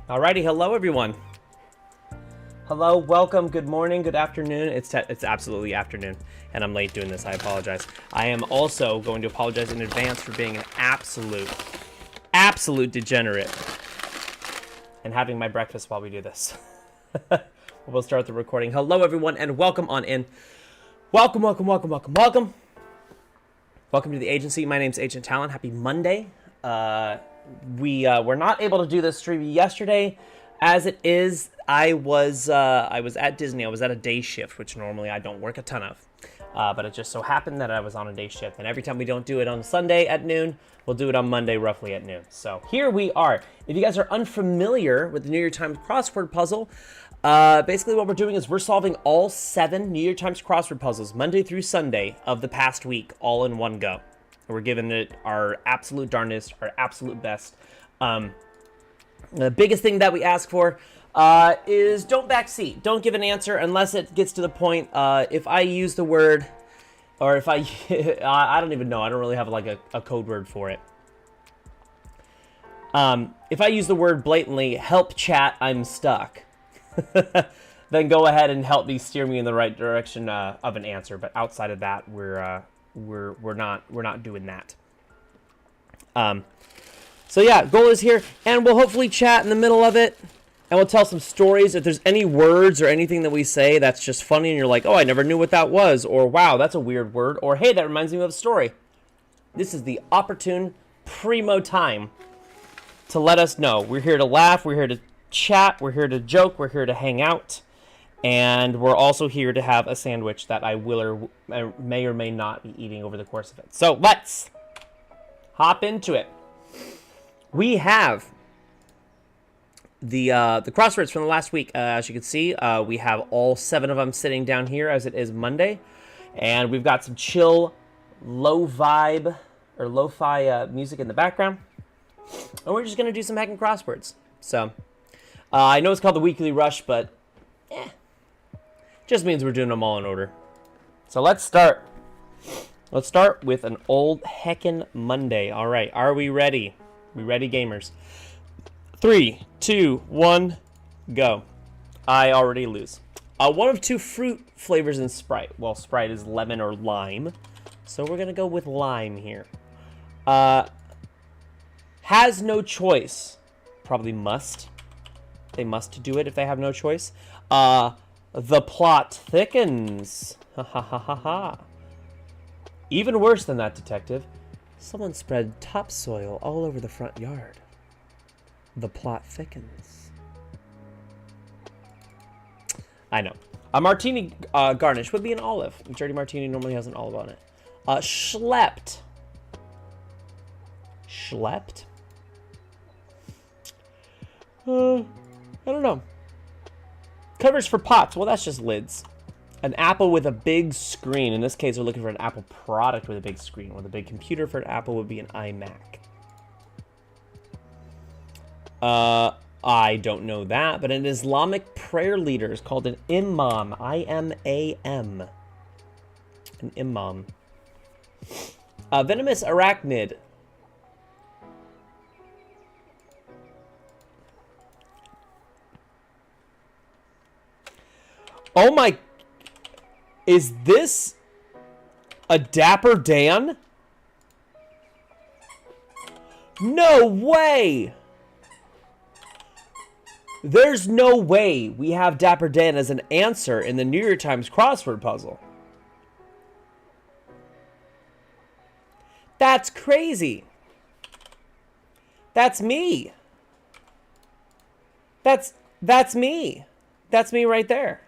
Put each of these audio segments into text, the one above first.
Alrighty, hello everyone. Hello, welcome, good morning, good afternoon. It's absolutely afternoon, and I'm late doing this, I apologize. I am also going to apologize in advance for being an absolute degenerate and having my breakfast while we do this. We'll start the recording. Hello everyone, and welcome on in. Welcome. Welcome to the agency. My name's Agent Talyn. Happy Monday. We were not able to do this stream yesterday. As it is, I was at Disney. I was at a day shift, which normally I don't work a ton of. But it just so happened that I was on a day shift. And every time we don't do it on Sunday at noon, we'll do it on Monday roughly at noon. So here we are. If you guys are unfamiliar with the New York Times crossword puzzle, basically what we're doing is we're solving all 7 New York Times crossword puzzles Monday through Sunday of the past week all in one go. We're giving it our absolute darndest, our absolute best. The biggest thing that we ask for is don't backseat. Don't give an answer unless it gets to the point. If I use the word, or if I, I don't even know. I don't really have like a code word for it. If I use the word blatantly, help chat, I'm stuck. Then go ahead and help me steer me in the right direction of an answer. But outside of that, we're not doing that. So yeah, goal is here, and we'll hopefully chat in the middle of it, and we'll tell some stories. If there's any words or anything that we say that's just funny, and you're like, oh, I never knew what that was, or wow, that's a weird word, or hey, that reminds me of a story. This is the opportune, primo time to let us know. We're here to laugh, we're here to chat, we're here to joke, we're here to hang out, and we're also here to have a sandwich that I will or may not be eating over the course of it. So let's hop into it. We have the crosswords from the last week. As you can see, we have all 7 of them sitting down here as it is Monday, and we've got some chill, low vibe or lo-fi music in the background, and we're just gonna do some hacking crosswords. So I know it's called the Weekly Rush, but just means we're doing them all in order. So let's start. Let's start with an old heckin' Monday. All right, are we ready? We ready, gamers? 3, 2, 1, go. I already lose. One of 2 fruit flavors in Sprite. Well, Sprite is lemon or lime, so we're gonna go with lime here. Has no choice. Probably must. They must do it if they have no choice. The plot thickens. Ha ha ha ha ha. Even worse than that, detective. Someone spread topsoil all over the front yard. The plot thickens. I know. A martini garnish would be an olive. A dirty martini normally has an olive on it. Schlepped. Schlepped? I don't know. Covers for pots. Well, that's just lids. An Apple with a big screen. In this case, we're looking for an Apple product with a big screen. With a big computer for an Apple would be an iMac. I don't know that, but an Islamic prayer leader is called an imam. I-M-A-M. An imam. A venomous arachnid. Oh my... Is this a Dapper Dan? No way! There's no way we have Dapper Dan as an answer in the New York Times crossword puzzle. That's crazy. That's me. That's me. That's me right there.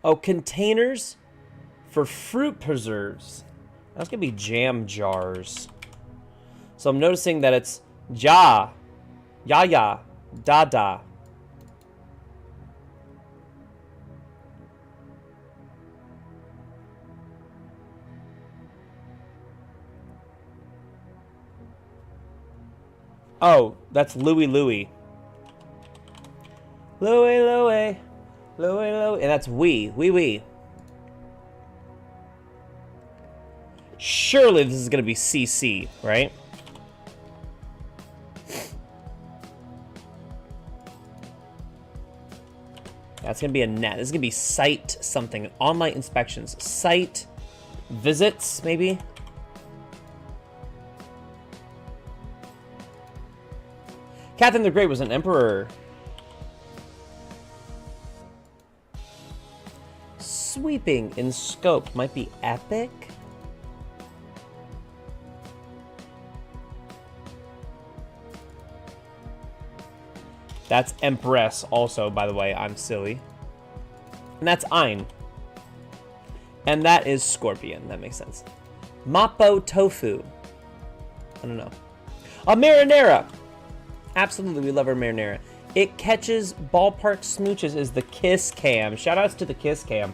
Oh, containers for fruit preserves. That's going to be jam jars. So I'm noticing that it's ja, ya, da. Oh, that's Louie. Louie. And that's we. Surely this is going to be CC, right? That's going to be a net. This is going to be site something. Online inspections. Site visits, maybe? Catherine the Great was an emperor. Sweeping in scope might be epic. That's Empress also, by the way. I'm silly. And that's Ein. And that is Scorpion. That makes sense. Mapo Tofu. I don't know. A marinara. Absolutely, we love our marinara. It catches ballpark smooches is the kiss cam. Shoutouts to the kiss cam.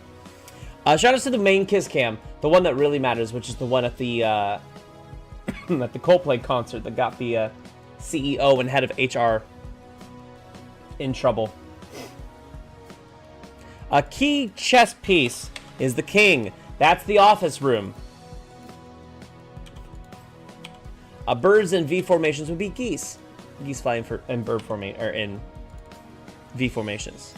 Shoutouts to the main kiss cam. The one that really matters, which is the one at the at the Coldplay concert that got the CEO and head of HR in trouble. A key chess piece is the king. That's the office room. Birds in V formations would be geese. Geese flying in bird formation or in V formations.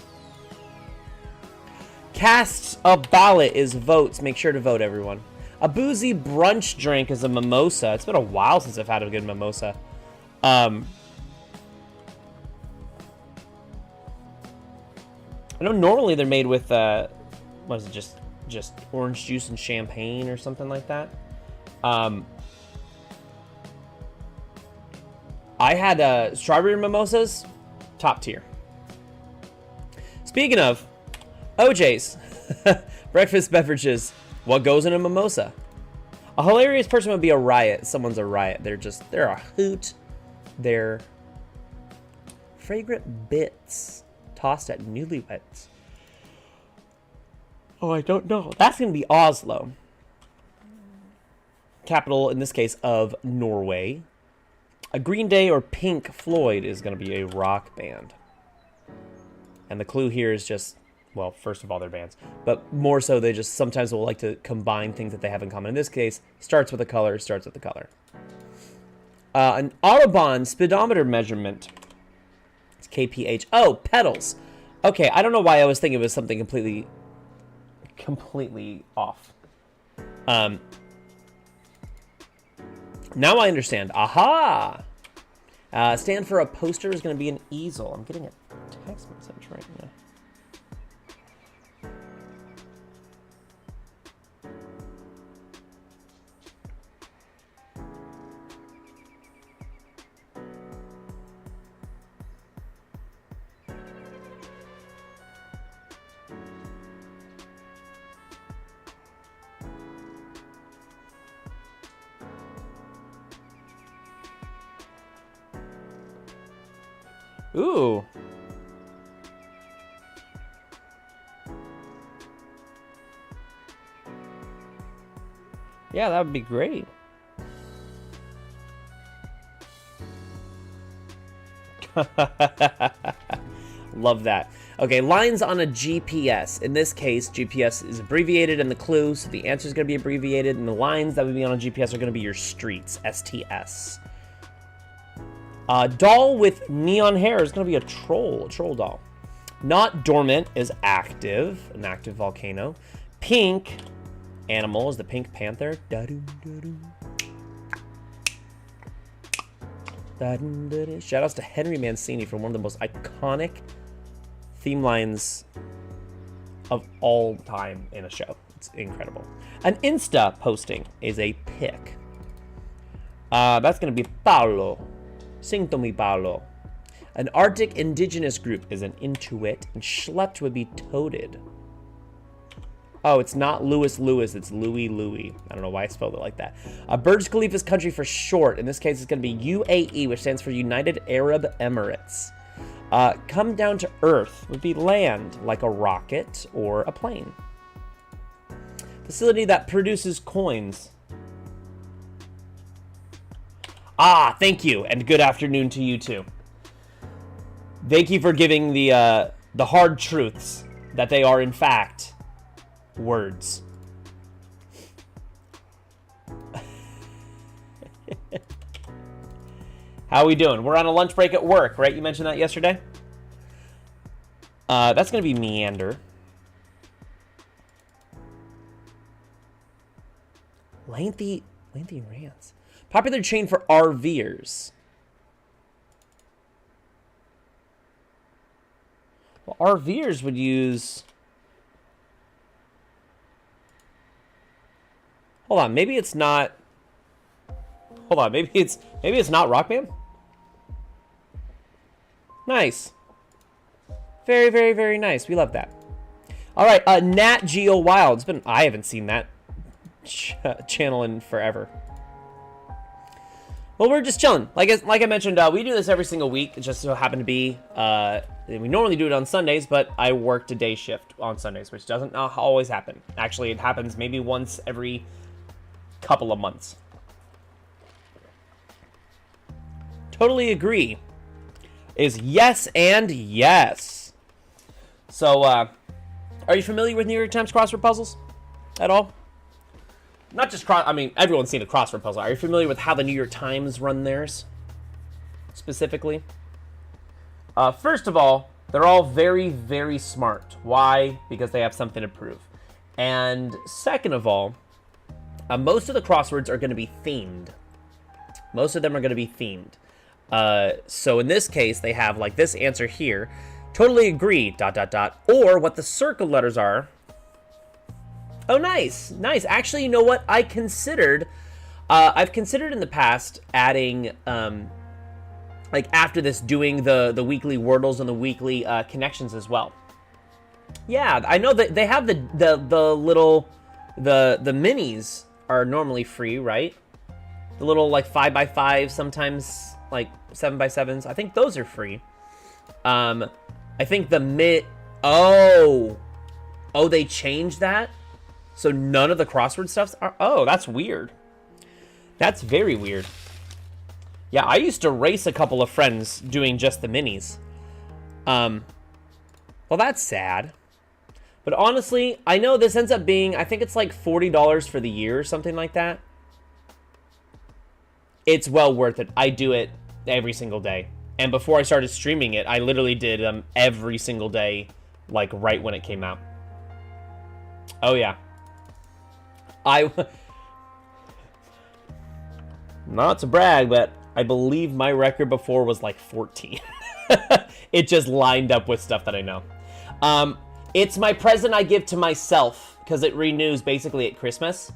Casts a ballot is votes. Make sure to vote, everyone. A boozy brunch drink is a mimosa. It's been a while since I've had a good mimosa. I know normally they're made with what is it? Just orange juice and champagne or something like that. I had strawberry mimosas, top tier. Speaking of OJ's, breakfast beverages, what goes in a mimosa? A hilarious person would be a riot. Someone's a riot. They're a hoot. They're fragrant bits tossed at newlyweds. Oh, I don't know. That's going to be Oslo. Capital, in this case, of Norway. A Green Day or Pink Floyd is going to be a rock band. And the clue here is just, well, first of all, they're bands. But more so, they just sometimes will like to combine things that they have in common. In this case, starts with a color, starts with a color. An Autobahn speedometer measurement. It's kph. Oh, pedals. Okay, I don't know why I was thinking it was something completely off. Now I understand. Aha! Stand for a poster is going to be an easel. I'm getting a text message right now. Ooh. Yeah, that would be great. Love that. Okay, lines on a GPS. In this case, GPS is abbreviated in the clue, so the answer is going to be abbreviated, and the lines that would be on a GPS are going to be your streets, STS. Doll with neon hair is going to be a troll doll. Not dormant is active, an active volcano. Pink animal is the pink panther. Shoutouts to Henry Mancini for one of the most iconic theme lines of all time in a show. It's incredible. An Insta posting is a pic. That's going to be Paolo. Sing to me, Paolo. An Arctic indigenous group is an Intuit, and schlepped would be toted. Oh, it's not Louis, it's Louis. I don't know why I spelled it like that. Burj Khalifa's country for short. In this case, it's going to be UAE, which stands for United Arab Emirates. Come down to earth would be land, like a rocket or a plane. Facility that produces coins. Ah, thank you, and good afternoon to you too. Thank you for giving the hard truths that they are in fact words. How we doing? We're on a lunch break at work, right? You mentioned that yesterday? That's going to be meander. Lengthy rants. Popular chain for RVers. Well, RVers would use... Hold on, maybe it's not... Hold on, maybe it's not Rock Band? Nice. Very, very, very nice. We love that. All right, Nat Geo Wild. I haven't seen that channel in forever. Well, we're just chilling. Like I mentioned, we do this every single week. It just so happened to be... we normally do it on Sundays, but I worked a day shift on Sundays, which doesn't always happen. Actually, it happens maybe once every couple of months. Totally agree. Is yes and yes. So, are you familiar with New York Times crossword puzzles at all? Not just I mean, everyone's seen a crossword puzzle. Are you familiar with how the New York Times run theirs? Specifically? First of all, they're all very, very smart. Why? Because they have something to prove. And second of all, most of the crosswords are going to be themed. Most of them are going to be themed. So in this case, they have like this answer here. Totally agree, ... Or what the circle letters are. Oh, nice. Nice. Actually, you know what? I've considered in the past adding, like after this, doing the weekly Wordles and the weekly connections as well. Yeah, I know that they have the little, the minis are normally free, right? The little like 5x5, sometimes like 7x7s. I think those are free. I think oh, they changed that? So none of the crossword stuffs are... Oh, that's weird. That's very weird. Yeah, I used to race a couple of friends doing just the minis. Well, that's sad. But honestly, I know this ends up being... I think it's like $40 for the year or something like that. It's well worth it. I do it every single day. And before I started streaming it, I literally did every single day, like right when it came out. Oh, yeah. Not to brag, but I believe my record before was like 14. It just lined up with stuff that I know. It's my present I give to myself because it renews basically at Christmas.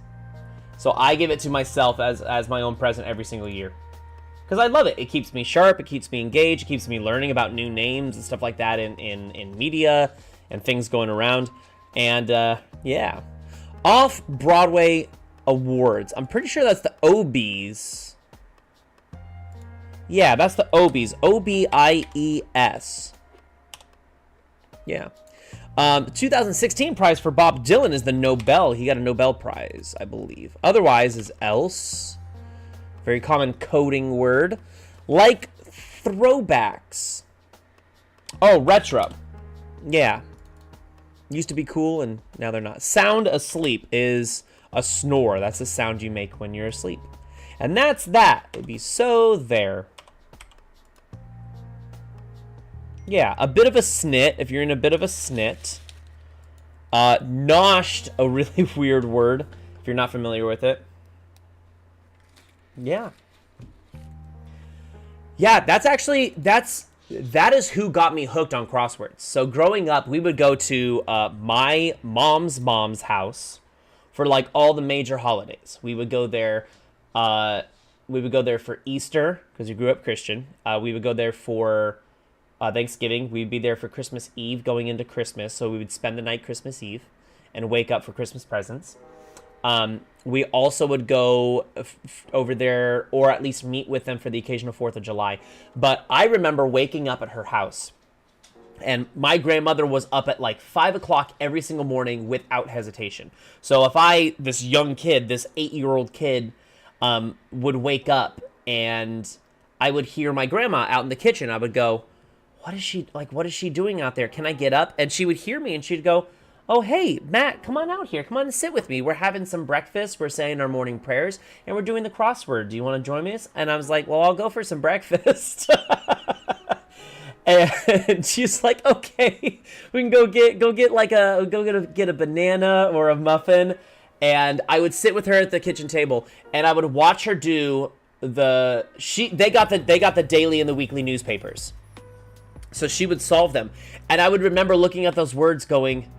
So I give it to myself as my own present every single year. Because I love it. It keeps me sharp. It keeps me engaged. It keeps me learning about new names and stuff like that in media and things going around. And, yeah. Off-Broadway Awards. I'm pretty sure that's the OBs. Yeah, that's the OBs. OBIES. Yeah. 2016 prize for Bob Dylan is the Nobel. He got a Nobel Prize, I believe. Otherwise is else. Very common coding word. Like throwbacks. Oh, retro. Yeah. Used to be cool and now they're not. Sound asleep is a snore. That's the sound you make when you're asleep. And that's that. It'd be so there. Yeah, a bit of a snit, if you're in a bit of a snit. Noshed, a really weird word, if you're not familiar with it. Yeah. Yeah, that is who got me hooked on crosswords. So growing up, we would go to my mom's house for like all the major holidays. We would go there for Easter, because we grew up Christian. We would go there for Thanksgiving. We'd be there for Christmas Eve going into Christmas. So we would spend the night Christmas Eve and wake up for Christmas presents. We also would go over there or at least meet with them for the occasional 4th of July. But I remember waking up at her house and my grandmother was up at like 5 o'clock every single morning without hesitation. So if this young kid, this 8-year-old kid, would wake up and I would hear my grandma out in the kitchen, I would go, what is she doing out there? Can I get up? And she would hear me and she'd go, oh, hey, Matt, come on out here. Come on and sit with me. We're having some breakfast. We're saying our morning prayers, and we're doing the crossword. Do you want to join me? And I was like, well, I'll go for some breakfast. And she's like, okay, we can get a banana or a muffin. And I would sit with her at the kitchen table, and I would watch her do they got the daily and the weekly newspapers. So she would solve them. And I would remember looking at those words going,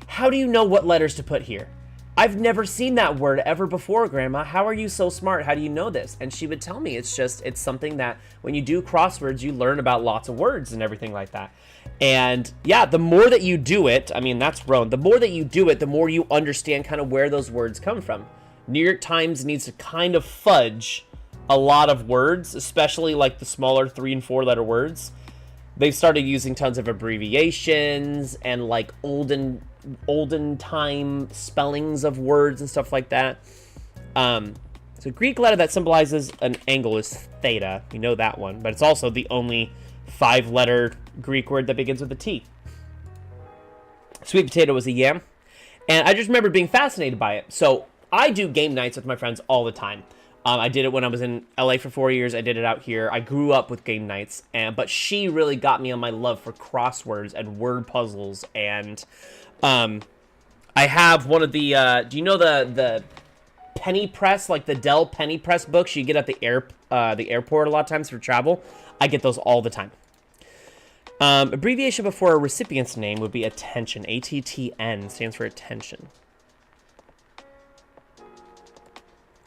how do you know what letters to put here? I've never seen that word ever before, Grandma. How are you so smart? How do you know this? And she would tell me it's something that when you do crosswords, you learn about lots of words and everything like that. And yeah, the more that you do it, I mean, that's Roan. The more that you do it, the more you understand kind of where those words come from. New York Times needs to kind of fudge a lot of words, especially like the smaller 3 and 4 letter words. They've started using tons of abbreviations and like olden time spellings of words and stuff like that. So Greek letter that symbolizes an angle is theta. You know that one, but it's also the only 5-letter Greek word that begins with a T. Sweet potato was a yam. And I just remember being fascinated by it. So I do game nights with my friends all the time. I did it when I was in LA for 4 years. I did it out here. I grew up with game nights, but she really got me on my love for crosswords and word puzzles. And I have one of the, do you know the penny press, like the Dell penny press books you get at the airport a lot of times for travel? I get those all the time. Abbreviation before a recipient's name would be attention. ATTN stands for attention.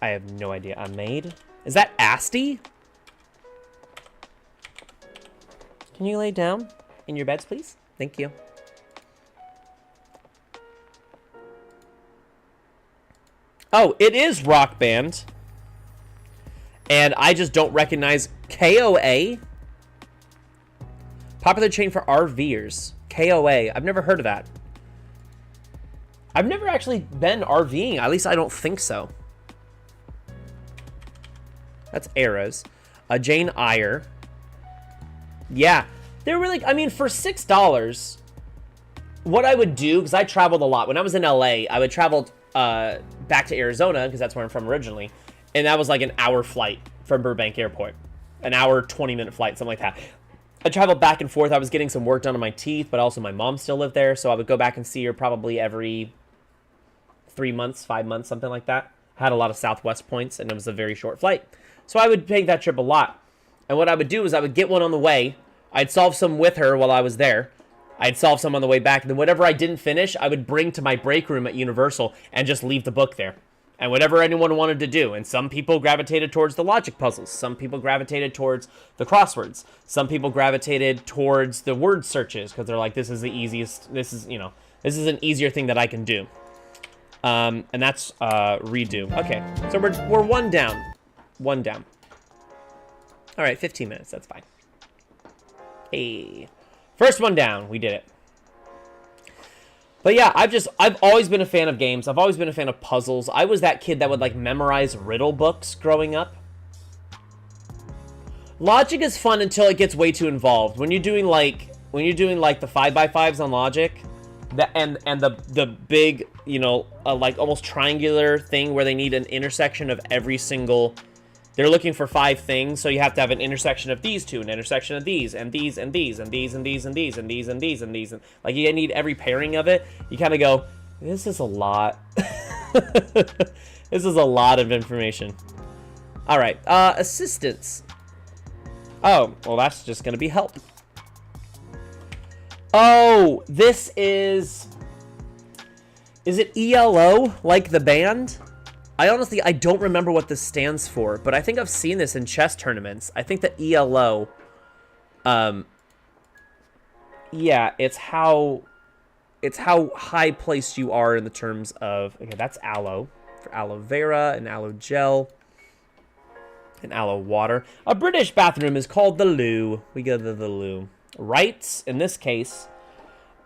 I have no idea. Ahmad? Is that Asti? Can you lay down in your beds, please? Thank you. Oh, it is Rock Band. And I just don't recognize KOA. Popular chain for RVers. KOA. I've never heard of that. I've never actually been RVing. At least I don't think so. That's Eras. Jane Eyre. Yeah. They're really... I mean, for $6, what I would do... Because I traveled a lot. When I was in LA, I would travel back to Arizona, because that's where I'm from originally. And that was like an hour flight from Burbank Airport. An hour, 20-minute flight, something like that. I traveled back and forth. I was getting some work done on my teeth, but also my mom still lived there. So I would go back and see her probably every 3 months, 5 months, something like that. Had a lot of Southwest points, and it was a very short flight. So I would take that trip a lot. And what I would do is I would get one on the way. I'd solve some with her while I was there. I'd solve some on the way back. And then whatever I didn't finish, I would bring to my break room at Universal and just leave the book there. And whatever anyone wanted to do. And some people gravitated towards the logic puzzles. Some people gravitated towards the crosswords. Some people gravitated towards the word searches because they're like, this is the easiest. This is, this is an easier thing that I can do. And that's redo. Okay, so we're one down. One down. All right, 15 minutes. That's fine. Hey, first one down. We did it. But yeah, I've always been a fan of games. I've always been a fan of puzzles. I was that kid that would like memorize riddle books growing up. Logic is fun until it gets way too involved. When you're doing like the 5x5s on Logic, and the big, like almost triangular thing where they need an intersection of every single. They're looking for 5 things, so you have to have an intersection of these two, an intersection of these, and these, and these, and these, and these, and these, and these, and these, and these, and like you need every pairing of it. You kind of go, this is a lot. This is a lot of information. All right, assistance. Oh, well, that's just gonna be help. Oh, this is it ELO, like the band? I don't remember what this stands for, but I think I've seen this in chess tournaments. I think that ELO, yeah, it's how high placed you are in the terms of, okay, that's aloe, for aloe vera, and aloe gel, and aloe water. A British bathroom is called the loo. We go to the loo. Rights, in this case,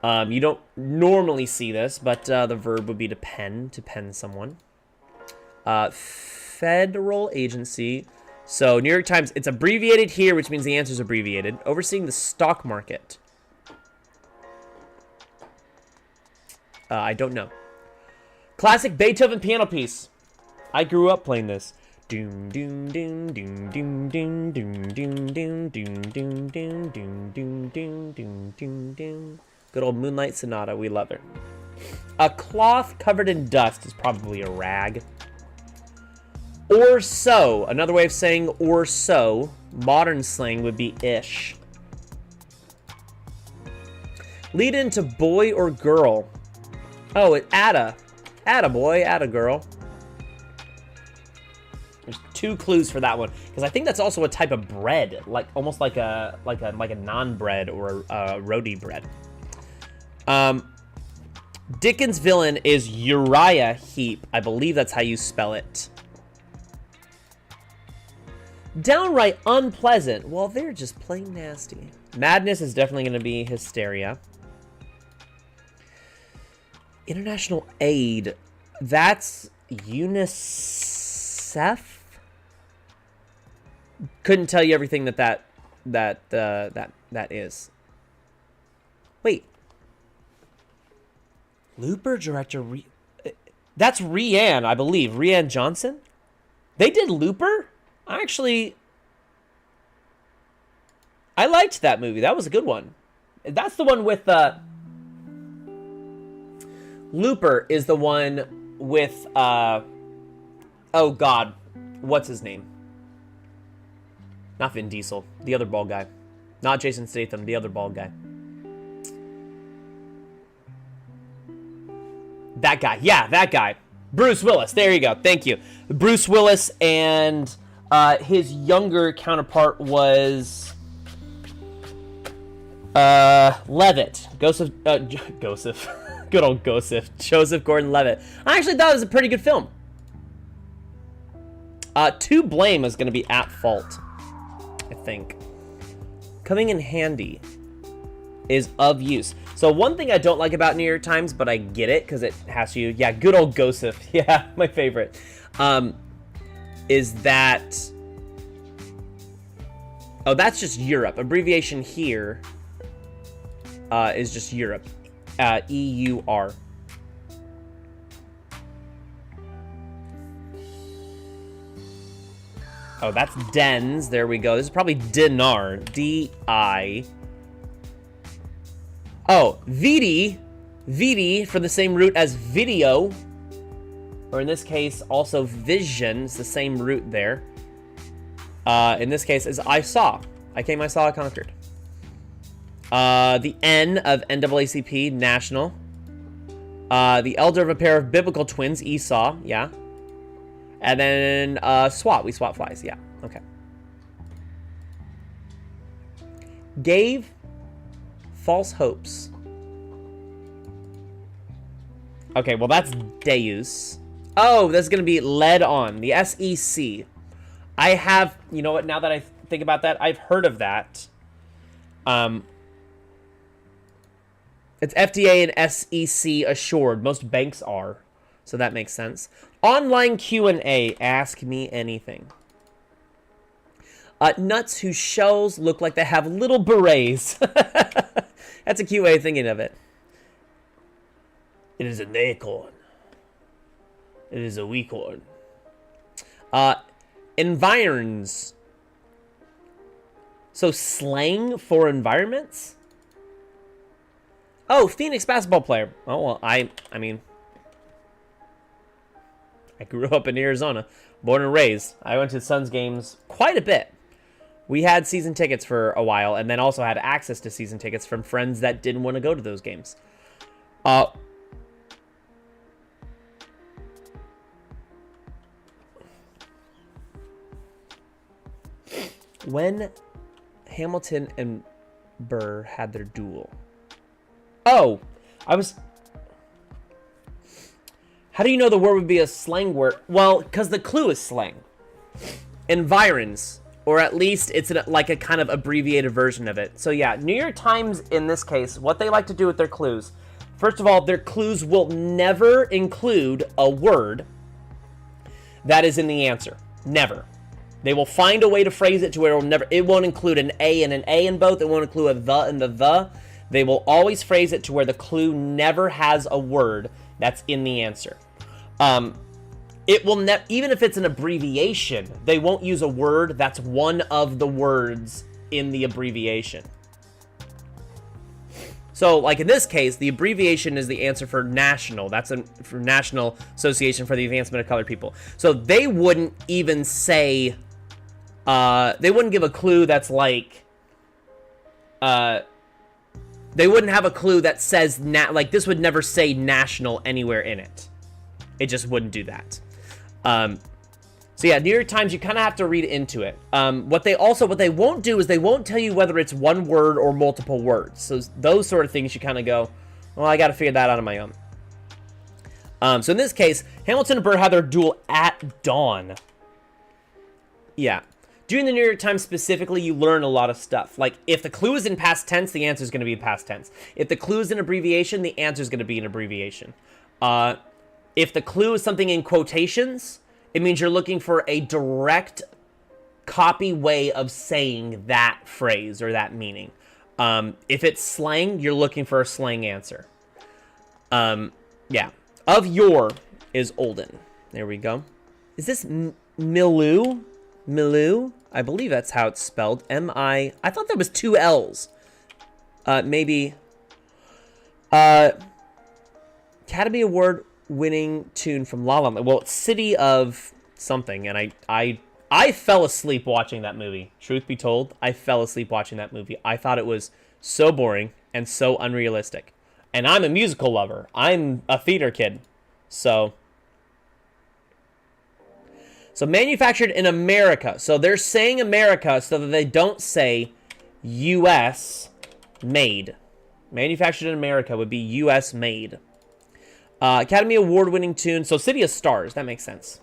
you don't normally see this, but the verb would be to pen someone. Federal agency. So New York Times, it's abbreviated here, which means the answer is abbreviated. Overseeing the stock market. I don't know. Classic Beethoven piano piece. I grew up playing this. Doom doom doom doom doom doom doom doom doom doom doom doom doom doom doom doom doom doom. Good old Moonlight Sonata. We love her. A cloth covered in dust is probably a rag. Or so. Another way of saying or so. Modern slang would be ish. Lead into boy or girl. Oh, it atta. Atta boy, atta girl. There's 2 clues for that one because I think that's also a type of bread, like almost like a naan bread or a roti bread. Dickens' villain is Uriah Heep. I believe that's how you spell it. Downright unpleasant. Well, they're just plain nasty. Madness is definitely going to be hysteria. International aid. That's UNICEF. Couldn't tell you everything that is. Wait. Looper director that's Rianne, I believe. Rianne Johnson? They did Looper? I liked that movie. That was a good one. That's the one with Looper is the one with oh god. What's his name? Not Vin Diesel. The other bald guy. Not Jason Statham, the other bald guy. That guy. Yeah, that guy. Bruce Willis. There you go. Thank you. Bruce Willis and his younger counterpart was Levitt. Joseph. Good old Joseph. Joseph Gordon-Levitt. I actually thought it was a pretty good film. To blame is going to be at fault, I think. Coming in handy is of use. So one thing I don't like about New York Times, but I get it because it has you. Yeah, good old Joseph. Yeah, my favorite. Is that... Oh, that's just Europe. Abbreviation here is just Europe. EUR. Oh, that's dens. There we go. This is probably dinar. D-I. Oh, VD. VD from the same root as video. Or in this case, also vision. It's the same root there. In this case, is I saw. I came, I saw, I conquered. The N of NAACP, national. The elder of a pair of biblical twins, Esau, yeah. And then swat, we swat flies, yeah, okay. Gave false hopes. Okay, well that's Deus. Oh, that's gonna be led on, the SEC. I have, you know what, now that I think about that, I've heard of that. It's FDA and SEC assured. Most banks are, so that makes sense. Online Q&A, ask me anything. Nuts whose shells look like they have little berets. That's a cute way of thinking of it. It is an acorn. It is a weakorn. Environs. So slang for environments? Oh, Phoenix basketball player. Oh, well, I mean, I grew up in Arizona, born and raised. I went to Suns games quite a bit. We had season tickets for a while, and then also had access to season tickets from friends that didn't want to go to those games. When Hamilton and Burr had their duel. Oh, how do you know the word would be a slang word? Well, because the clue is slang. Environs, or at least it's like a kind of abbreviated version of it. So yeah, New York Times, in this case, what they like to do with their clues, first of all, their clues will never include a word that is in the answer. Never. They will find a way to phrase it to where it won't include an A and an A in both. It won't include a the and the. They will always phrase it to where the clue never has a word that's in the answer. It will even if it's an abbreviation, they won't use a word that's one of the words in the abbreviation. So, like in this case, the abbreviation is the answer for national. That's for National Association for the Advancement of Colored People. So they wouldn't even say, they wouldn't give a clue that's like, they wouldn't have a clue that says, like this would never say national anywhere in it. It just wouldn't do that. So yeah, New York Times, you kind of have to read into it. What they won't do is they won't tell you whether it's one word or multiple words. So those sort of things you kind of go, well, I got to figure that out on my own. So in this case, Hamilton and Burr had their duel at dawn. Yeah. During the New York Times specifically, you learn a lot of stuff. Like, if the clue is in past tense, the answer is going to be in past tense. If the clue is in abbreviation, the answer is going to be an abbreviation. If the clue is something in quotations, it means you're looking for a direct copy way of saying that phrase or that meaning. If it's slang, you're looking for a slang answer. Yeah. Of yore is olden. There we go. Is this Milu? Milu? I believe that's how it's spelled. I thought that was 2 L's. Maybe. Academy Award winning tune from La La Land. Well, it's City of something, and I fell asleep watching that movie. Truth be told, I fell asleep watching that movie. I thought it was so boring and so unrealistic. And I'm a musical lover. I'm a theater kid. So manufactured in America. So they're saying America so that they don't say U.S. made. Manufactured in America would be U.S. made. Academy Award-winning tune. So City of Stars. That makes sense.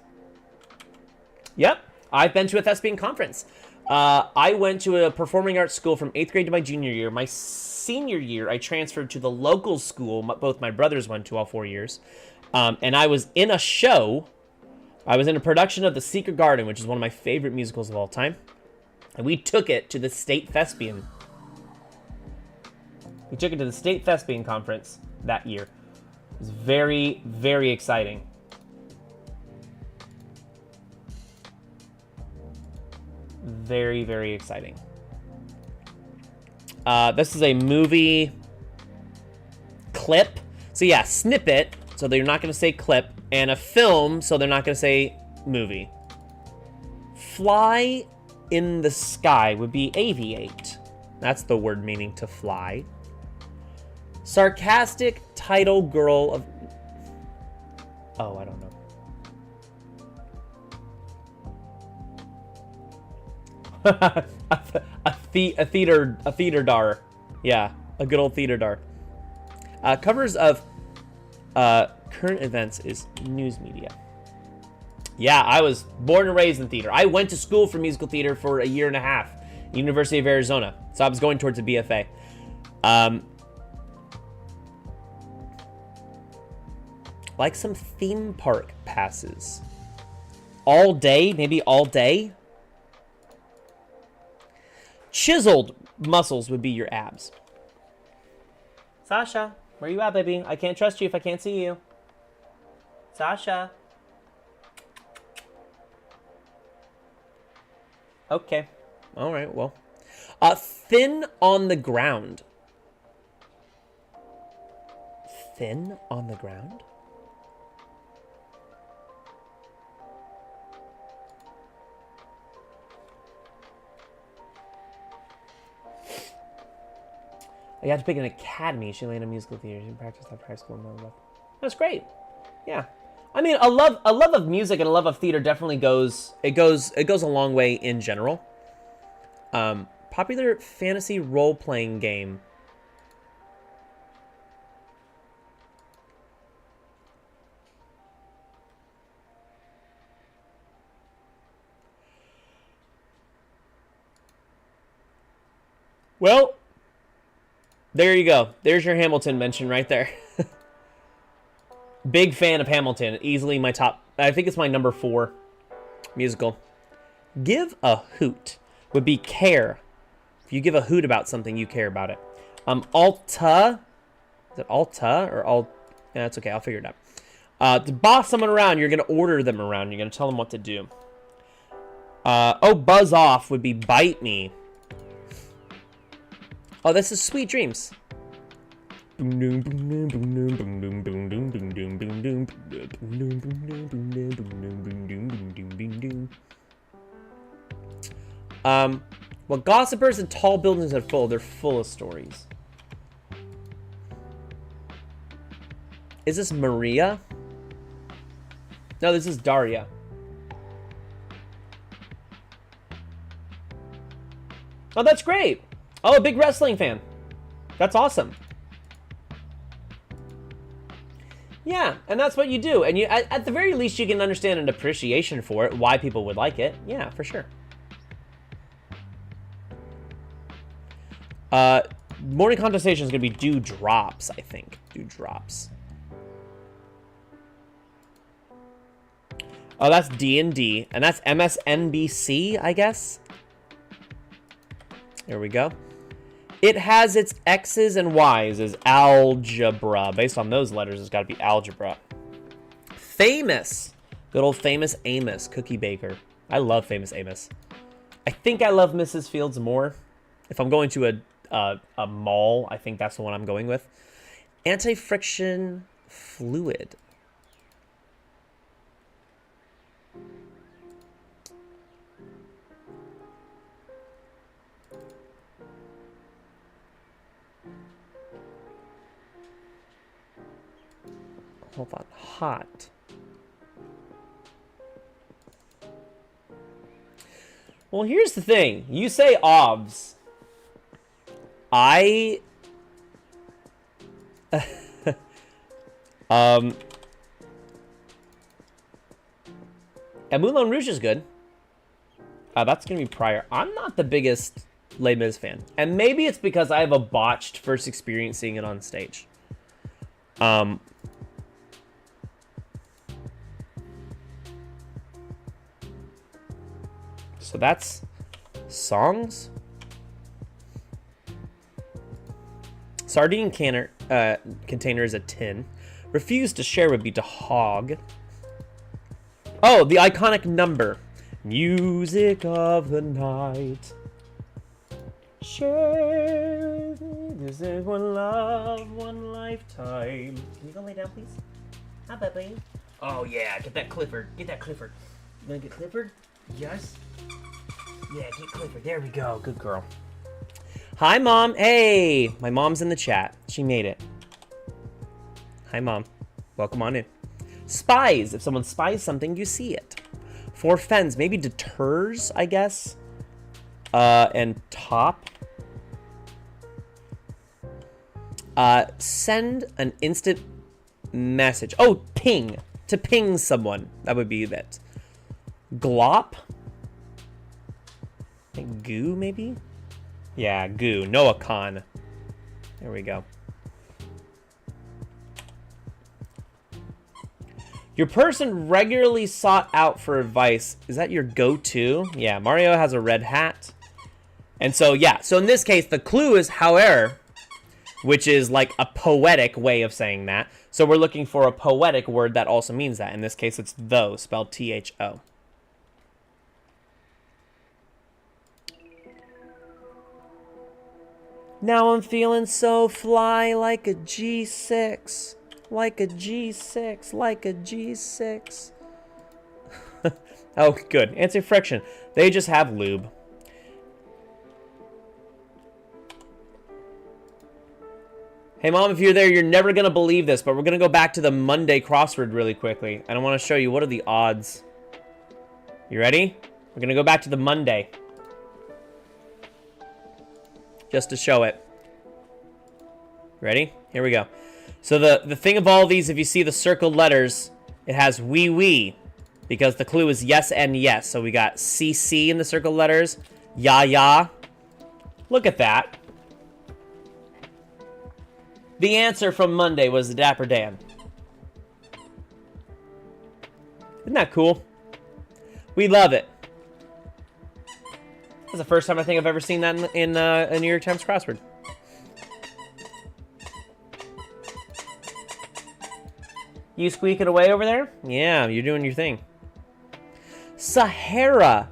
Yep. I've been to a thespian conference. I went to a performing arts school from 8th grade to my junior year. My senior year, I transferred to the local school. Both my brothers went to all 4 years. And I was in a show. I was in a production of The Secret Garden, which is one of my favorite musicals of all time. And we took it to the State Thespian. We took it to the State Thespian Conference that year. It was very, very exciting. Very, very exciting. This is a movie clip. So yeah, snippet. So they're not going to say clip. And a film, so they're not going to say movie. Fly in the sky would be aviate. That's the word meaning to fly. Sarcastic title girl of... Oh, I don't know. a theater dar. Yeah, a good old theater dar. Covers of current events is news media. Yeah, I was born and raised in theater. I went to school for musical theater for a year and a half, University of Arizona. So I was going towards a BFA. Like some theme park passes. All day, maybe all day. Chiseled muscles would be your abs. Sasha, where you at, baby? I can't trust you if I can't see you. Sasha. Okay. All right, well. Thin on the ground. Thin on the ground? I got to pick an academy. She landed musical theater. She practiced after high school and blah, blah, blah. That's great. Yeah. I mean, a love of music and a love of theater definitely goes a long way in general. Popular fantasy role-playing game. Well, there you go. There's your Hamilton mention right there. Big fan of Hamilton. Easily my top. I think it's my number 4 musical. Give a hoot would be care. If you give a hoot about something, you care about it. Alta. Is it Alta or Alt? Yeah, that's okay. I'll figure it out. To boss someone around, you're going to order them around. You're going to tell them what to do. Oh, buzz off would be bite me. Oh, this is Sweet Dreams. Well, gossipers and tall buildings are full. They're full of stories. Is this Maria? No, this is Daria. Oh, that's great. Oh, a big wrestling fan. That's awesome. Yeah, and that's what you do. And you, at the very least, you can understand an appreciation for it, why people would like it. Yeah, for sure. Morning conversation is going to be dewdrops, I think. Dewdrops. Oh, that's D&D, and that's MSNBC, I guess. There we go. It has its X's and Y's as algebra. Based on those letters, it's got to be algebra. Famous. Good old famous Amos, cookie baker. I love famous Amos. I think I love Mrs. Fields more. If I'm going to a mall, I think that's the one I'm going with. Anti-friction fluid. Hold on, hot. Well, here's the thing. You say OBS. And Moulin Rouge is good. That's gonna be prior. I'm not the biggest Les Mis fan, and maybe it's because I have a botched first experience seeing it on stage. So that's songs. Sardine container is a tin. Refuse to share would be to hog. Oh, the iconic number. Music of the night. Share this is one love, one lifetime. Can you go lay down, please? How about me? Oh yeah, get that Clifford. Get that Clifford. You gonna get Clifford? Yes. Yeah, get Clifford. There we go. Good girl. Hi, Mom. Hey, my mom's in the chat. She made it. Hi, Mom. Welcome on in. Spies. If someone spies something, you see it. For fens, maybe deters, I guess. And top. Send an instant message. Oh, ping. To ping someone. That would be it. Glop. Goo, maybe? Yeah, goo. Noah Khan. There we go. Your person regularly sought out for advice. Is that your go-to? Yeah, Mario has a red hat. And so, yeah. So in this case, the clue is however, which is like a poetic way of saying that. So we're looking for a poetic word that also means that. In this case, it's though, spelled T-H-O. Now I'm feeling so fly like a G6. Like a G6. Like a G6. Oh, good. Anti-friction. They just have lube. Hey, Mom, if you're there, you're never going to believe this, but we're going to go back to the Monday crossword really quickly. And I want to show you what are the odds. You ready? We're going to go back to the Monday. Just to show it. Ready? Here we go. So the thing of all these, if you see the circled letters, it has wee, because the clue is yes and yes. So we got CC in the circled letters, ya. Look at that. The answer from Monday was the Dapper Dan. Isn't that cool? We love it. That's the first time I think I've ever seen that in a New York Times crossword. You squeaking away over there? Yeah, you're doing your thing. Sahara-esque.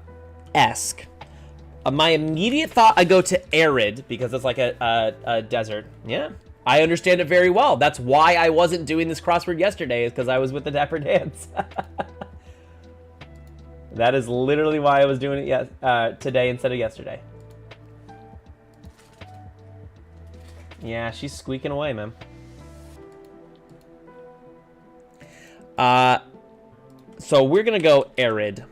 My immediate thought, I go to arid because it's like a desert. Yeah, I understand it very well. That's why I wasn't doing this crossword yesterday, is because I was with the Dapper Dance. That is literally why I was doing it today instead of yesterday. Yeah, she's squeaking away, man. So we're gonna go arid.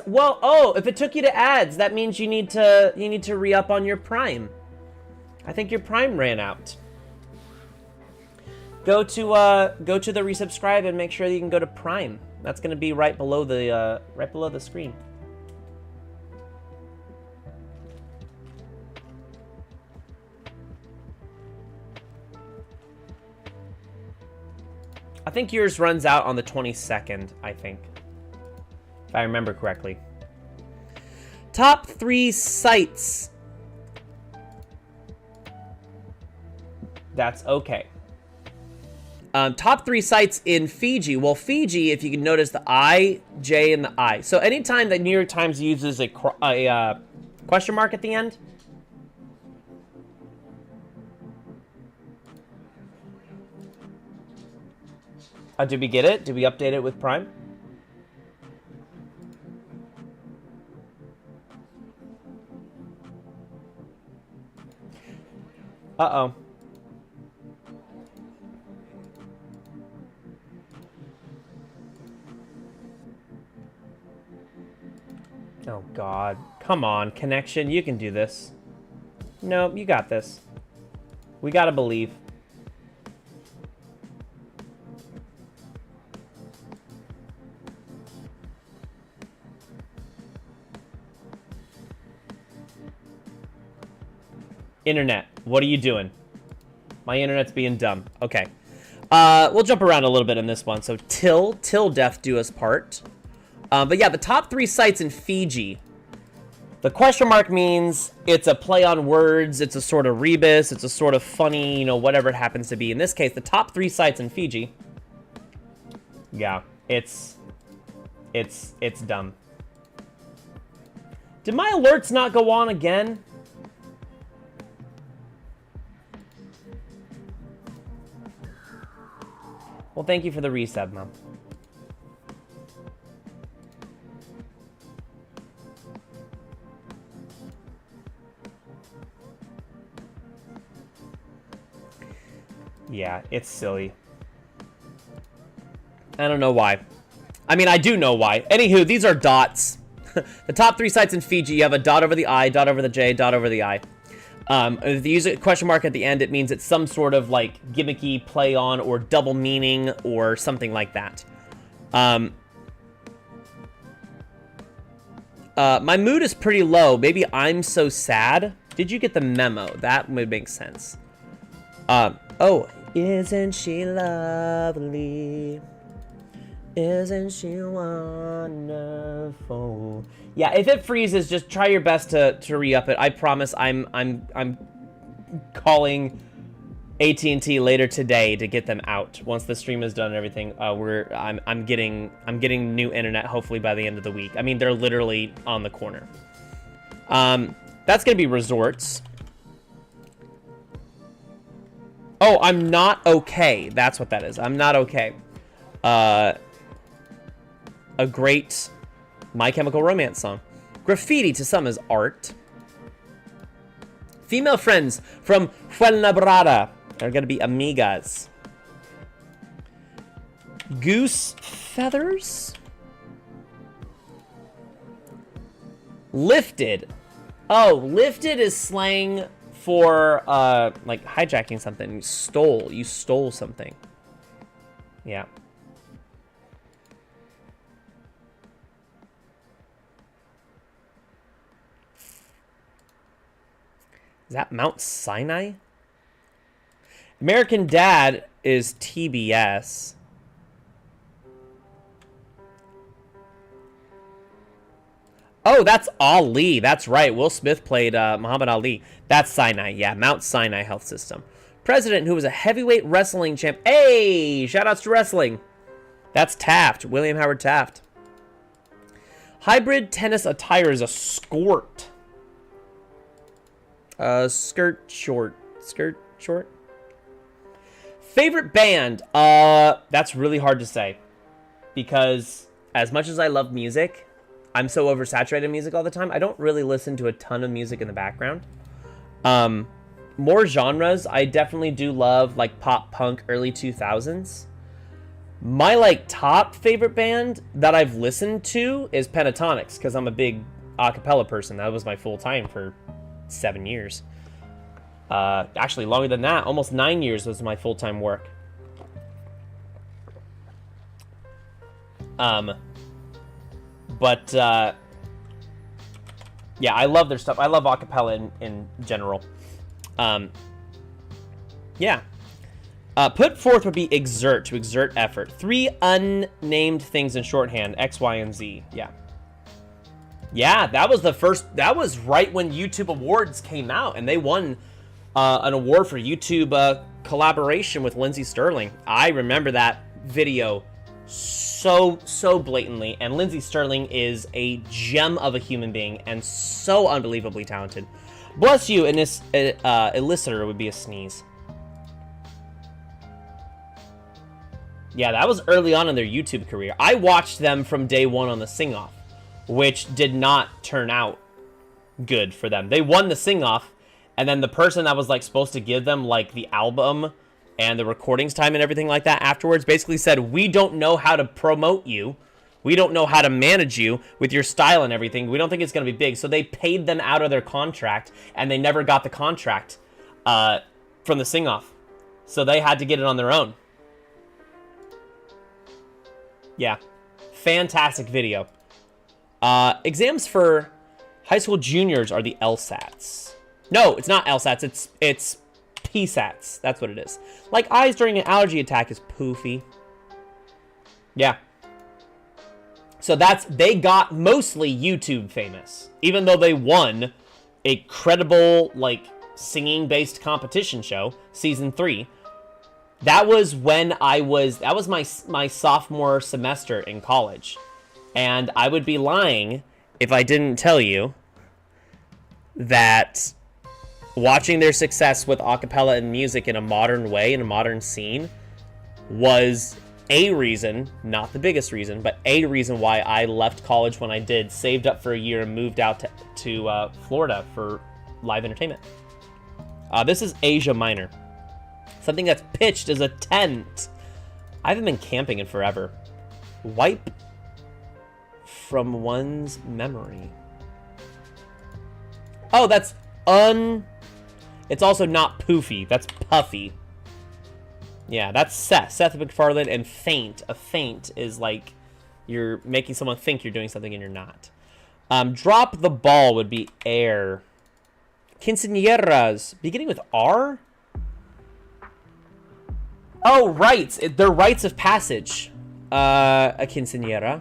Well, oh, if it took you to ads, that means you need to re-up on your Prime. I think your Prime ran out. Go to the resubscribe and make sure that you can go to Prime. That's gonna be right below the screen. I think yours runs out on the 22nd, I think. If I remember correctly. Top 3 sites. That's okay. Top 3 sites in Fiji. Well, Fiji, if you can notice the I, J, and the I. So anytime that New York Times uses a question mark at the end. Did we get it? Did we update it with Prime? Uh-oh. Oh, God. Come on, connection. You can do this. No, you got this. We gotta believe. Internet, what are you doing? My internet's being dumb. Okay. We'll jump around a little bit in this one. So, till death do us part. But yeah, the top 3 sites in Fiji. The question mark means it's a play on words, it's a sort of rebus, it's a sort of funny, you know, whatever it happens to be. In this case, the top 3 sites in Fiji. Yeah, it's dumb. Did my alerts not go on again? Well, thank you for the resub, Mom. Yeah, it's silly. I don't know why. I mean, I do know why. Anywho, these are dots. The top 3 sites in Fiji, you have a dot over the I, dot over the J, dot over the I. If you use a question mark at the end, it means it's some sort of, like, gimmicky play on or double meaning or something like that. My mood is pretty low. Maybe I'm so sad. Did you get the memo? That would make sense. Oh, isn't she lovely? Isn't she wonderful? Yeah, if it freezes, just try your best to re-up it. I promise I'm calling AT&T later today to get them out. Once the stream is done and everything, I'm getting new internet hopefully by the end of the week. I mean, they're literally on the corner. That's gonna be resorts. Oh, I'm not okay. That's what that is. I'm not okay. A great My Chemical Romance song. Graffiti to some is art. Female friends from Fuenlabrada are going to be amigas. Goose feathers? Lifted. Oh, lifted is slang for, like, hijacking something. You stole something. Yeah. Is that Mount Sinai? American Dad is TBS. Oh, that's Ali. That's right. Will Smith played Muhammad Ali. That's Sinai. Yeah, Mount Sinai Health System. President who was a heavyweight wrestling champ. Hey, shout outs to wrestling. That's Taft, William Howard Taft. Hybrid tennis attire is a skort. Skirt short. Skirt short. Favorite band? That's really hard to say. Because as much as I love music, I'm so oversaturated in music all the time, I don't really listen to a ton of music in the background. More genres, I definitely do love, like, pop punk early 2000s. My, like, top favorite band that I've listened to is Pentatonics, because I'm a big a cappella person. That was my full time for 7 years. Actually, longer than that. Almost 9 years was my full-time work. Yeah, I love their stuff. I love a cappella in general. Yeah. Put forth would be exert, to exert effort. 3 unnamed things in shorthand, X, Y, and Z. Yeah. Yeah, that was the first, that was right when YouTube Awards came out, and they won an award for YouTube collaboration with Lindsey Sterling. I remember that video so blatantly, and Lindsey Sterling is a gem of a human being and so unbelievably talented. Bless you, and this elicitor would be a sneeze. Yeah, that was early on in their YouTube career. I watched them from day one on the sing-off, which did not turn out good for them. They won the sing-off, and then the person that was like supposed to give them like the album and the recordings time and everything like that afterwards basically said, we don't know how to promote you. We don't know how to manage you with your style and everything. We don't think it's going to be big. So they paid them out of their contract, and they never got the contract from the sing-off. So they had to get it on their own. Yeah. Fantastic video. Exams for high school juniors are the LSATs. No, it's not LSATs. It's PSATs. That's what it is. Like eyes during an allergy attack is poofy. Yeah. So they got mostly YouTube famous, even though they won a credible, like, singing-based competition show, season 3. That was when that was my sophomore semester in college. And I would be lying if I didn't tell you that watching their success with a cappella and music in a modern way, in a modern scene, was a reason, not the biggest reason, but a reason why I left college when I did, saved up for a year, and moved out to Florida for live entertainment. This is Asia Minor. Something that's pitched as a tent. I haven't been camping in forever. Wipe from one's memory. Oh, that's It's also not poofy. That's puffy. Yeah, that's Seth. Seth MacFarlane, and feint. A feint is like you're making someone think you're doing something and you're not. Drop the ball would be air. Quinceañeras. Beginning with R? Oh, rites. They're rites of passage. A quinceañera.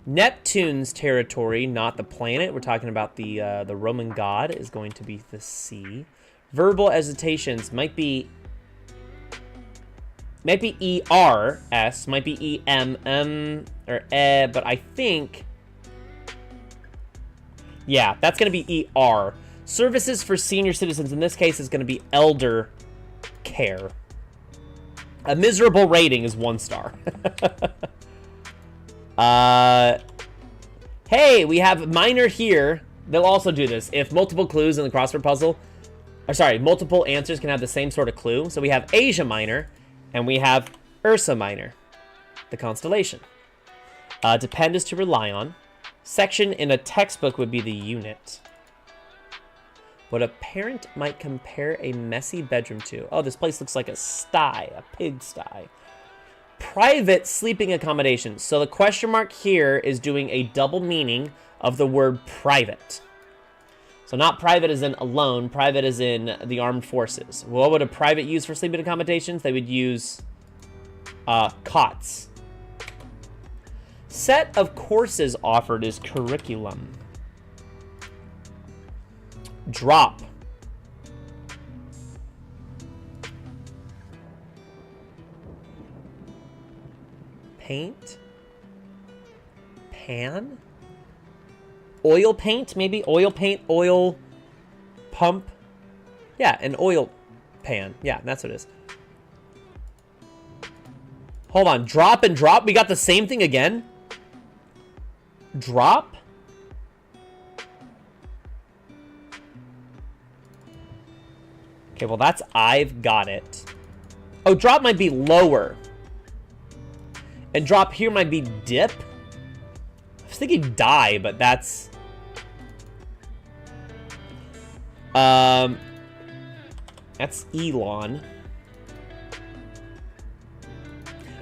Neptune's territory, not the planet. We're talking about the Roman god is going to be the sea. Verbal hesitations might be ERS, might be EMM or but I think, yeah, that's going to be ER. Services for senior citizens in this case is going to be elder care. A miserable rating is 1 star. Hey, we have minor here. They'll also do this if multiple clues in the crossword puzzle, or sorry, multiple answers can have the same sort of clue. So we have Asia Minor, and we have Ursa Minor, the constellation. Depend is to rely on. Section in a textbook would be the unit. What a parent might compare a messy bedroom to. Oh, this place looks like a sty, a pigsty. Private sleeping accommodations. So the question mark here is doing a double meaning of the word private. So not private as in alone, private as in the armed forces. What would a private use for sleeping accommodations? They would use cots. Set of courses offered is curriculum. Drop. Paint. Pan. Oil paint, maybe? Oil paint, oil pump. Yeah, an oil pan. Yeah, that's what it is. Hold on. Drop and drop. We got the same thing again. Drop. Okay, well, that's I've got it. Oh, drop might be lower. And drop here might be dip. I was thinking die, but that's... That's Elon.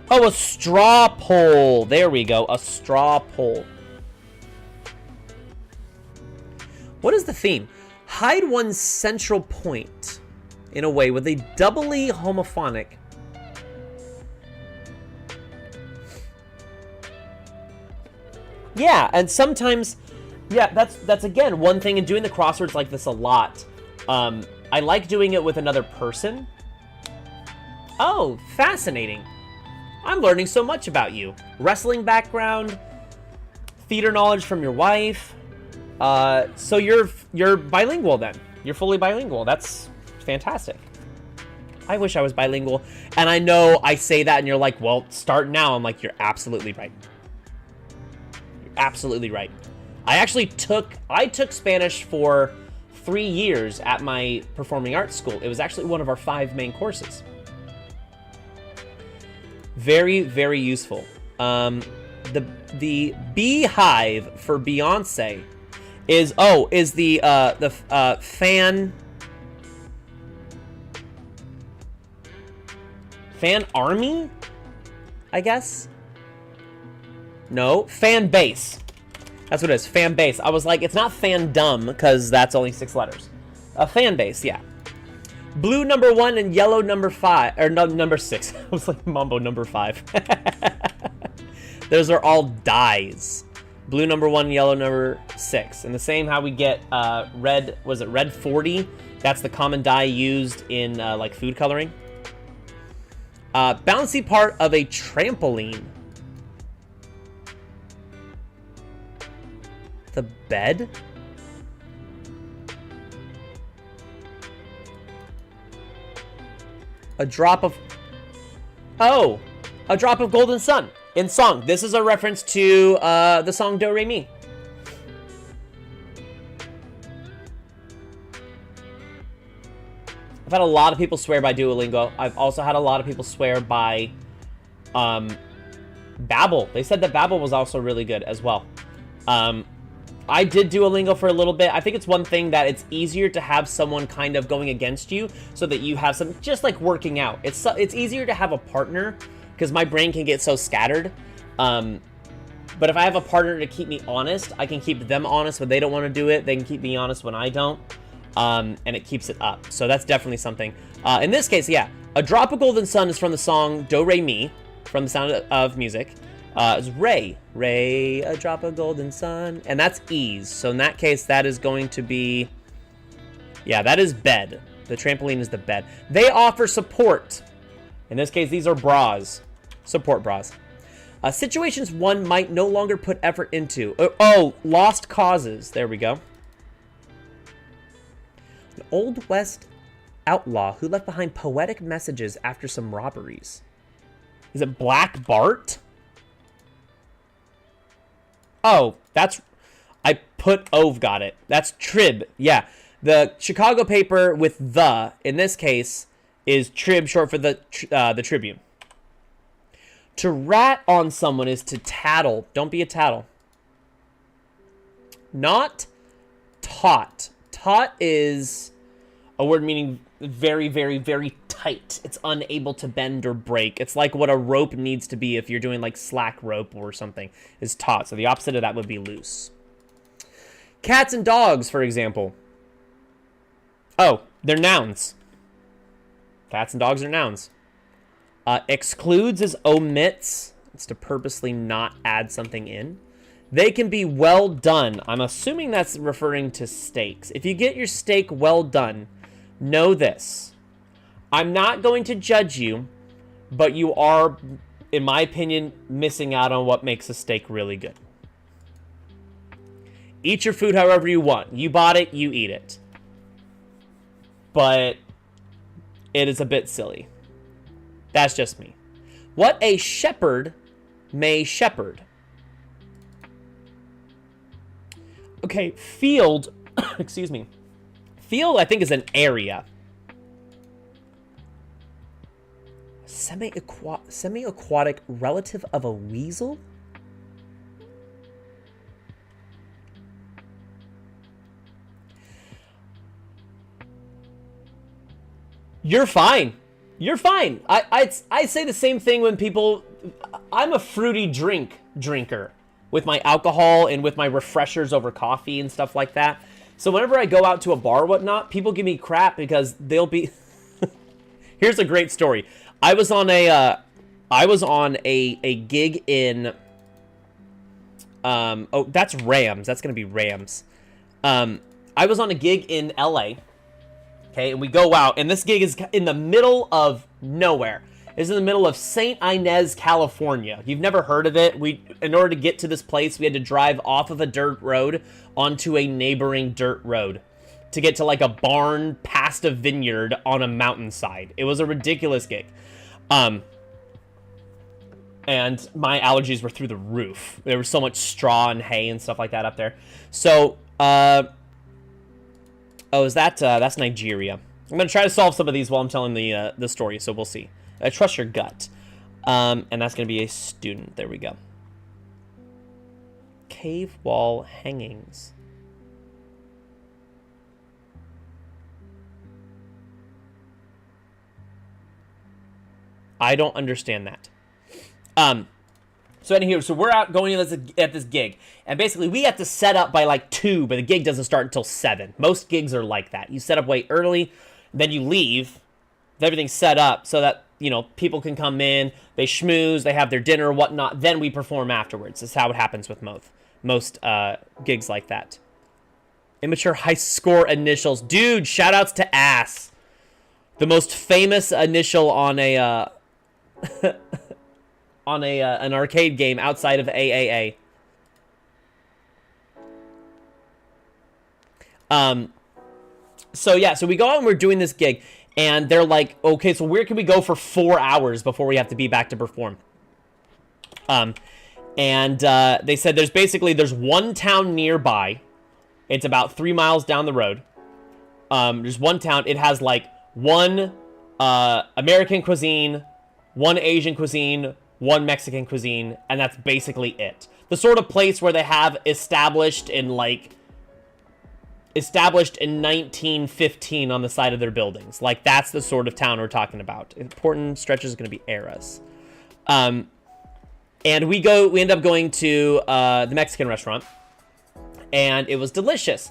Oh, a straw poll. There we go. A straw poll. What is the theme? Hide one's central point in a way with a doubly homophonic. Yeah, and sometimes, yeah, that's again one thing in doing the crosswords like this a lot. I like doing it with another person. Oh, fascinating. I'm learning so much about you. Wrestling background, theater knowledge from your wife. So you're bilingual then. You're fully bilingual. That's fantastic. I wish I was bilingual. And I know I say that and you're like, well, start now. I'm like, you're absolutely right. You're absolutely right. I took Spanish for 3 years at my performing arts school. It was actually one of our 5 main courses. Very, very useful. The beehive for Beyonce is the fan army, I guess. No, fan base. That's what it is, fan base. I was like, it's not fandom, because that's only 6 letters. A fan base, yeah. Blue number 1 and yellow number 5, or no, number 6. I was like, Mambo number 5. Those are all dyes. Blue number 1, yellow number 6. And the same how we get red, was it red 40? That's the common dye used in like food coloring. Bouncy part of a trampoline. The bed? A drop of... Oh! A drop of golden sun. In song. This is a reference to the song Do Re Mi. I've had a lot of people swear by Duolingo. I've also had a lot of people swear by Babbel. They said that Babbel was also really good as well. I did Duolingo for a little bit. I think it's one thing that it's easier to have someone kind of going against you so that you have some, just like working out. It's easier to have a partner because my brain can get so scattered. But if I have a partner to keep me honest, I can keep them honest when they don't want to do it. They can keep me honest when I don't. And it keeps it up. So that's definitely something. In this case, yeah. A Drop of Golden Sun is from the song Do Re Mi, from The Sound of Music. It's Ray, a drop of golden sun, and that's ease. So in that case, that is going to be, yeah, that is bed. The trampoline is the bed. They offer support. In this case, these are bras, support bras. Situations one might no longer put effort into. Oh, lost causes. There we go. An Old West outlaw who left behind poetic messages after some robberies. Is it Black Bart? Oh, that's... I put Ove got it. That's Trib. Yeah. The Chicago paper with the, in this case, is Trib, short for the Tribune. To rat on someone is to tattle. Don't be a tattle. Not taut. Taut is a word meaning very, very, very tight. It's unable to bend or break. It's like what a rope needs to be if you're doing like slack rope or something, is taut. So the opposite of that would be loose. Cats and dogs, for example. Oh, they're nouns. Cats and dogs are nouns. Excludes is omits. It's to purposely not add something in. They can be well done. I'm assuming that's referring to steaks. If you get your steak well done, know this. I'm not going to judge you, but you are in my opinion, missing out on what makes a steak really good. Eat your food however you want. You bought it, you eat it. But it is a bit silly. That's just me. What a shepherd may shepherd. Okay, field, excuse me. Field, I think, is an area. Semi-aquatic relative of a weasel? You're fine. You're fine. I say the same thing when people... I'm a fruity drinker with my alcohol and with my refreshers over coffee and stuff like that. So whenever I go out to a bar or whatnot, people give me crap because they'll be... Here's a great story. I was on a gig in... oh, that's Rams. That's going to be Rams. I was on a gig in LA. Okay, and we go out, and this gig is in the middle of nowhere. It's in the middle of St. Inez, California. You've never heard of it. In order to get to this place, we had to drive off of a dirt road onto a neighboring dirt road to get to like a barn past a vineyard on a mountainside. It was a ridiculous gig. And my allergies were through the roof. There was so much straw and hay and stuff like that up there. So, oh, is that, that's Nigeria. I'm going to try to solve some of these while I'm telling the story, so we'll see. I trust your gut. And that's going to be a student. There we go. Cave wall hangings. I don't understand that. So anyway, so we're out going at this gig, and basically we have to set up by like 2, but the gig doesn't start until 7. Most gigs are like that. You set up way early, then you leave, everything's set up so that, you know, people can come in, they schmooze, they have their dinner, whatnot, then we perform afterwards. That's how it happens with most gigs like that. Immature high score initials. Dude, shoutouts to ass. The most famous initial on a on an arcade game outside of AAA. So yeah, so we go out and we're doing this gig, and they're like, okay, so where can we go for 4 hours before we have to be back to perform? They said there's one town nearby. It's about 3 miles down the road. There's one town. It has like one American cuisine, one Asian cuisine, one Mexican cuisine, and that's basically it. The sort of place where they have established in 1915 on the side of their buildings. Like, that's the sort of town we're talking about. Important stretches is going to be eras. And we end up going to the Mexican restaurant, and it was delicious.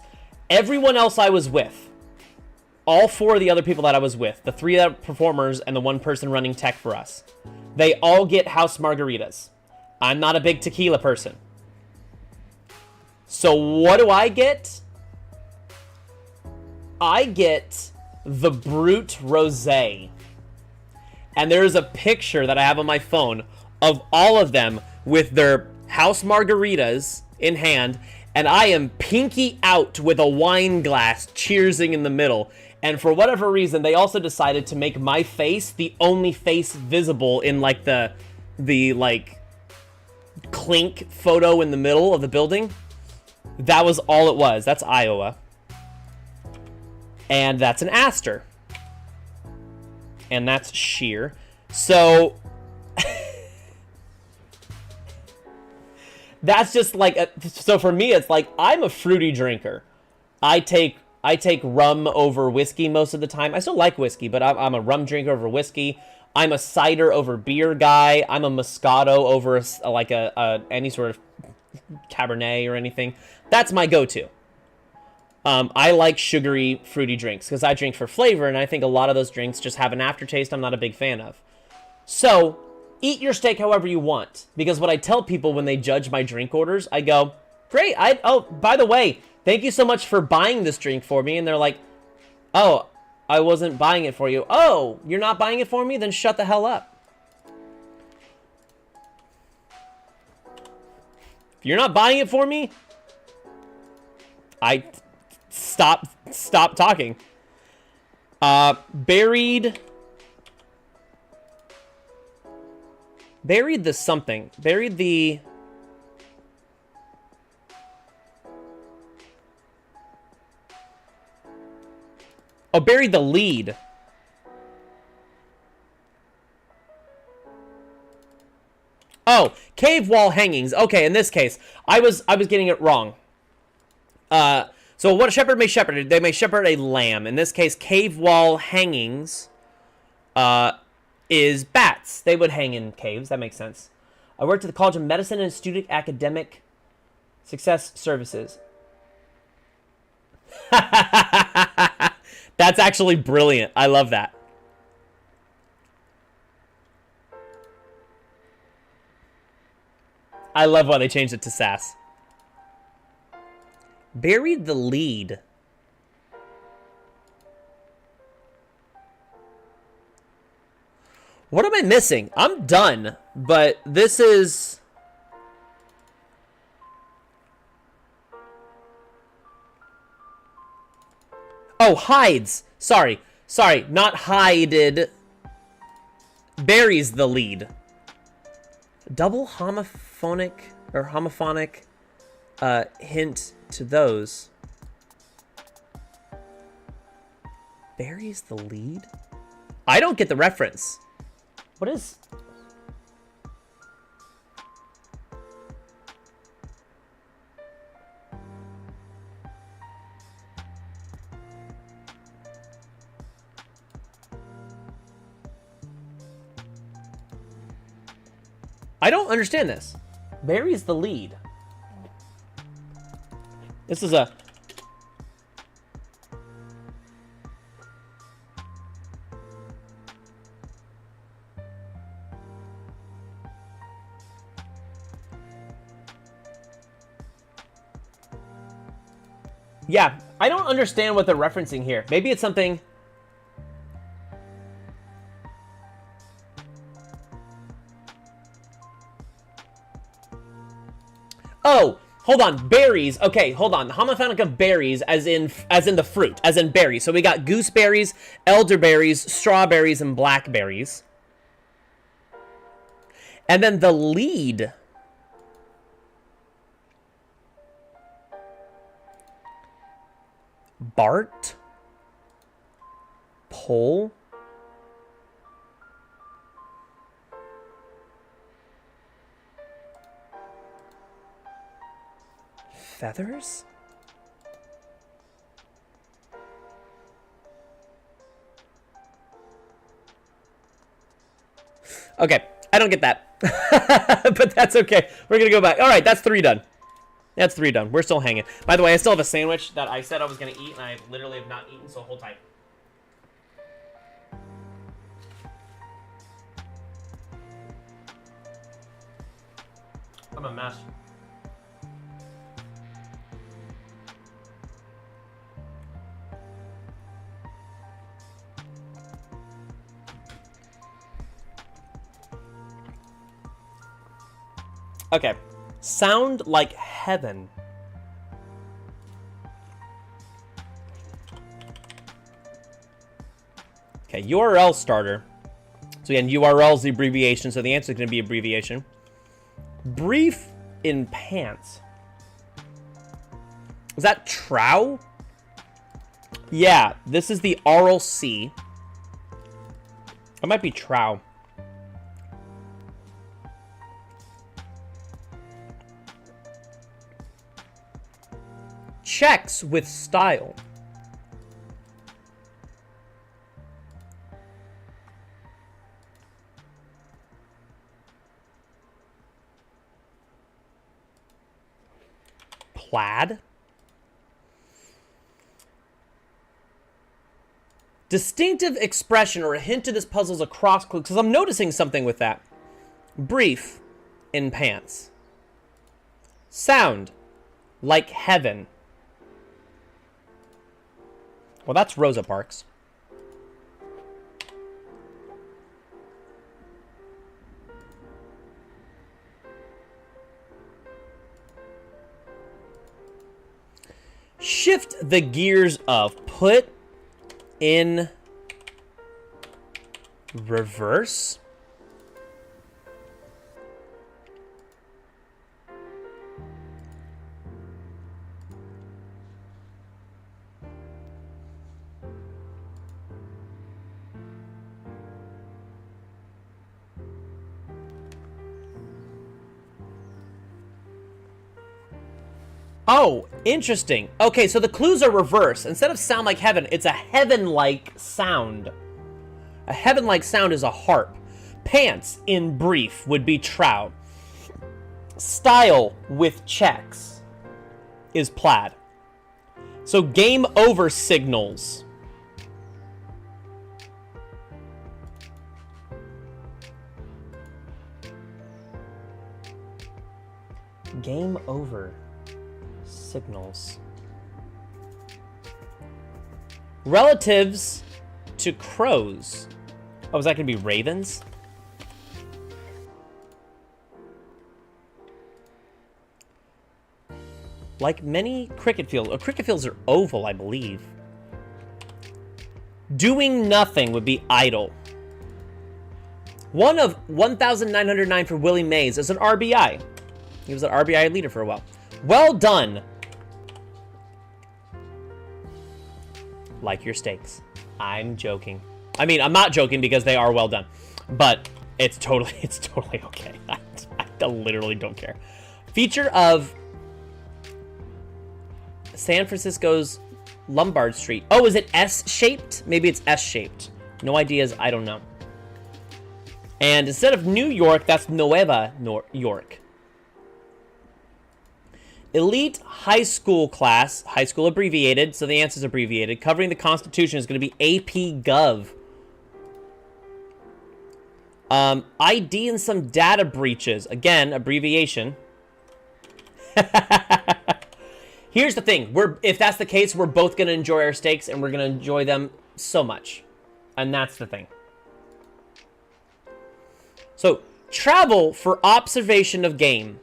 Everyone else I was with, all 4 of the other people that I was with, the 3 other performers and the 1 person running tech for us, they all get house margaritas. I'm not a big tequila person. So what do I get? I get the Brut Rosé. And there's a picture that I have on my phone of all of them with their house margaritas in hand, and I am pinky out with a wine glass cheersing in the middle. And for whatever reason, they also decided to make my face the only face visible in like the like clink photo in the middle of the building. That was all it was. That's Iowa. And that's an Astor. And that's sheer. So that's just like so for me it's like I'm a fruity drinker. I take rum over whiskey most of the time. I still like whiskey, but I'm a rum drinker over whiskey. I'm a cider over beer guy. I'm a Moscato over any sort of Cabernet or anything. That's my go-to. I like sugary, fruity drinks because I drink for flavor, and I think a lot of those drinks just have an aftertaste I'm not a big fan of. So, eat your steak however you want, because what I tell people when they judge my drink orders, I go, great, oh, by the way, thank you so much for buying this drink for me, and they're like, oh, I wasn't buying it for you. Oh, you're not buying it for me? Then shut the hell up. If you're not buying it for me, I stop talking. Buried the something. Buried the... Oh, buried the lead. Oh, cave wall hangings. Okay, in this case, I was getting it wrong. So what a shepherd may shepherd, they may shepherd a lamb. In this case, cave wall hangings is bats. They would hang in caves. That makes sense. I worked at the College of Medicine and Student Academic Success Services. That's actually brilliant. I love that. I love why they changed it to sass. Buried the lead. What am I missing? I'm done, but this is... Oh, hides. Sorry, not hided. Buries the lead. Double homophonic or homophonic hint to those. Buries the lead? I don't get the reference. What is... I don't understand this. Buries the lead. This is a... Yeah, I don't understand what they're referencing here. Maybe it's something... Oh, hold on. Berries. Okay, hold on. Homophonic of berries as in the fruit, as in berries. So we got gooseberries, elderberries, strawberries, and blackberries. And then the lead. Bart. Pole. Feathers? Okay, I don't get that. But that's okay. We're gonna go back. All right, that's 3 done. That's 3 done. We're still hanging. By the way, I still have a sandwich that I said I was gonna eat, and I literally have not eaten, so hold tight. I'm a mess. Okay. Sound like heaven. Okay, URL starter. So again, URL is the abbreviation, so the answer is going to be abbreviation. Brief in pants. Is that trow? Yeah, this is the oral C. It might be trow. Checks with style. Plaid. Distinctive expression or a hint to this puzzle's a cross clue, because I'm noticing something with that. Brief in pants. Sound like heaven. Well, that's Rosa Parks. shift the gears of put in reverse. Oh, interesting. Okay, so the clues are reversed. Instead of sound like heaven, it's a heaven-like sound. A heaven-like sound is a harp. Pants, in brief, would be trout. Style with checks is plaid. So game over signals. Game over signals. Relatives to crows. Oh, is that going to be ravens? Like many cricket fields. Oh, cricket fields are oval, I believe. Doing nothing would be idle. One of 1,909 for Willie Mays as an RBI. He was an RBI leader for a while. Well done. Like your steaks. I'm joking. I mean, I'm not joking because they are well done, but it's totally okay. I literally don't care. Feature of San Francisco's Lombard Street. Oh, is it S-shaped? Maybe it's S-shaped. No ideas. I don't know. And instead of New York, that's Nueva York. Elite high school class, high school abbreviated, so the answer's abbreviated. Covering the Constitution is going to be AP Gov. ID and some data breaches. Again, abbreviation. Here's the thing. If that's the case, we're both going to enjoy our steaks, and we're going to enjoy them so much. And that's the thing. So, travel for observation of game.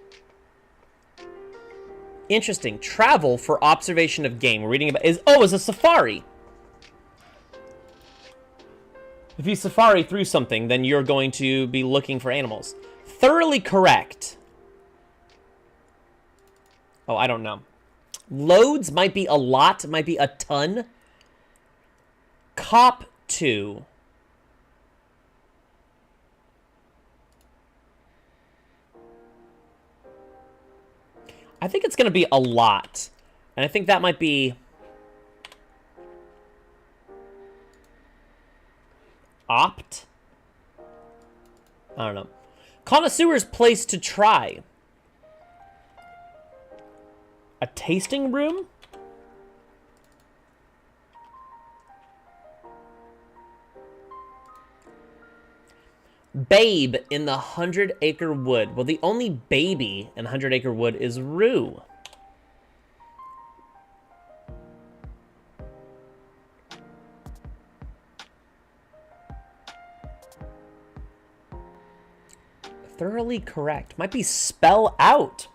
Interesting. Travel for observation of game. We're reading about is a safari. If you safari through something, then you're going to be looking for animals. Thoroughly correct. Oh, I don't know. Loads might be a lot, might be a ton. Cop to. I think it's going to be a lot. And I think that might be opt. I don't know. Connoisseur's place to try. A tasting room? Babe in the 100-acre wood. Well, the only baby in 100-acre wood is Rue. Thoroughly correct. Might be spell out.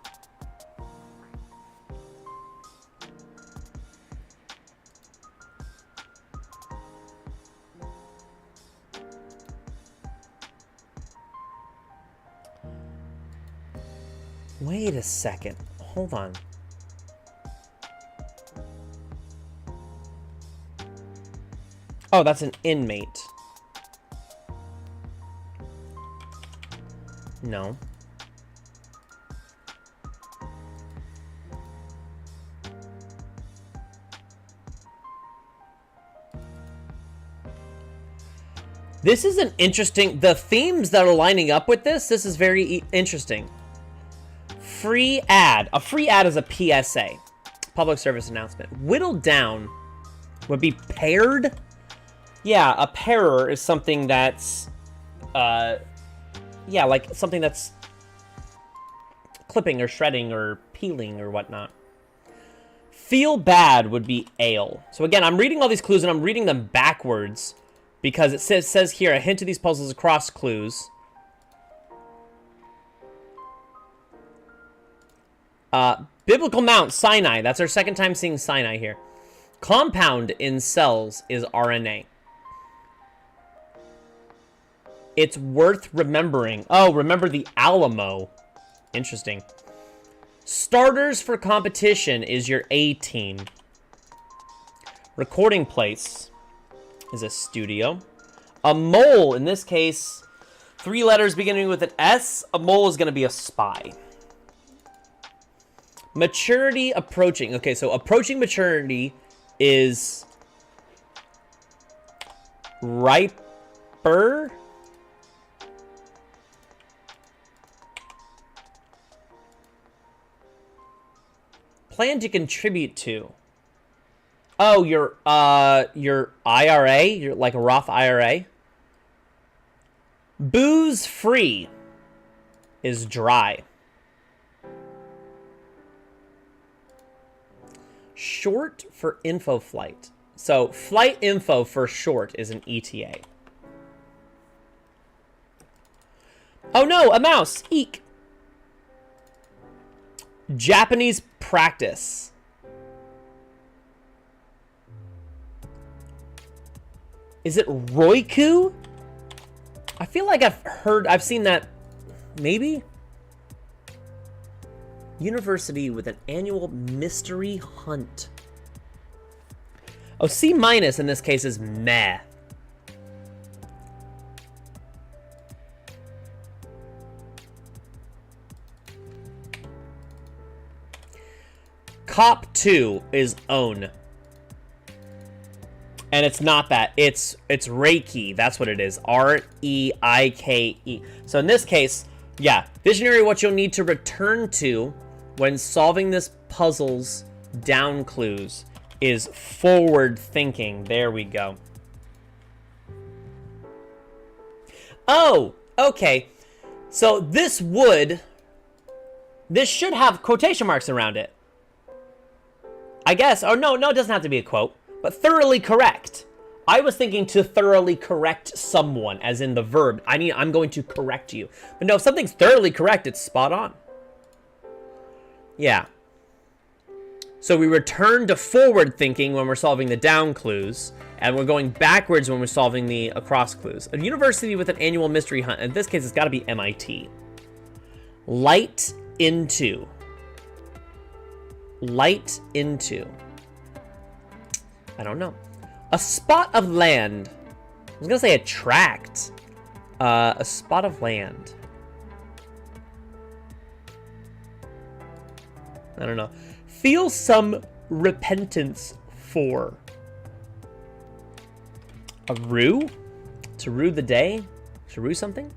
Wait a second. Hold on. Oh, that's an inmate. No. This is an interesting... The themes that are lining up with this is very interesting. Free ad. A free ad is a PSA. Public service announcement. Whittled down would be paired. Yeah, a pairer is something that's... yeah, like something that's clipping or shredding or peeling or whatnot. Feel bad would be ale. So again, I'm reading all these clues and I'm reading them backwards because it says here, a hint to these puzzles across clues. Biblical mount, Sinai. That's our second time seeing Sinai here. Compound in cells is RNA. It's worth remembering. Oh, remember the Alamo. Interesting. Starters for competition is your A team. Recording place is a studio. A mole, in this case, 3 letters beginning with an S. A mole is going to be a spy. Maturity approaching. Okay, so approaching maturity is riper. Plan to contribute to. Oh, your IRA, you're like a Roth IRA. Booze free is dry. Short for info flight. So flight info for short is an ETA. Oh no, a mouse. Eek. Japanese practice. Is it Roiku? I feel like I've seen that, maybe? University with an annual mystery hunt. Oh, C- in this case is meh. Cop 2 is own. And it's not that. It's Reiki. That's what it is. R-E-I-K-E. So in this case, yeah, visionary, what you'll need to return to when solving this puzzle's down clues is forward thinking. There we go. Oh, okay. So this should have quotation marks around it. I guess. Oh, no, it doesn't have to be a quote. But thoroughly correct. I was thinking to thoroughly correct someone, as in the verb. I'm going to correct you. But no, if something's thoroughly correct, it's spot on. Yeah. So we return to forward thinking when we're solving the down clues, and we're going backwards when we're solving the across clues. A university with an annual mystery hunt. In this case, it's got to be MIT. Light into. Light into. I don't know. A spot of land. I was going to say a tract. A spot of land. I don't know. Feel some repentance for. A rue? To rue the day? To rue something?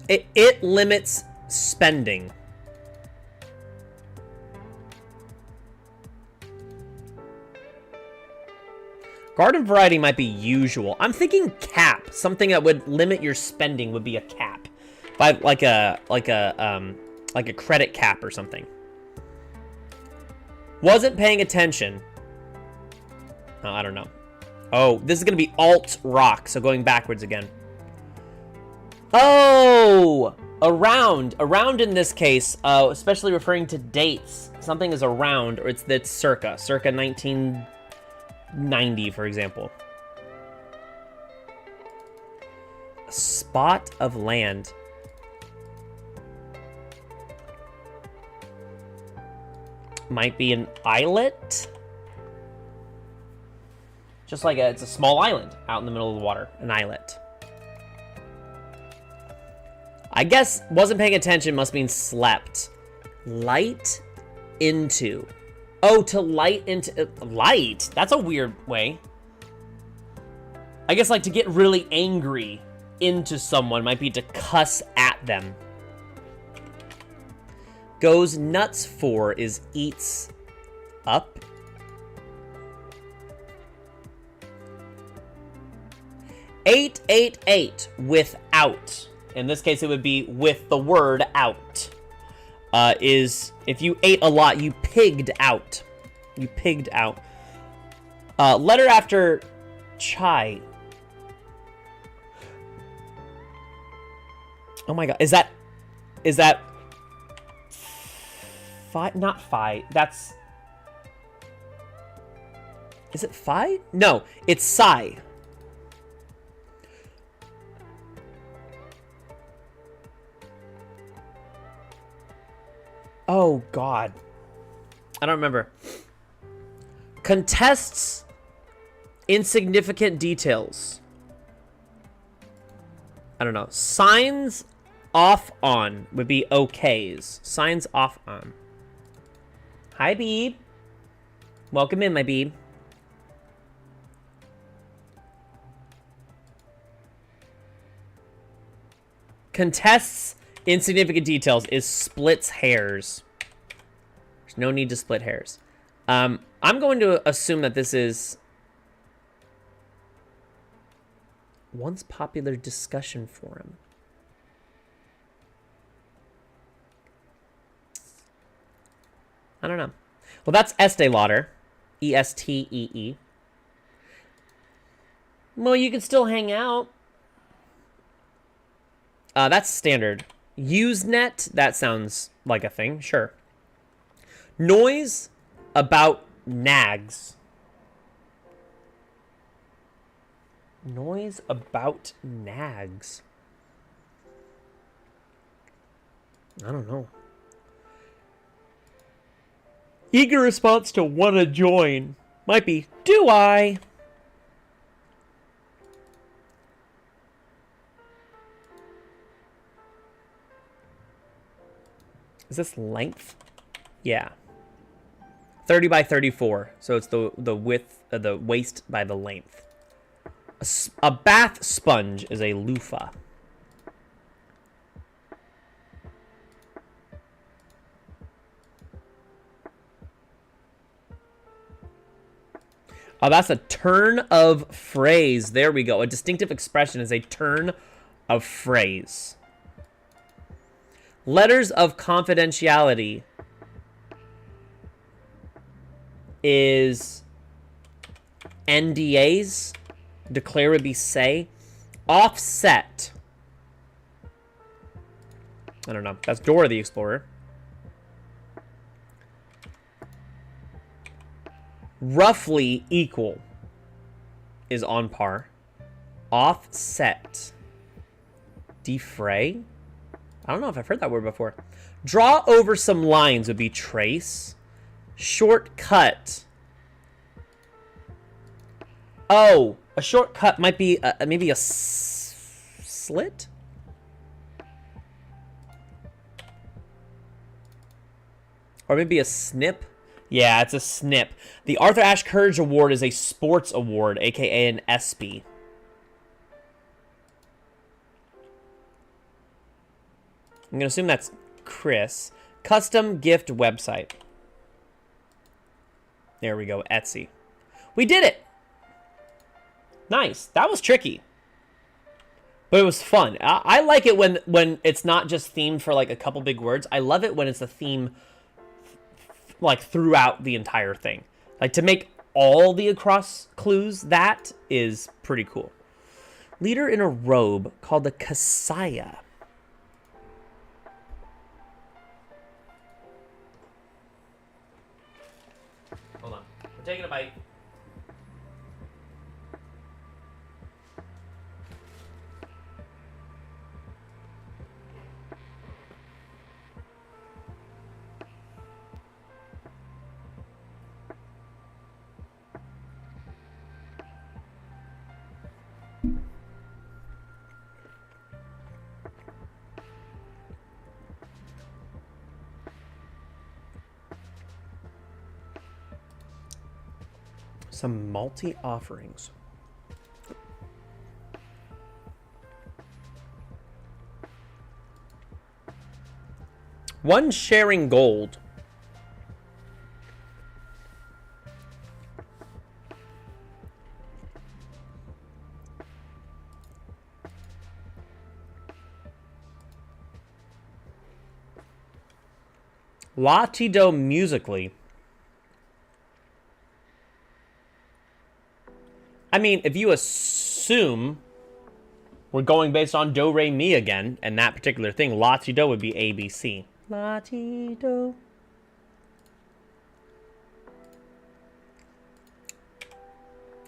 It limits spending. Garden variety might be usual. I'm thinking cap. Something that would limit your spending would be a cap. Like a credit cap or something. Wasn't paying attention. Oh, I don't know. Oh, this is gonna be alt rock, so going backwards again. Oh, around in this case, especially referring to dates. Something is around, or it's circa 1990, for example. A spot of land. Might be an islet. Just like it's a small island out in the middle of the water. An islet. I guess wasn't paying attention must mean slept. Light into. Oh, to light into... light? That's a weird way. I guess like to get really angry into someone might be to cuss at them. Goes nuts for is eats up. Eight without. In this case, it would be with the word out. Is if you ate a lot, you pigged out. You pigged out. Letter after chai. Oh my god, is that Phi? Not phi. That's... Is it phi? No, it's psi. Oh, God. I don't remember. Contests insignificant details. I don't know. Signs off on would be okays. Signs off on. Hi, Beeb. Welcome in, my Beeb. Contests insignificant details is splits hairs. There's no need to split hairs. I'm going to assume that this is once popular discussion forum. I don't know. Well, that's Estee Lauder. E-S-T-E-E. Well, you can still hang out. That's standard. Usenet, that sounds like a thing, sure. Noise about nags. Noise about nags. I don't know. Eager response to wanna join. Might be, do I? Is this length? Yeah. 30 by 34. So it's the width of the waist by the length. A bath sponge is a loofah. Oh, that's a turn of phrase. There we go. A distinctive expression is a turn of phrase. Letters of confidentiality is NDAs. Declare would be say. Offset. I don't know. That's Dora the Explorer. Roughly equal is on par. Offset. Defray. I don't know if I've heard that word before. Draw over some lines would be trace. Shortcut. Oh, a shortcut might be maybe a slit? Or maybe a snip? Yeah, it's a snip. The Arthur Ashe Courage Award is a sports award, aka an ESPY. I'm going to assume that's Chris. Custom gift website. There we go, Etsy. We did it! Nice. That was tricky. But it was fun. I like it when it's not just themed for like a couple big words. I love it when it's a theme like throughout the entire thing. Like to make all the across clues, that is pretty cool. Leader in a robe called the Kasaya. Hold on. We're taking a bite. Some malty offerings. One sharing gold. Latido musically. I mean, if you assume we're going based on do, re, mi again, and that particular thing, Latido would be ABC. Latido.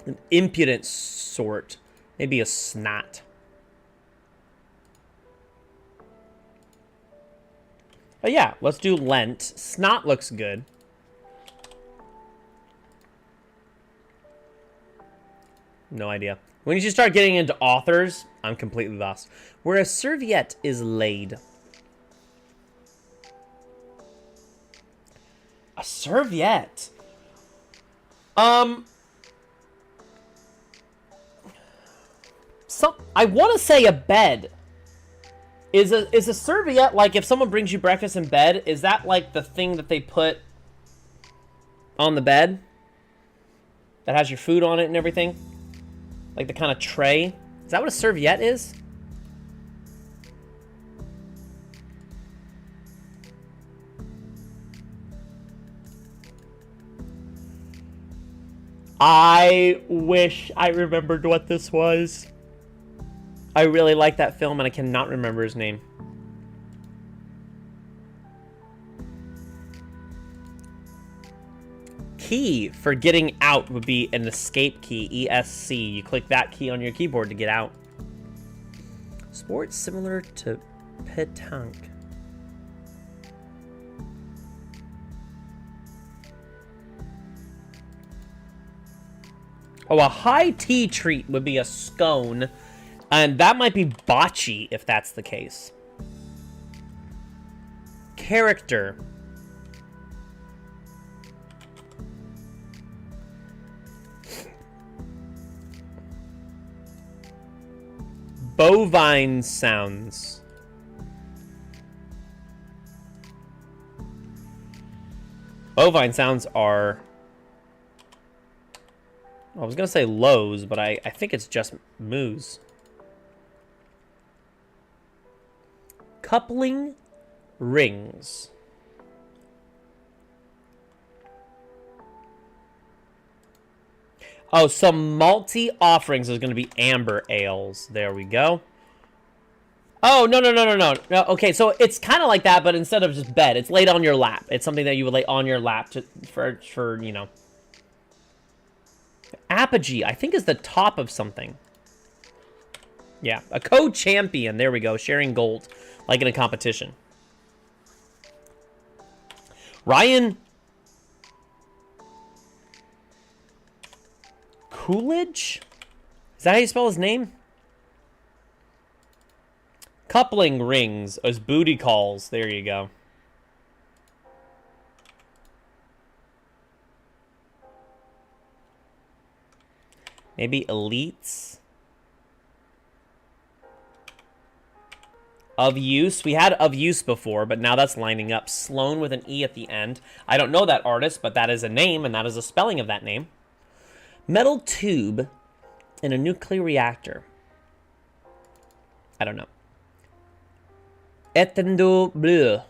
An impudent sort. Maybe a snot. Oh yeah, let's do Lent. Snot looks good. No idea. When you start getting into authors, I'm completely lost. Where a serviette is laid. A serviette? I want to say a bed. Is a serviette, like if someone brings you breakfast in bed, is that like the thing that they put on the bed? That has your food on it and everything? Like the kind of tray? Is that what a serviette is? I wish I remembered what this was. I really like that film and I cannot remember his name. Key for getting out would be an escape key, ESC. You click that key on your keyboard to get out. Sports similar to pétanque. Oh, a high tea treat would be a scone. And that might be bocce, if that's the case. Character. Bovine sounds. Bovine sounds are... I was going to say lows, but I think it's just moos. Coupling rings. Oh, some malty offerings is going to be amber ales. There we go. Oh, no. Okay, so it's kind of like that, but instead of just bed, it's laid on your lap. It's something that you would lay on your lap for you know. Apogee, I think, is the top of something. Yeah, a co-champion. There we go. Sharing gold, like in a competition. Ryan Coolidge? Is that how you spell his name? Coupling rings as booty calls. There you go. Maybe elites. Of use. We had of use before, but now that's lining up. Sloan with an E at the end. I don't know that artist, but that is a name, and that is a spelling of that name. Metal tube in a nuclear reactor. I don't know. Etendo bleu.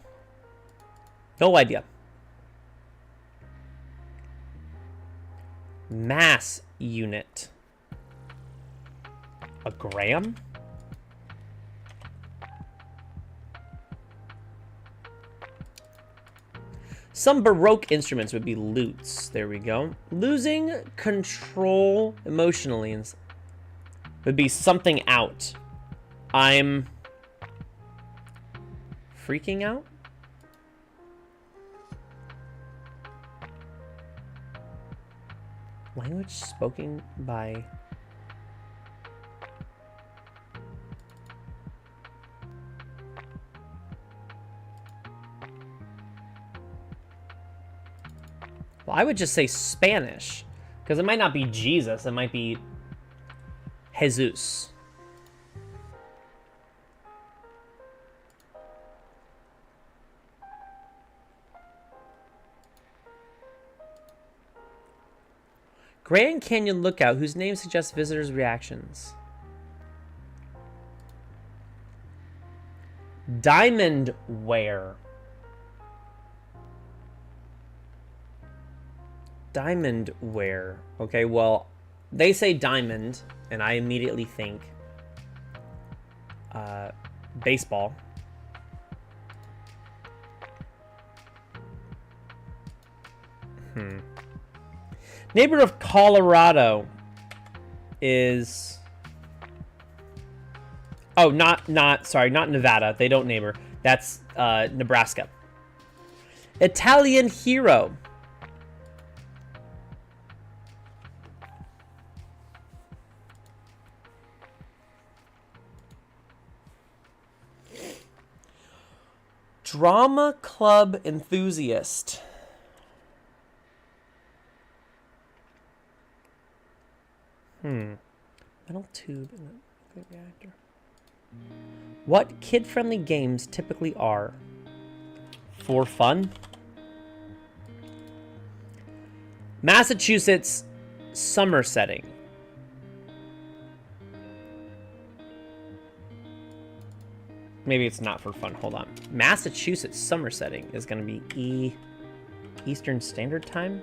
No idea. Mass unit. A gram? Some Baroque instruments would be lutes. There we go. Losing control emotionally would be something out. I'm freaking out? Language spoken by... Well, I would just say Spanish, because it might not be Jesus, it might be Jesus. Grand Canyon Lookout, whose name suggests visitors' reactions. Diamond Ware. Diamond Ware. Okay, well, they say diamond, and I immediately think baseball. Neighbor of Colorado. is... Oh, not Nevada. They don't neighbor. That's Nebraska. Italian hero. Drama club enthusiast. Metal tube in a reactor. What kid-friendly games typically are? For fun? Massachusetts summer setting. Maybe it's not for fun. Hold on. Massachusetts summer setting is going to be Eastern Standard Time.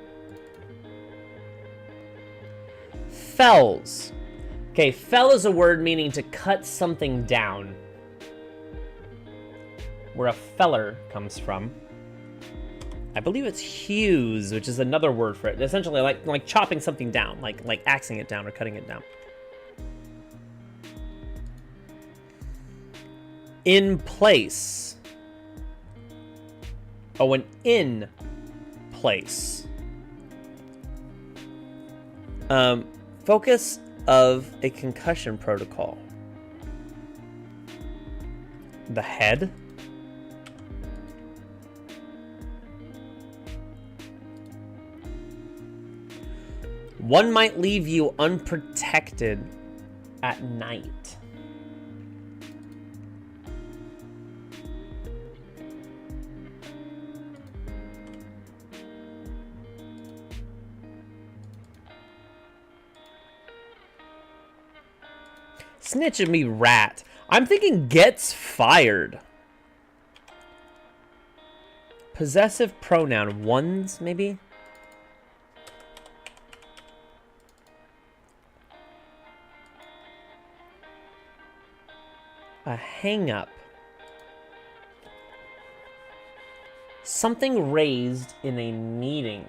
Fells. Okay, fell is a word meaning to cut something down. Where a feller comes from. I believe it's hews, which is another word for it. Essentially, like chopping something down, like axing it down or cutting it down. In place. Oh, an in place. Focus of a concussion protocol. The head. One might leave you unprotected at night. Snitch at me, rat. I'm thinking gets fired. Possessive pronoun. Ones, maybe? A hang-up. Something raised in a meeting.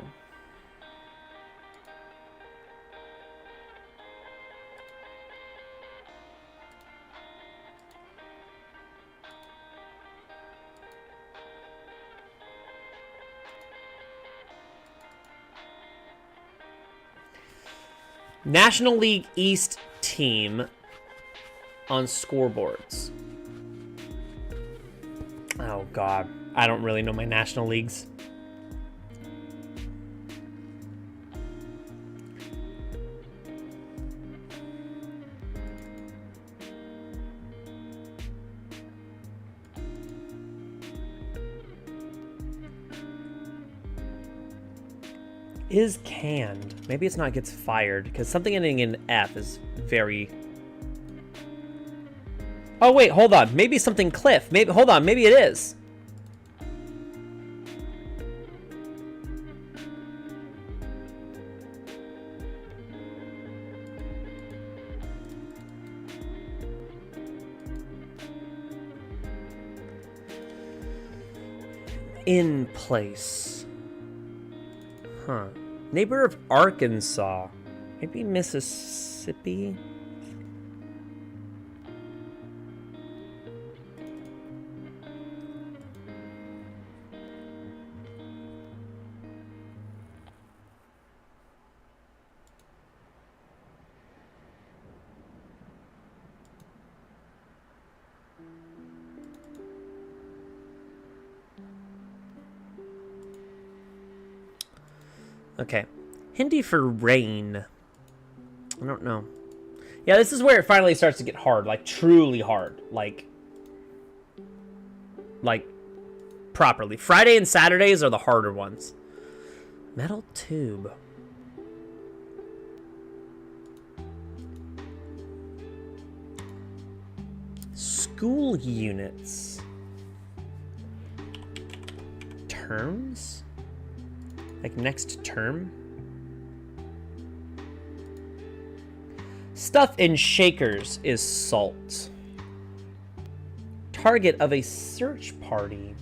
National League East team on scoreboards. Oh, God. I don't really know my National Leagues. Is canned. Maybe it's not gets fired, because something ending in F is very... Oh, wait, hold on. Maybe something cliff. Maybe, hold on, maybe it is. In place. Huh. Neighbor of Arkansas. Maybe Mississippi? Okay. Hindi for rain. I don't know. Yeah, this is where it finally starts to get hard. Like, truly hard. Like, properly. Friday and Saturdays are the harder ones. Metal tube. School units. Terms? Like next term? Stuff in shakers is salt. Target of a search party.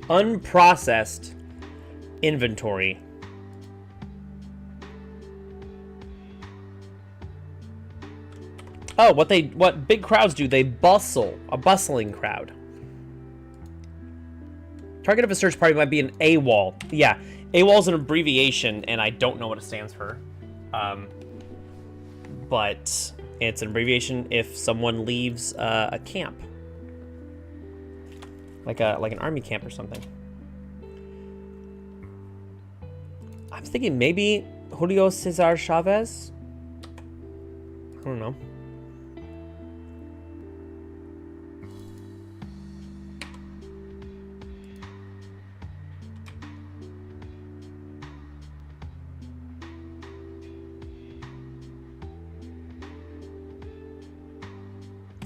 Unprocessed inventory. Oh, what big crowds do, they bustle. A bustling crowd. Target of a search party might be an AWOL. Yeah, AWOL is an abbreviation, and I don't know what it stands for. But it's an abbreviation if someone leaves a camp. Like an army camp or something. I'm thinking maybe Julio Cesar Chavez? I don't know.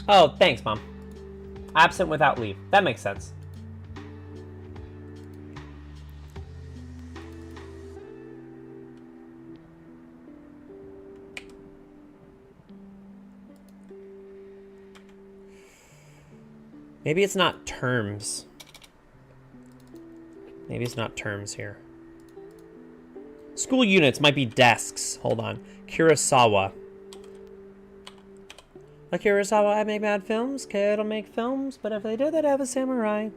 Oh, thanks, Mom. Absent without leave. That makes sense. Maybe it's not terms. Maybe it's not terms here. School units might be desks. Hold on. Kurosawa. Like Kurosawa, I make bad films. Kid will make films, but if they do, they'd have a samurai.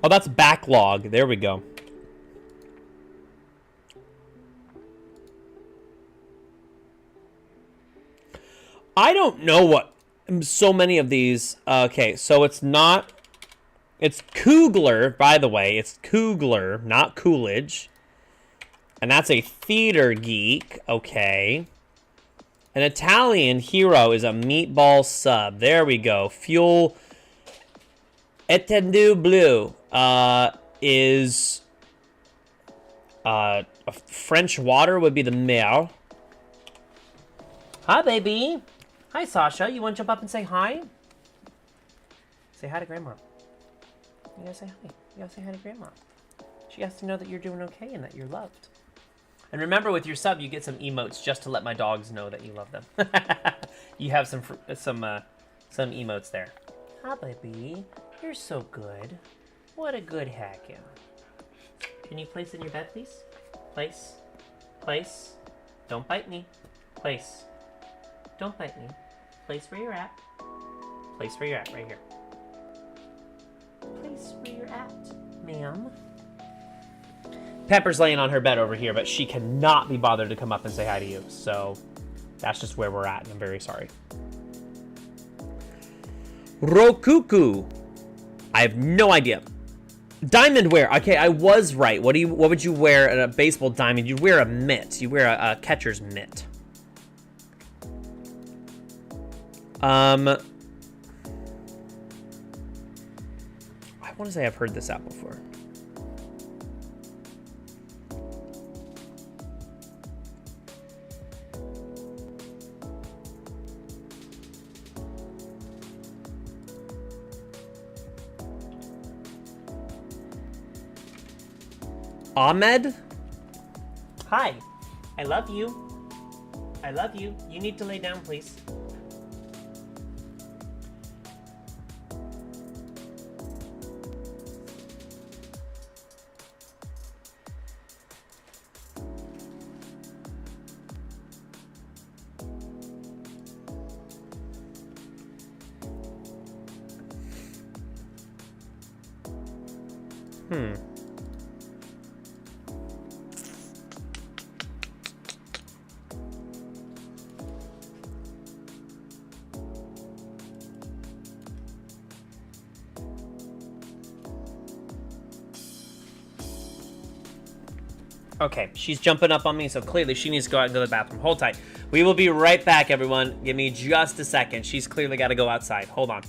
Oh, that's backlog. There we go. I don't know what so many of these. Okay, so it's not. It's Kugler, by the way. It's Kugler, not Coolidge. And that's a theater geek. Okay. An Italian hero is a meatball sub. There we go. Fuel Etendu Bleu is a French water would be the mer. Hi, baby. Hi, Sasha. You want to jump up and say hi? Say hi to Grandma. You gotta say hi. You gotta say hi to Grandma. She has to know that you're doing okay and that you're loved. And remember, with your sub, you get some emotes just to let my dogs know that you love them. You have some emotes there. Hi, baby. You're so good. What a good hackin'. Can you place in your bed, please? Place. Place. Don't bite me. Place. Don't bite me. Place where you're at. Place where you're at, right here. Place where you're at, ma'am. Pepper's laying on her bed over here, but she cannot be bothered to come up and say hi to you. So that's just where we're at, and I'm very sorry. Rokuku. I have no idea. Diamond wear. Okay, I was right. What would you wear at a baseball diamond? You'd wear a mitt. You wear a catcher's mitt. I want to say I've heard this out before. Ahmed? Hi. I love you. I love you. You need to lay down, please. Okay, she's jumping up on me, so clearly she needs to go out and go to the bathroom. Hold tight. We will be right back, everyone. Give me just a second. She's clearly got to go outside. Hold on.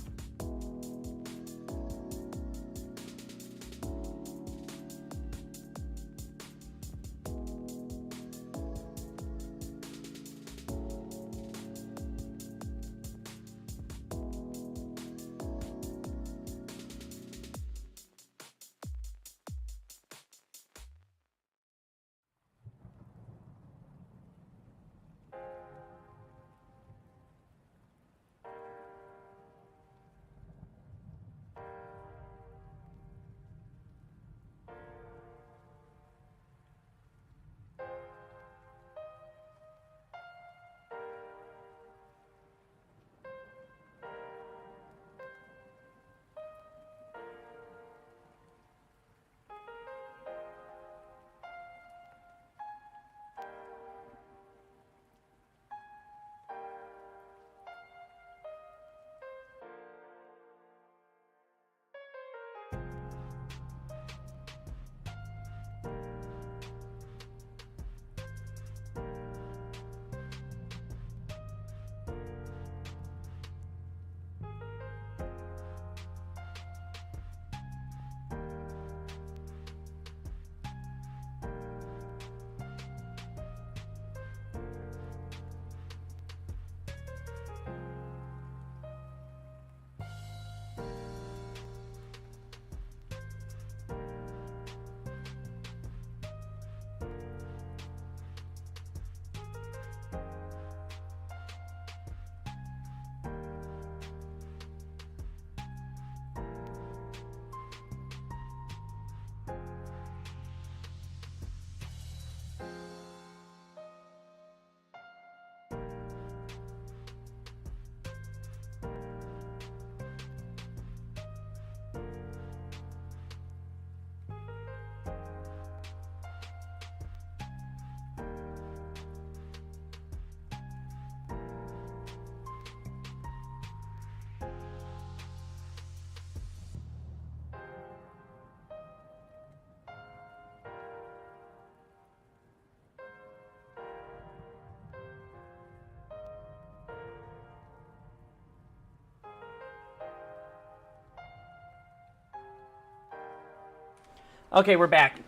Okay, we're back.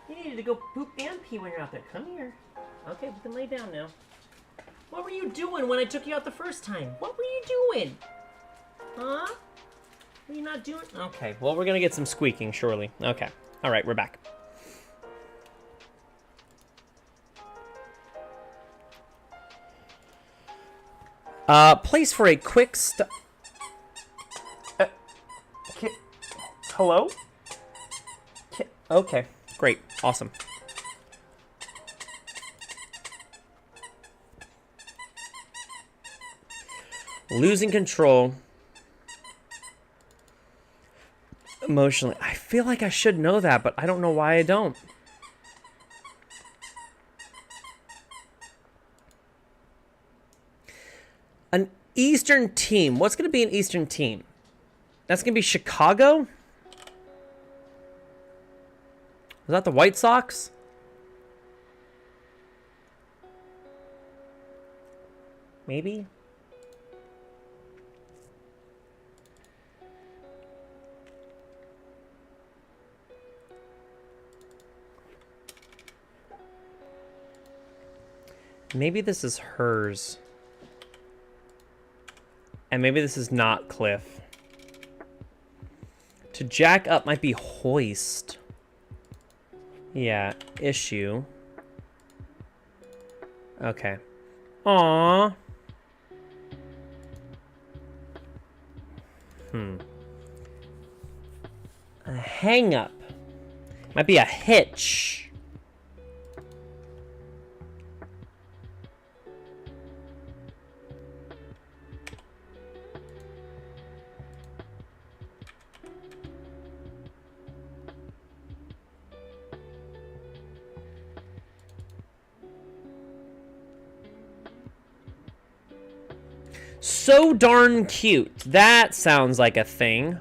You needed to go poop and pee when you're out there. Come here. Okay, we can lay down now. What were you doing when I took you out the first time? What were you doing? Huh? Were you not doing? Okay, well, we're gonna get some squeaking, surely. Okay. All right, we're back. Place for a quick stop. Hello? Okay, great, awesome. Losing control. Emotionally. I feel like I should know that, but I don't know why I don't. An Eastern team. What's going to be an Eastern team? That's going to be Chicago? Is that the White Sox? Maybe? Maybe this is hers. And maybe this is not Cliff. To jack up might be hoist. Yeah, issue. Okay. Aww. A hang up. Might be a hitch. So darn cute. That sounds like a thing.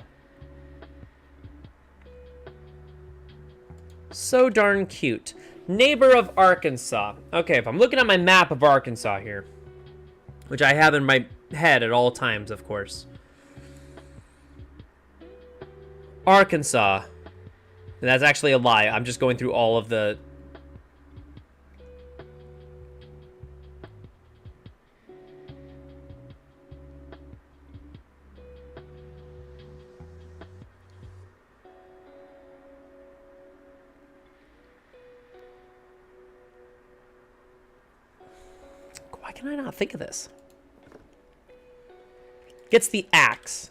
So darn cute. Neighbor of Arkansas. Okay, if I'm looking at my map of Arkansas here, which I have in my head at all times, of course. Arkansas. And that's actually a lie. I'm just going through all of the... Why can I not think of this? Gets the axe.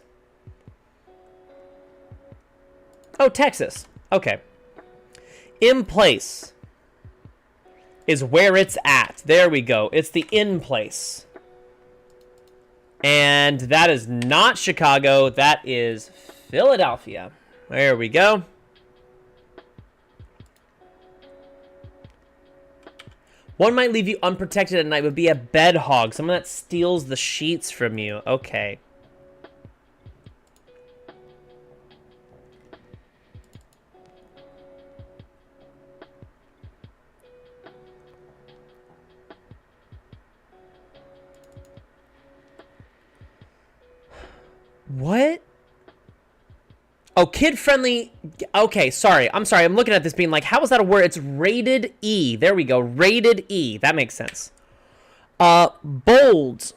Oh, Texas. Okay. In place is where it's at. There we go. It's the in place. And that is not Chicago. That is Philadelphia. There we go. One might leave you unprotected at night would be a bed hog. Someone that steals the sheets from you. Okay. What? Oh, kid-friendly. Okay, sorry. I'm sorry. I'm looking at this being like, how is that a word? It's rated E. There we go. Rated E. That makes sense. Bold.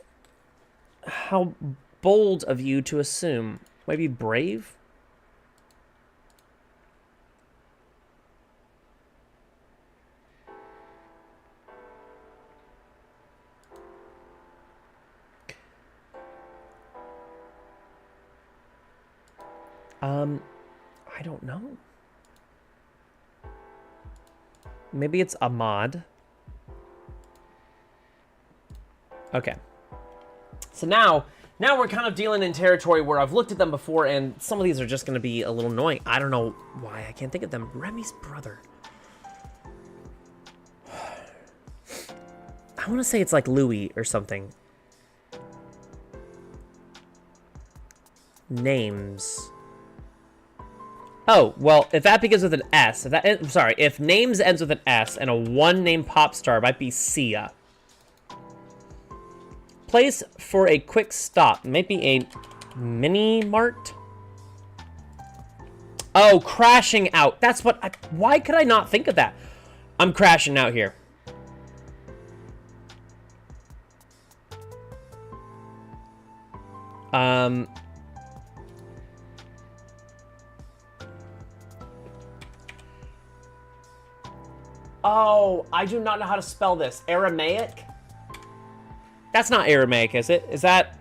How bold of you to assume. Maybe brave? I don't know. Maybe it's Ahmad. Okay. So now we're kind of dealing in territory where I've looked at them before, and some of these are just going to be a little annoying. I don't know why I can't think of them. Remy's brother. I want to say it's like Louis or something. Names. Oh, well, if that begins with an S, if names ends with an S and a one-name pop star, might be Sia. Place for a quick stop. Might be a mini mart. Oh, crashing out. That's what... why could I not think of that? I'm crashing out here. Oh, I do not know how to spell this. Aramaic? That's not Aramaic, is it? Is that...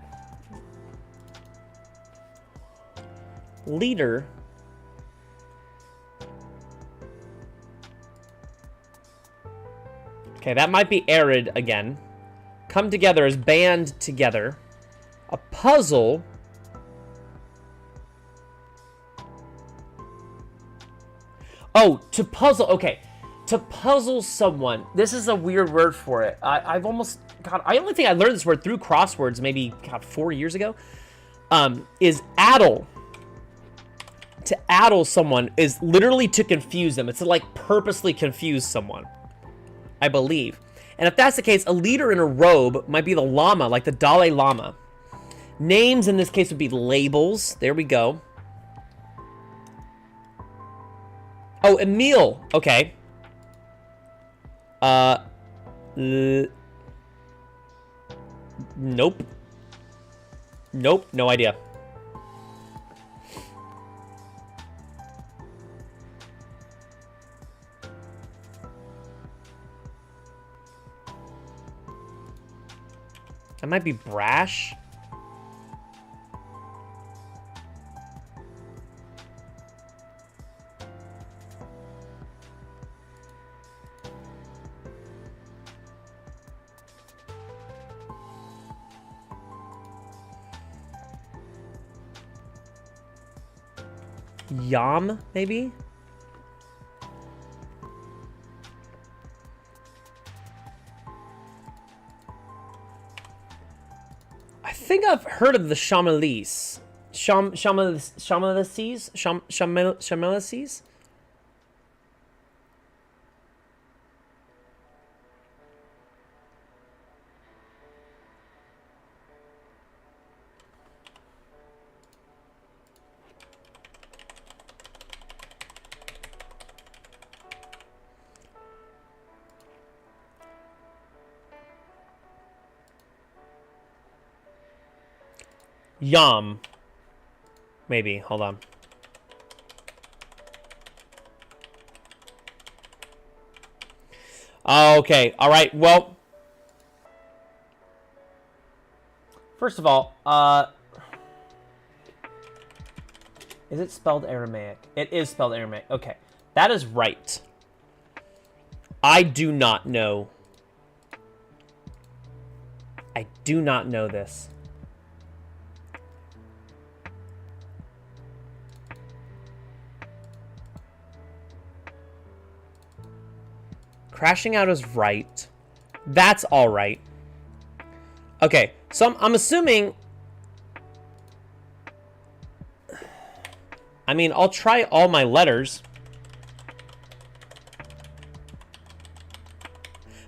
leader? Okay, that might be arid again. Come together as band together. A puzzle. Oh, to puzzle. Okay. To puzzle someone. This is a weird word for it. I've almost... God, I only think I learned this word through Crosswords maybe, God, 4 years ago. Is addle. To addle someone is literally to confuse them. It's to, like, purposely confuse someone, I believe. And if that's the case, a leader in a robe might be the Lama, like the Dalai Lama. Names in this case would be labels. There we go. Oh, Emil. Okay. Nope. Nope, no idea. That might be brash. Yam, maybe? I think I've heard of the Shamalese. Shamalises? Yam. Maybe. Hold on. Okay. All right. Well, first of all, is it spelled Aramaic? It is spelled Aramaic. Okay. That is right. I do not know. I do not know this. Crashing out is right. That's all right. Okay, so I'm assuming... I mean, I'll try all my letters.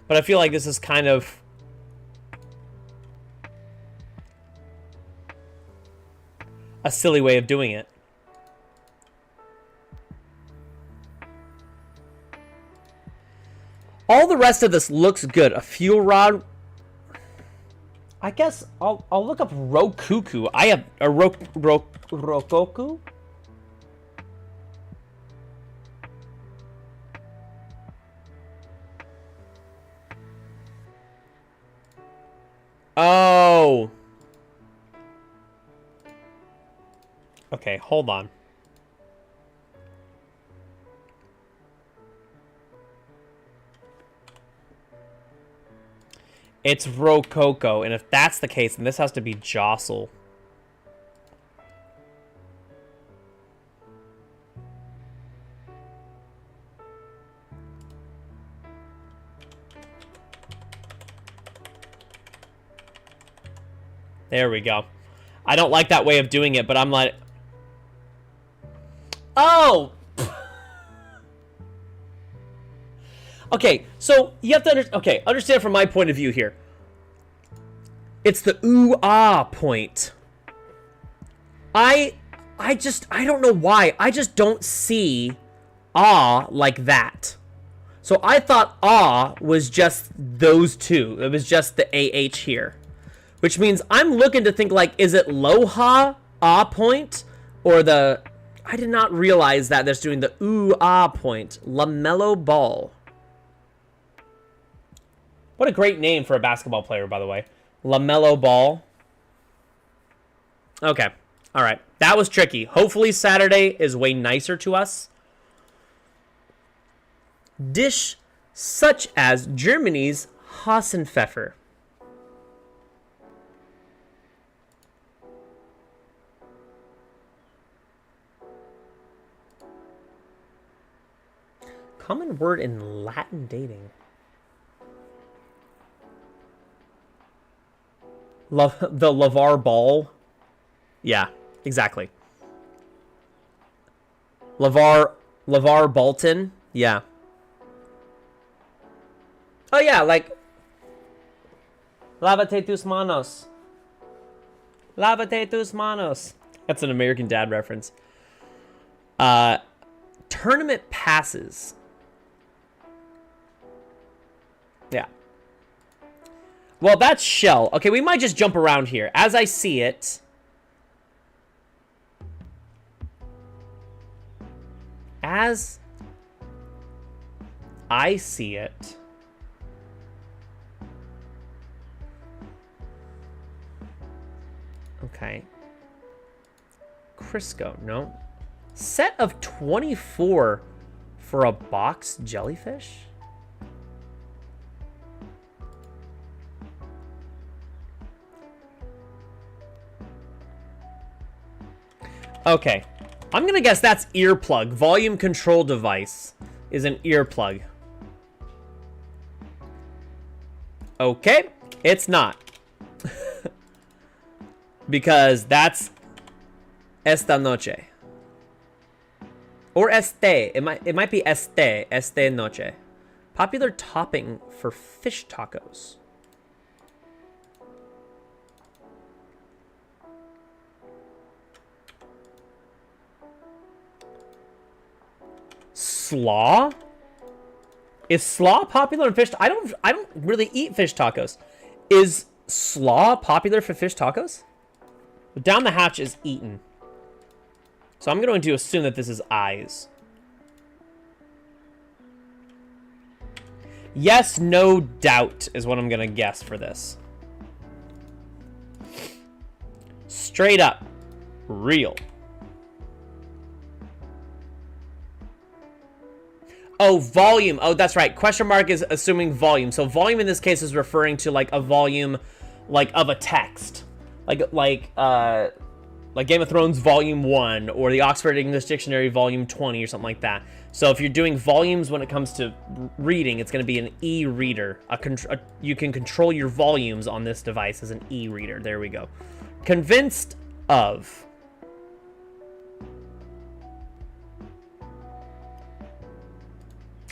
But I feel like this is kind of... a silly way of doing it. All the rest of this looks good. A fuel rod. I guess I'll look up Rokuku. I have a Rokoku. Oh. Okay, hold on. It's Rococo, and if that's the case, then this has to be Jostle. There we go. I don't like that way of doing it, but I'm like... Oh! Okay, so you have to understand from my point of view here. It's the ooh-ah point. I I don't know why. I just don't see ah like that. So I thought ah was just those two. It was just the AH here. Which means I'm looking to think like, is it loha, ah point, or the... I did not realize that that's doing the ooh, ah point. LaMelo Ball. What a great name for a basketball player, by the way. LaMelo Ball. Okay. All right. That was tricky. Hopefully Saturday is way nicer to us. Dish such as Germany's Hassenpfeffer. Common word in Latin dating. The LeVar Ball. Yeah, exactly. LeVar Bolton. Yeah. Oh yeah, like Lávate tus manos. Lávate tus manos. That's an American Dad reference. Tournament passes. Yeah. Well, that's shell. Okay, we might just jump around here. As I see it... As I see it... Okay. Crisco, no. Set of 24 for a box jellyfish? Okay. I'm going to guess that's earplug. Volume control device is an earplug. Okay. It's not. Because that's esta noche. Or este. It might be este noche. Popular topping for fish tacos. Slaw? Is slaw popular in fish? I don't really eat fish tacos. Is slaw popular for fish tacos? Down the hatch is eaten. So I'm going to assume that this is eyes. Yes, no doubt is what I'm going to guess for this. Straight up. Real. Oh, volume. Oh, that's right. Question mark is assuming volume. So volume in this case is referring to like a volume like of a text. Like Game of Thrones Volume 1 or the Oxford English Dictionary Volume 20 or something like that. So if you're doing volumes when it comes to reading, it's going to be an e-reader. You can control your volumes on this device as an e-reader. There we go. Convinced of.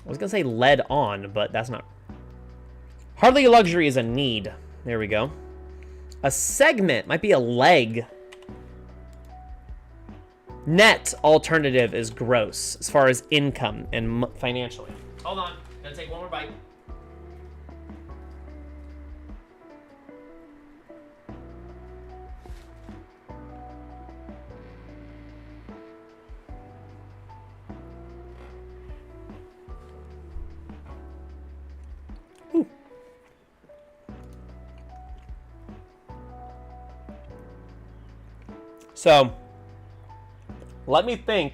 I was going to say led on, but that's not. Hardly a luxury is a need. There we go. A segment might be a leg. Net alternative is gross as far as income and financially. Hold on. Gonna take one more bite. Ooh. So, let me think.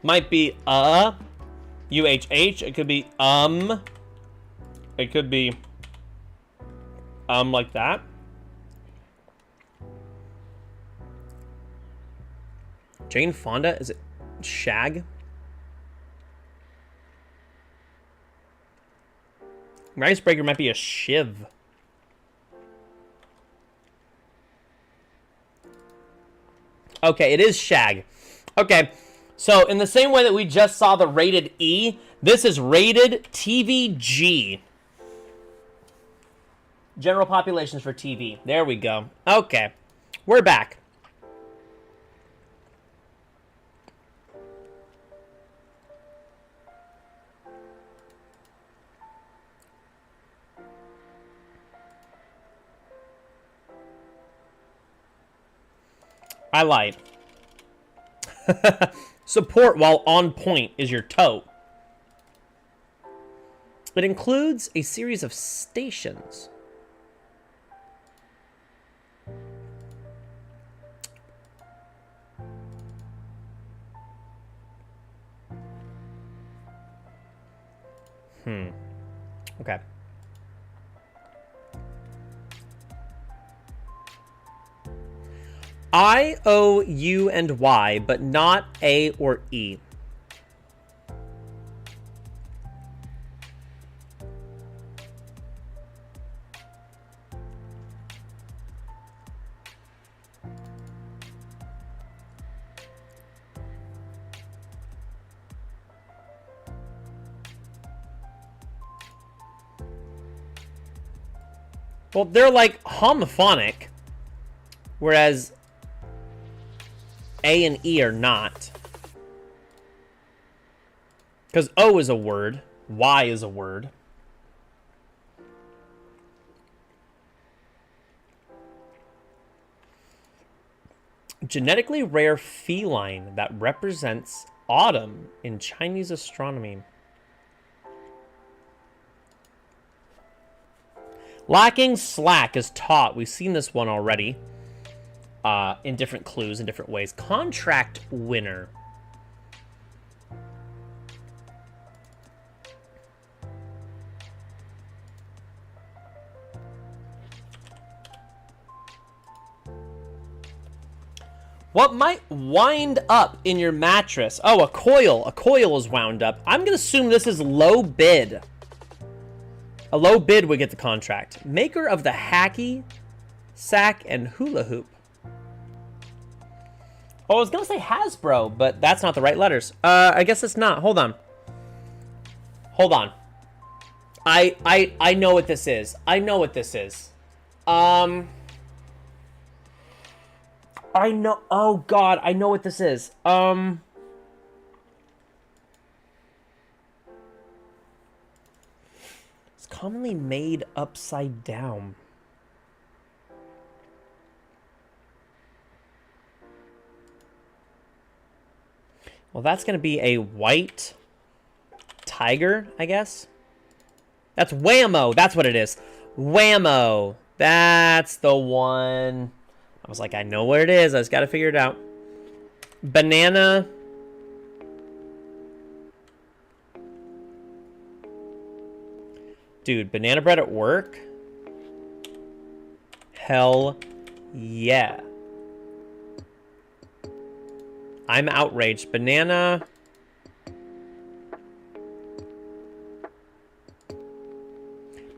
Might be UHH. It could be It could be like that. Jane Fonda, is it shag? Icebreaker might be a shiv. Okay, it is shag. Okay, so in the same way that we just saw the rated E, this is rated TVG. General populations for TV. There we go. Okay, we're back. I lied. Support while on point is your toe. It includes a series of stations. Okay. I, O, U, and Y, but not A or E. Well, they're like homophonic, whereas A and E are not. Because O is a word, Y is a word. Genetically rare feline that represents autumn in Chinese astronomy. Lacking slack is taught. We've seen this one already in different clues in different ways. Contract winner. What might wind up in your mattress? Oh, a coil. A coil is wound up. I'm going to assume this is low bid. A low bid would get the contract. Maker of the hacky, sack, and hula hoop. Oh, I was going to say Hasbro, but that's not the right letters. I guess it's not. Hold on. Hold on. I know what this is. I know what this is. I know. Oh, God. I know what this is. Commonly made upside down. Well, that's going to be a white tiger, I guess. That's Whammo. That's what it is. Whammo. That's the one. I was like, I know where it is. I just got to figure it out. Banana. Dude, banana bread at work? Hell yeah. I'm outraged. Banana.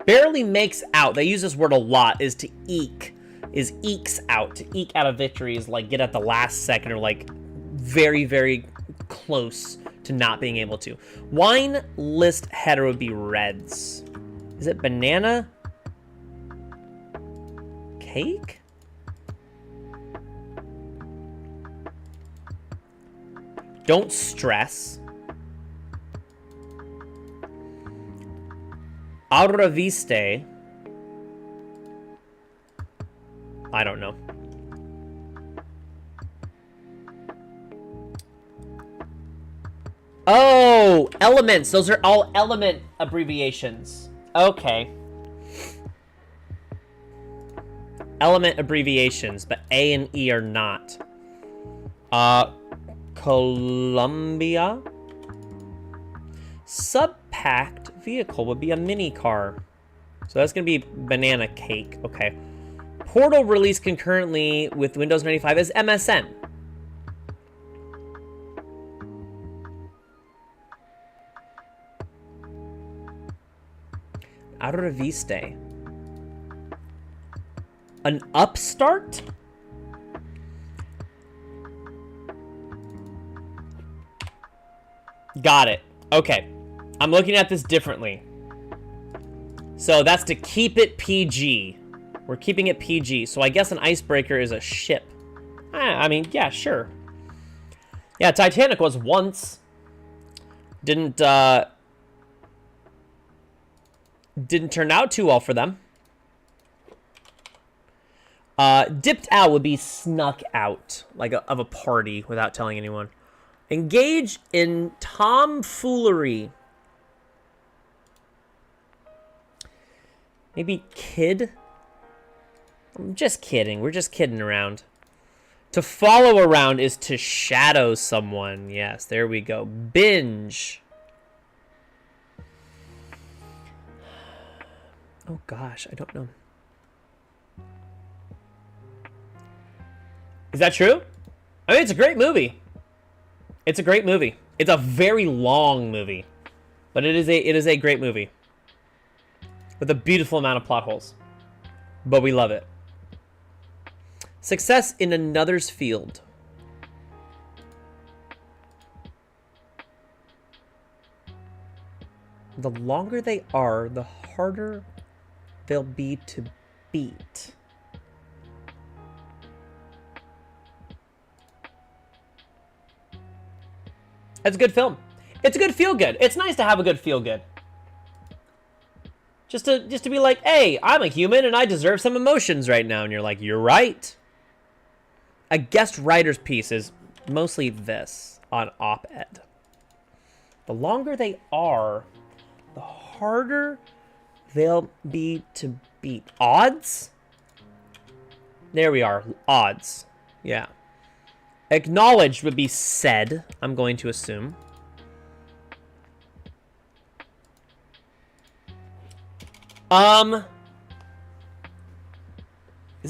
Barely makes out. They use this word a lot. Is to eke. Is ekes out. To eke out a victory is like get at the last second or like very, very close to not being able to. Wine list header would be reds. Is it banana? Cake? Don't stress. Auraviste. I don't know. Oh, elements. Those are all element abbreviations. Okay. Element abbreviations, but A and E are not. Columbia. Subpacked vehicle would be a mini car. So that's going to be banana cake. Okay. Portal released concurrently with Windows 95 as MSN. Auraviste. An upstart? Got it. Okay. I'm looking at this differently. So that's to keep it PG. We're keeping it PG. So I guess an icebreaker is a ship. I mean, yeah, sure. Yeah, Titanic was once. Didn't turn out too well for them. Dipped out would be snuck out, like of a party without telling anyone. Engage in tomfoolery. Maybe kid? I'm just kidding. We're just kidding around. To follow around is to shadow someone. Yes, there we go. Binge. Oh gosh, I don't know. Is that true? I mean, it's a great movie. It's a great movie. It's a very long movie, but it is a great movie with a beautiful amount of plot holes. But we love it. Success in another's field. The longer they are, the harder they'll be to beat. It's a good film. It's a good feel-good. It's nice to have a good feel-good. Just to be like, hey, I'm a human and I deserve some emotions right now. And you're like, you're right. A guest writer's piece is mostly this on op-ed. The longer they are, the harder they'll be to beat. Odds? There we are. Odds. Yeah. Acknowledged would be said, I'm going to assume. Is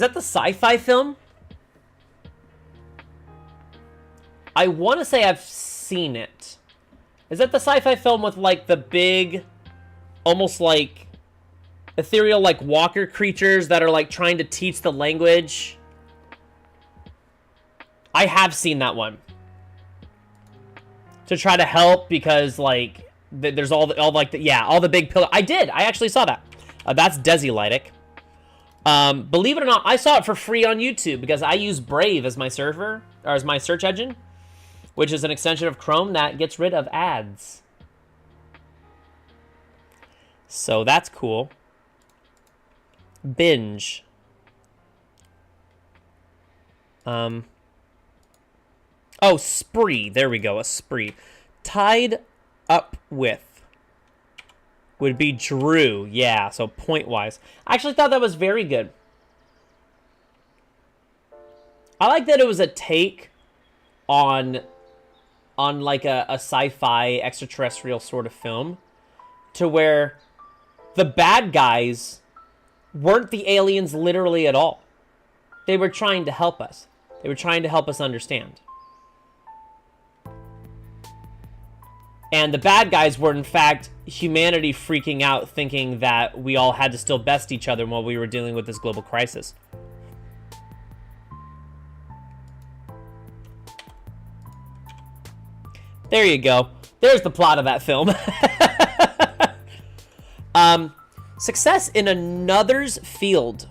that the sci-fi film? I want to say I've seen it. Is that the sci-fi film with, like, the big, almost, like, ethereal, like, walker creatures that are, like, trying to teach the language? I have seen that one. To try to help because, like, there's all the big pillars. I actually saw that. That's Desi Lytic. Believe it or not, I saw it for free on YouTube because I use Brave as my server, or as my search engine, which is an extension of Chrome that gets rid of ads. So that's cool. Binge. Oh, spree. There we go, a spree. Tied up with would be Drew. Yeah, so point-wise. I actually thought that was very good. I like that it was a take on like a sci-fi extraterrestrial sort of film to where the bad guys weren't the aliens literally at all. They were trying to help us. They were trying to help us understand. And the bad guys were, in fact, humanity freaking out, thinking that we all had to still best each other while we were dealing with this global crisis. There you go. There's the plot of that film. Success in another's field.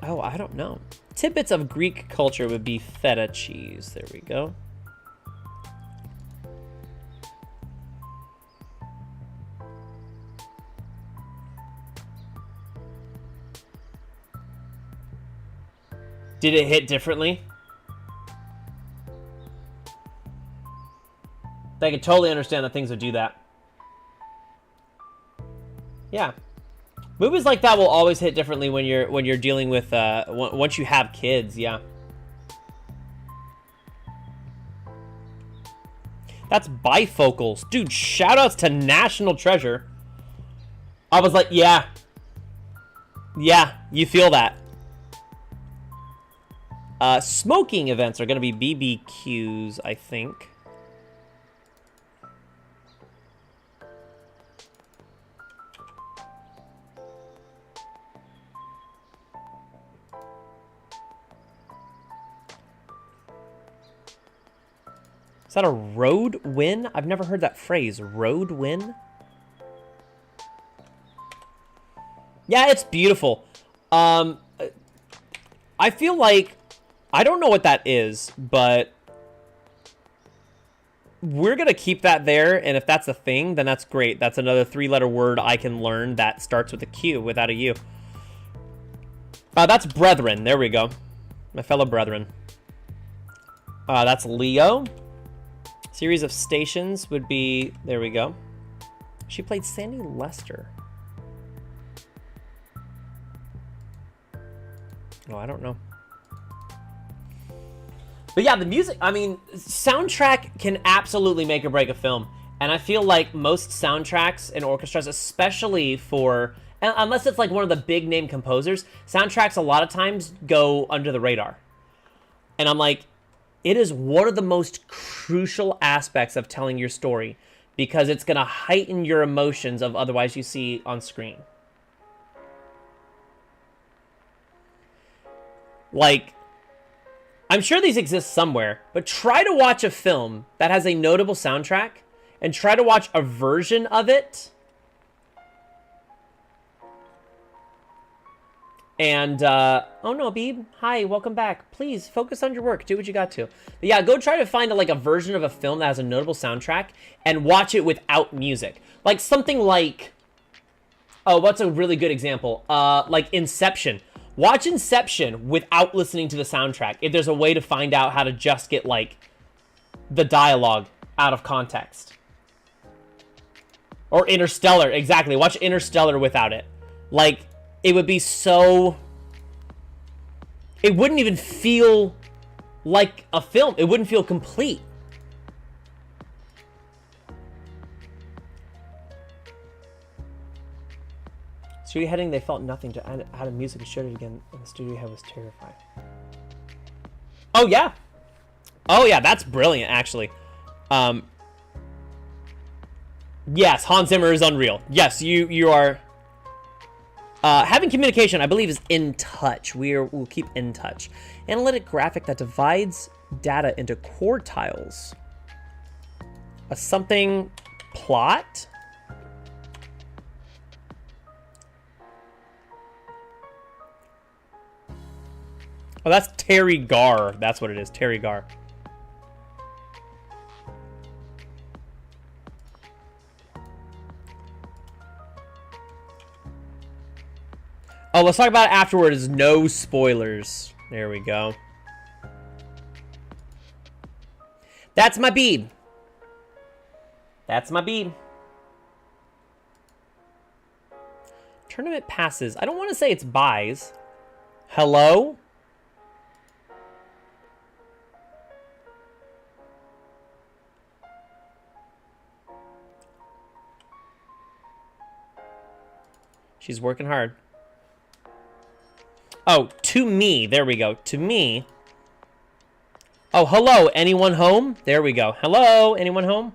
Oh, I don't know. Tidbits of Greek culture would be feta cheese. There we go. Did it hit differently? I can totally understand that things would do that. Yeah. Movies like that will always hit differently when you're dealing with once you have kids, yeah. That's bifocals. Dude, shoutouts to National Treasure. I was like, yeah. Yeah, you feel that. Smoking events are going to be BBQs, I think. Is that a road win? I've never heard that phrase. Road win? Yeah, it's beautiful. I feel like... I don't know what that is, but... we're going to keep that there, and if that's a thing, then that's great. That's another 3-letter word I can learn that starts with a Q without a U. That's brethren. There we go. My fellow brethren. That's Leo. Series of stations would be... There we go. She played Sandy Lester. Oh, I don't know. But yeah, the music, I mean, soundtrack can absolutely make or break a film. And I feel like most soundtracks and orchestras, especially for, unless it's like one of the big name composers, soundtracks a lot of times go under the radar. And I'm like, it is one of the most crucial aspects of telling your story because it's going to heighten your emotions of otherwise you see on screen. Like, I'm sure these exist somewhere, but try to watch a film that has a notable soundtrack and try to watch a version of it. And, oh no, Beeb. Hi, welcome back. Please, focus on your work. Do what you got to. But yeah, go try to find, like, a version of a film that has a notable soundtrack and watch it without music. Like, something like... Oh, what's a really good example? Like Inception. Watch Inception without listening to the soundtrack. If there's a way to find out how to just get, like, the dialogue out of context. Or Interstellar, exactly. Watch Interstellar without it. Like... It would be so... It wouldn't even feel like a film. It wouldn't feel complete. Studio heading, they felt nothing to add a music and showed it again. And the studio head was terrified. Oh, yeah. Oh, yeah, that's brilliant, actually. Yes, Hans Zimmer is unreal. Yes, you are... having communication, I believe, is in touch. We'll keep in touch. Analytic graphic that divides data into quartiles. A something plot? Oh, that's Terry Garr. That's what it is, Terry Garr. Oh, let's talk about it afterwards. No spoilers. There we go. That's my bead. That's my bead. Tournament passes. I don't want to say it's buys. Hello? She's working hard. Oh, to me. There we go. To me. Oh, hello. Anyone home? There we go. Hello. Anyone home?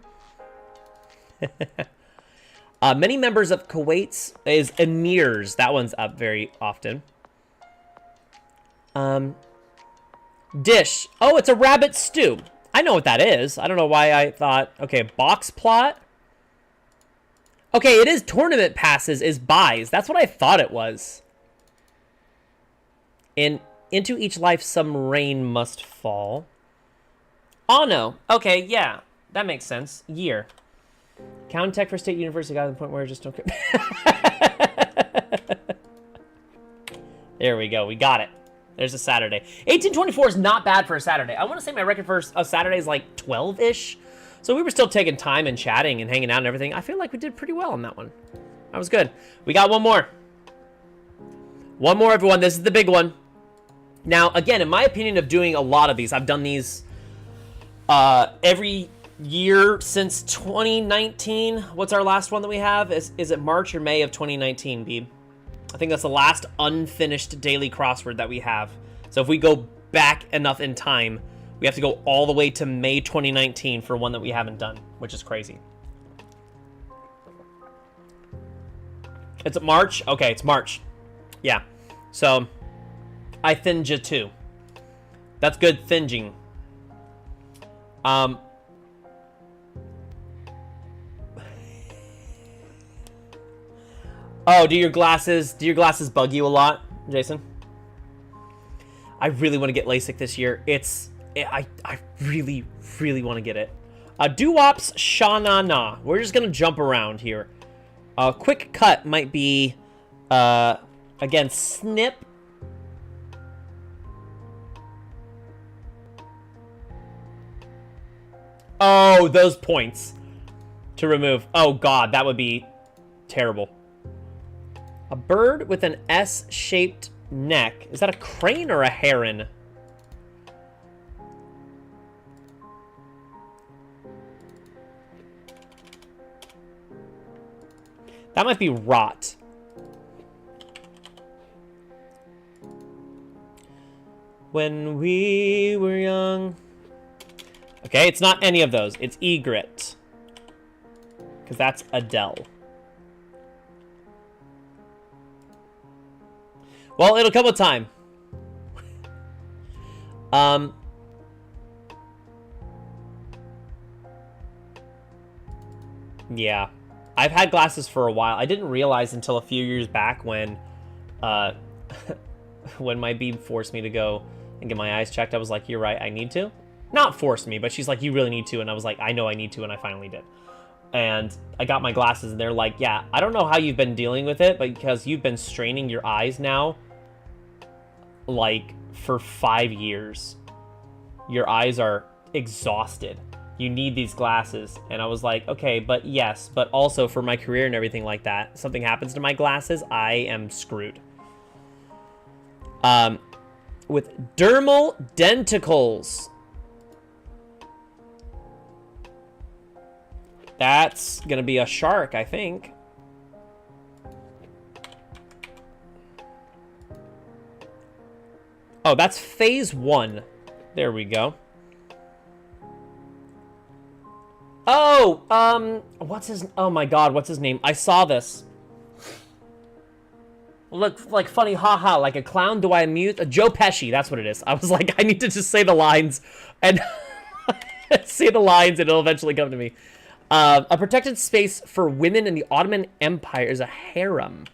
Many members of Kuwait's is emirs. That one's up very often. Dish. Oh, it's a rabbit stew. I know what that is. I don't know why I thought... Okay, box plot. Okay, it is tournament passes is buys. That's what I thought it was. Into each life some rain must fall. Oh, no. Okay, yeah. That makes sense. Year. Caltech for State University got to the point where I just don't care. There we go. We got it. There's a Saturday. 1824 is not bad for a Saturday. I want to say my record for a Saturday is like 12-ish. So we were still taking time and chatting and hanging out and everything. I feel like we did pretty well on that one. That was good. We got one more. One more, everyone. This is the big one. Now, again, in my opinion of doing a lot of these, I've done these every year since 2019. What's our last one that we have? Is it March or May of 2019, Beeb? I think that's the last unfinished daily crossword that we have. So if we go back enough in time, we have to go all the way to May 2019 for one that we haven't done, which is crazy. It's March? Okay, it's March. Yeah. So, I thinned you too. That's good thinging. Oh, do your glasses bug you a lot, Jason? I really want to get LASIK this year. I really, really want to get it. Doo-wops, sha-na-na. We're just gonna jump around here. Quick cut might be, again, snip. Oh, those points to remove. Oh, God, that would be terrible. A bird with an S-shaped neck. Is that a crane or a heron? That might be rot. When we were young. Okay, it's not any of those. It's egret. Because that's Adele. Well, it'll come with time. Yeah. I've had glasses for a while. I didn't realize until a few years back when when my beeb forced me to go and get my eyes checked. I was like, you're right, I need to. Not forced me, but she's like, you really need to. And I was like, I know I need to, and I finally did. And I got my glasses, and they're like, yeah, I don't know how you've been dealing with it, but because you've been straining your eyes now, like, for 5 years. Your eyes are exhausted. You need these glasses. And I was like, okay, but yes, but also for my career and everything like that, something happens to my glasses, I am screwed. With dermal denticles. That's gonna be a shark, I think. Oh, that's phase 1. There we go. Oh, what's his... Oh my god, what's his name? I saw this. Look, like funny, haha, like a clown. Do I mute? Joe Pesci, that's what it is. I was like, I need to just say the lines and say the lines and it'll eventually come to me. A protected space for women in the Ottoman Empire is a harem.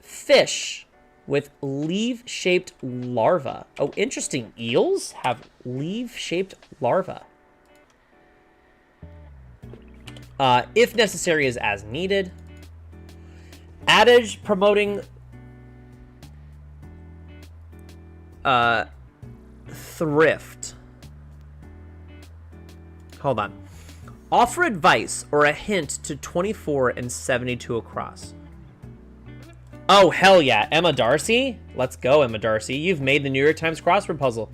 Fish with leaf-shaped larvae. Oh, interesting. Eels have leaf-shaped larvae. If necessary is as needed. Adage promoting thrift. Hold on. Offer advice or a hint to 24 and 72 across. Oh, hell yeah. Emma Darcy? Let's go, Emma Darcy. You've made the New York Times crossword puzzle.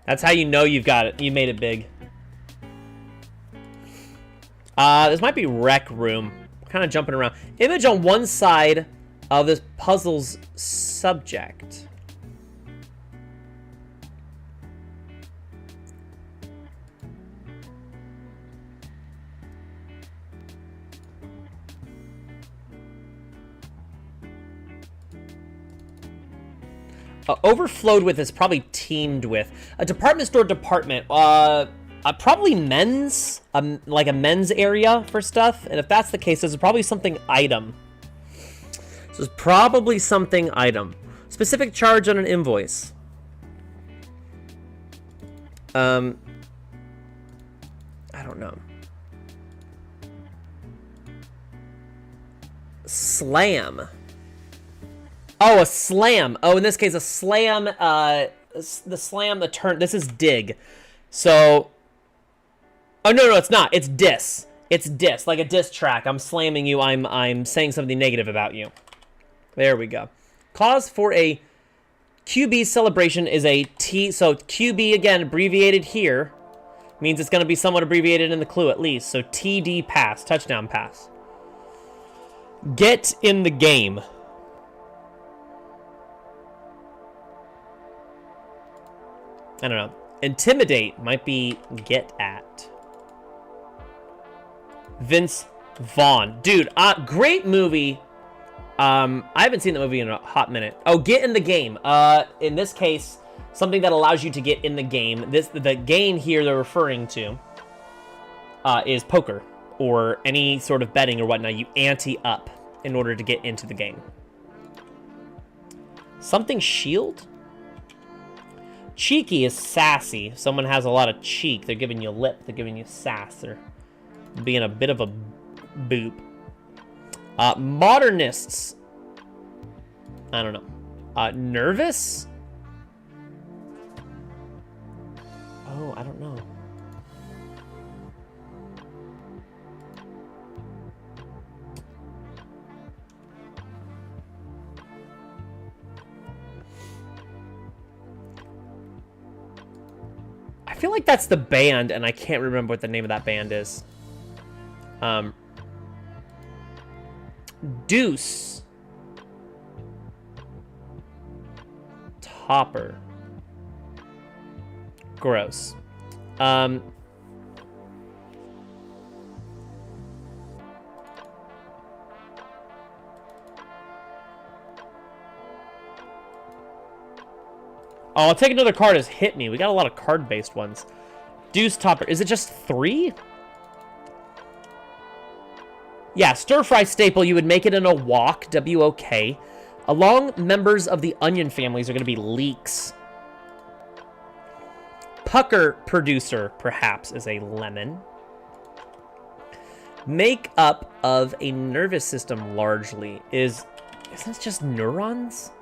That's how you know you've got it. You made it big. This might be rec room. Kind of jumping around. Image on one side of this puzzle's subject. Overflowed with is probably teamed with. A department store department. Probably men's. Like a men's area for stuff. And if that's the case, there's probably something item. So it's probably something item. Specific charge on an invoice. I don't know. Slam. Oh, a slam. Oh, in this case, a slam. The slam, the turn. This is dig. So. Oh, no, it's not. It's diss. It's diss. Like a diss track. I'm slamming you. I'm saying something negative about you. There we go. Cause for a QB celebration is a T. So QB, again, abbreviated here. Means it's going to be somewhat abbreviated in the clue, at least. So TD pass. Touchdown pass. Get in the game. I don't know. Intimidate might be get at. Vince Vaughn. Dude, great movie. I haven't seen the movie in a hot minute. Oh, get in the game. In this case, something that allows you to get in the game. The game here they're referring to is poker or any sort of betting or whatnot. You ante up in order to get into the game. Something shield? Cheeky is sassy. If someone has a lot of cheek, they're giving you lip, they're giving you sass. They're being a bit of a boop. Modernists. I don't know. Nervous? Oh, I don't know. I feel like that's the band, and I can't remember what the name of that band is. Deuce. Topper. Gross. Oh, I'll take another card as hit me. We got a lot of card-based ones. Deuce Topper. Is it just 3? Yeah, stir-fry staple. You would make it in a wok. W-O-K. Along members of the onion families are going to be leeks. Pucker producer, perhaps, is a lemon. Make up of a nervous system, largely. Isn't it just neurons?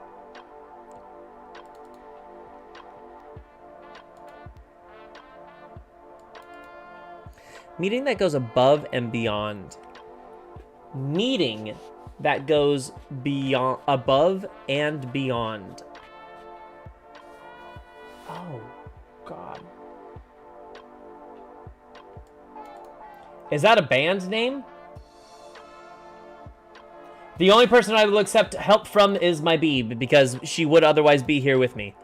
Meeting that goes above and beyond. Meeting that goes beyond, above and beyond. Oh, God. Is that a band name? The only person I will accept help from is my Beeb, because she would otherwise be here with me.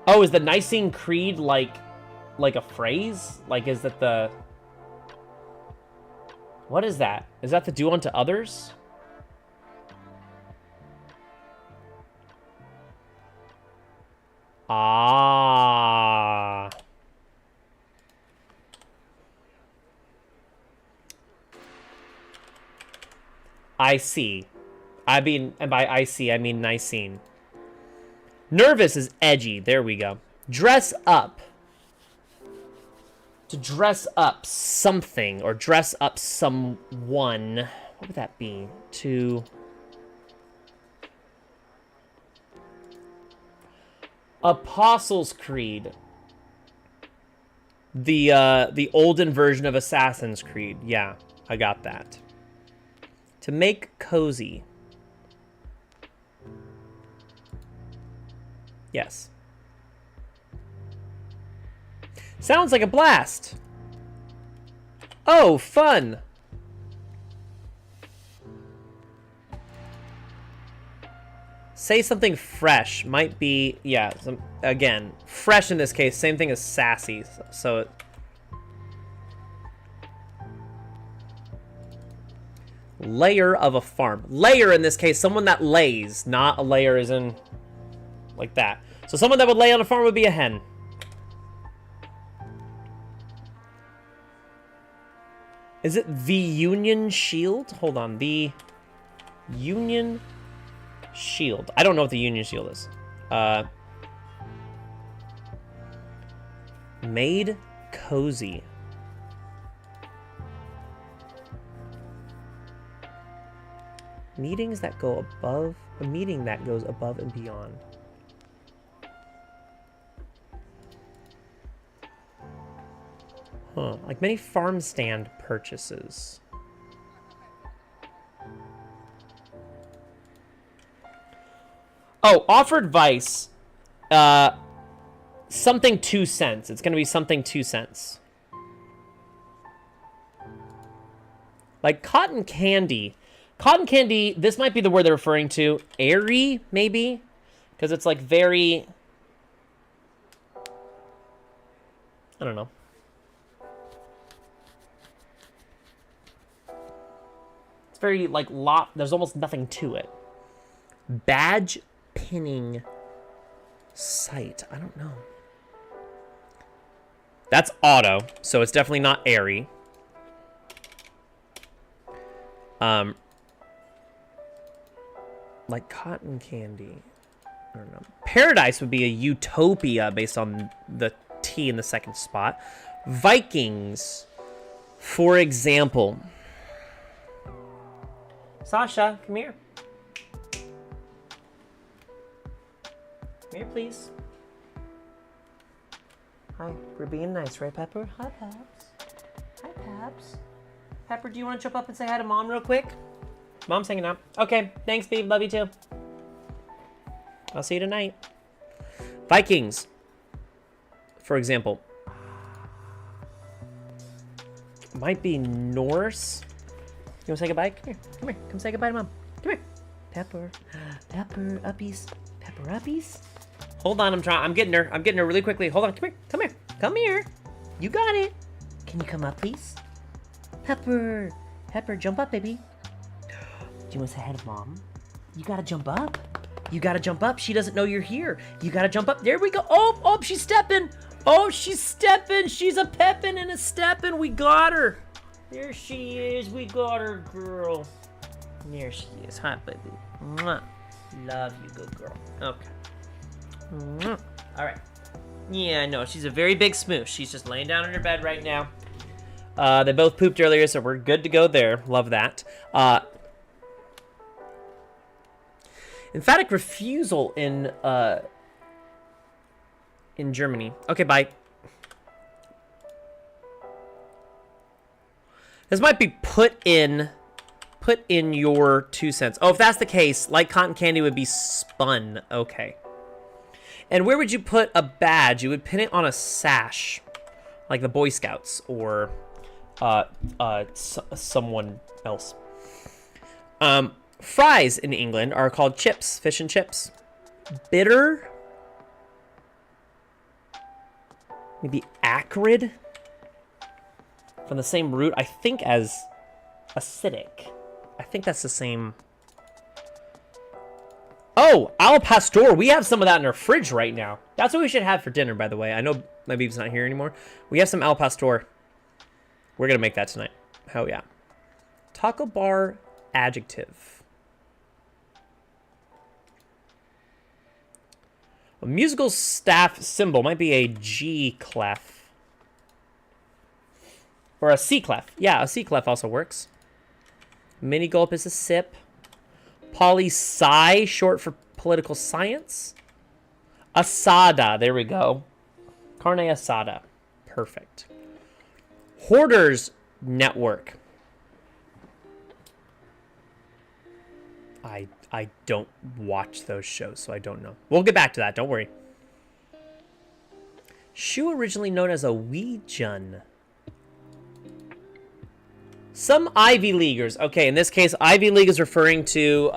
Oh, is the Nicene Creed like a phrase? Like, is that the... What is that? Is that the do unto others? Ah. I see. I mean, and by I see, I mean Nicene. Nervous is edgy. There we go. Dress up. To dress up something or dress up someone. What would that be? To... Apostles' Creed. The olden version of Assassin's Creed. Yeah, I got that. To make cozy. Yes. Sounds like a blast. Oh, fun. Say something fresh. Might be, yeah, again, fresh in this case. Same thing as sassy. So layer of a farm. Layer in this case, someone that lays, not a layer as in like that. So someone that would lay on a farm would be a hen. Is it the Union Shield? Hold on, the Union Shield. I don't know what the Union Shield is. Made cozy. Meetings that go above, a meeting that goes above and beyond. Huh, like many farm stand purchases. Oh, offered advice. Something 2 cents. It's going to be something 2 cents. Like cotton candy. Cotton candy, this might be the word they're referring to. Airy, maybe? Because it's like very... I don't know. It's very, like, there's almost nothing to it. Badge pinning site. I don't know. That's auto, so it's definitely not airy. Like cotton candy. I don't know. Paradise would be a utopia based on the T in the second spot. Vikings, for example. Sasha, come here. Come here, please. Hi, we're being nice, right, Pepper? Hi, Paps. Hi, Paps. Pepper, do you want to jump up and say hi to Mom real quick? Mom's hanging out. Okay, thanks, babe. Love you, too. I'll see you tonight. Vikings, for example. Might be Norse. You want to say goodbye? Come here. Come here. Come say goodbye to Mom. Come here. Pepper. Pepper uppies. Pepper uppies. Hold on, I'm getting her. I'm getting her really quickly. Hold on. Come here. Come here. Come here. You got it. Can you come up, please? Pepper. Pepper, jump up, baby. Do you want to say hi to Mom? You gotta jump up. You gotta jump up. She doesn't know you're here. You gotta jump up. There we go. Oh, oh, she's stepping. Oh, she's stepping. She's a pepping and a stepping. We got her. There she is. We got her, girl. There she is. Hi, baby. Mwah. Love you, good girl. Okay. Mwah. All right. Yeah, I know. She's a very big smoosh. She's just laying down in her bed right now. They both pooped earlier, so we're good to go there. Love that. Emphatic refusal in Germany. Okay, bye. This might be put in your 2 cents. Oh, if that's the case, like cotton candy would be spun. Okay. And where would you put a badge? You would pin it on a sash, like the Boy Scouts or someone else. Fries in England are called chips, fish and chips. Bitter. Maybe acrid. From the same root, I think, as acidic. I think that's the same. Oh, al pastor. We have some of that in our fridge right now. That's what we should have for dinner, by the way. I know my baby's not here anymore. We have some al pastor. We're going to make that tonight. Hell yeah. Taco bar adjective. A musical staff symbol might be a G clef. Or a C clef. Yeah, a C clef also works. Mini gulp is a sip. Poli-sci, short for political science. Asada, there we go. Carne asada. Perfect. Hoarders network. I don't watch those shows, so I don't know. We'll get back to that, don't worry. Shoe originally known as a Ouijun. Some Ivy Leaguers. Okay, in this case, Ivy League is referring to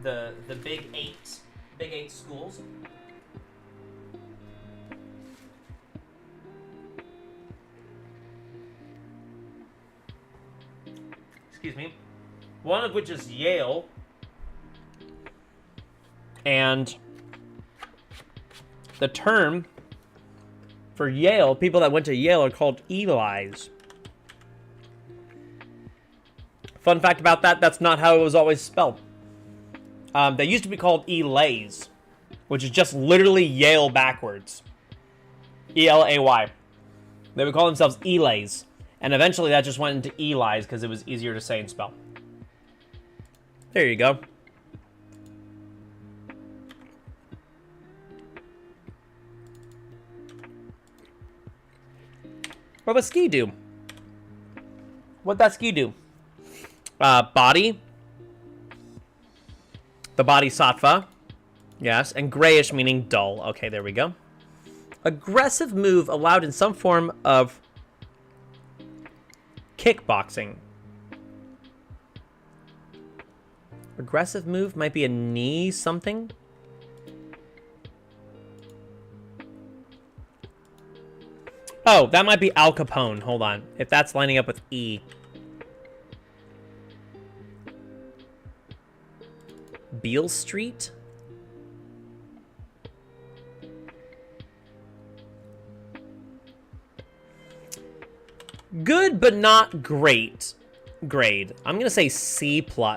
the Big Eight schools. Excuse me. One of which is Yale. And the term for Yale, people that went to Yale, are called Eli's. Fun fact about that, that's not how it was always spelled. They used to be called Elays, which is just literally Yale backwards. E-L-A-Y. They would call themselves Elays. And eventually that just went into Eli's because it was easier to say and spell. There you go. What would ski do? What'd that ski do? Body. The body sattva. Yes. And grayish meaning dull. Okay, there we go. Aggressive move allowed in some form of kickboxing. Aggressive move might be a knee something. Oh, that might be Al Capone. Hold on. If that's lining up with E. Beale Street? Good, but not great grade. I'm going to say C+. Oh,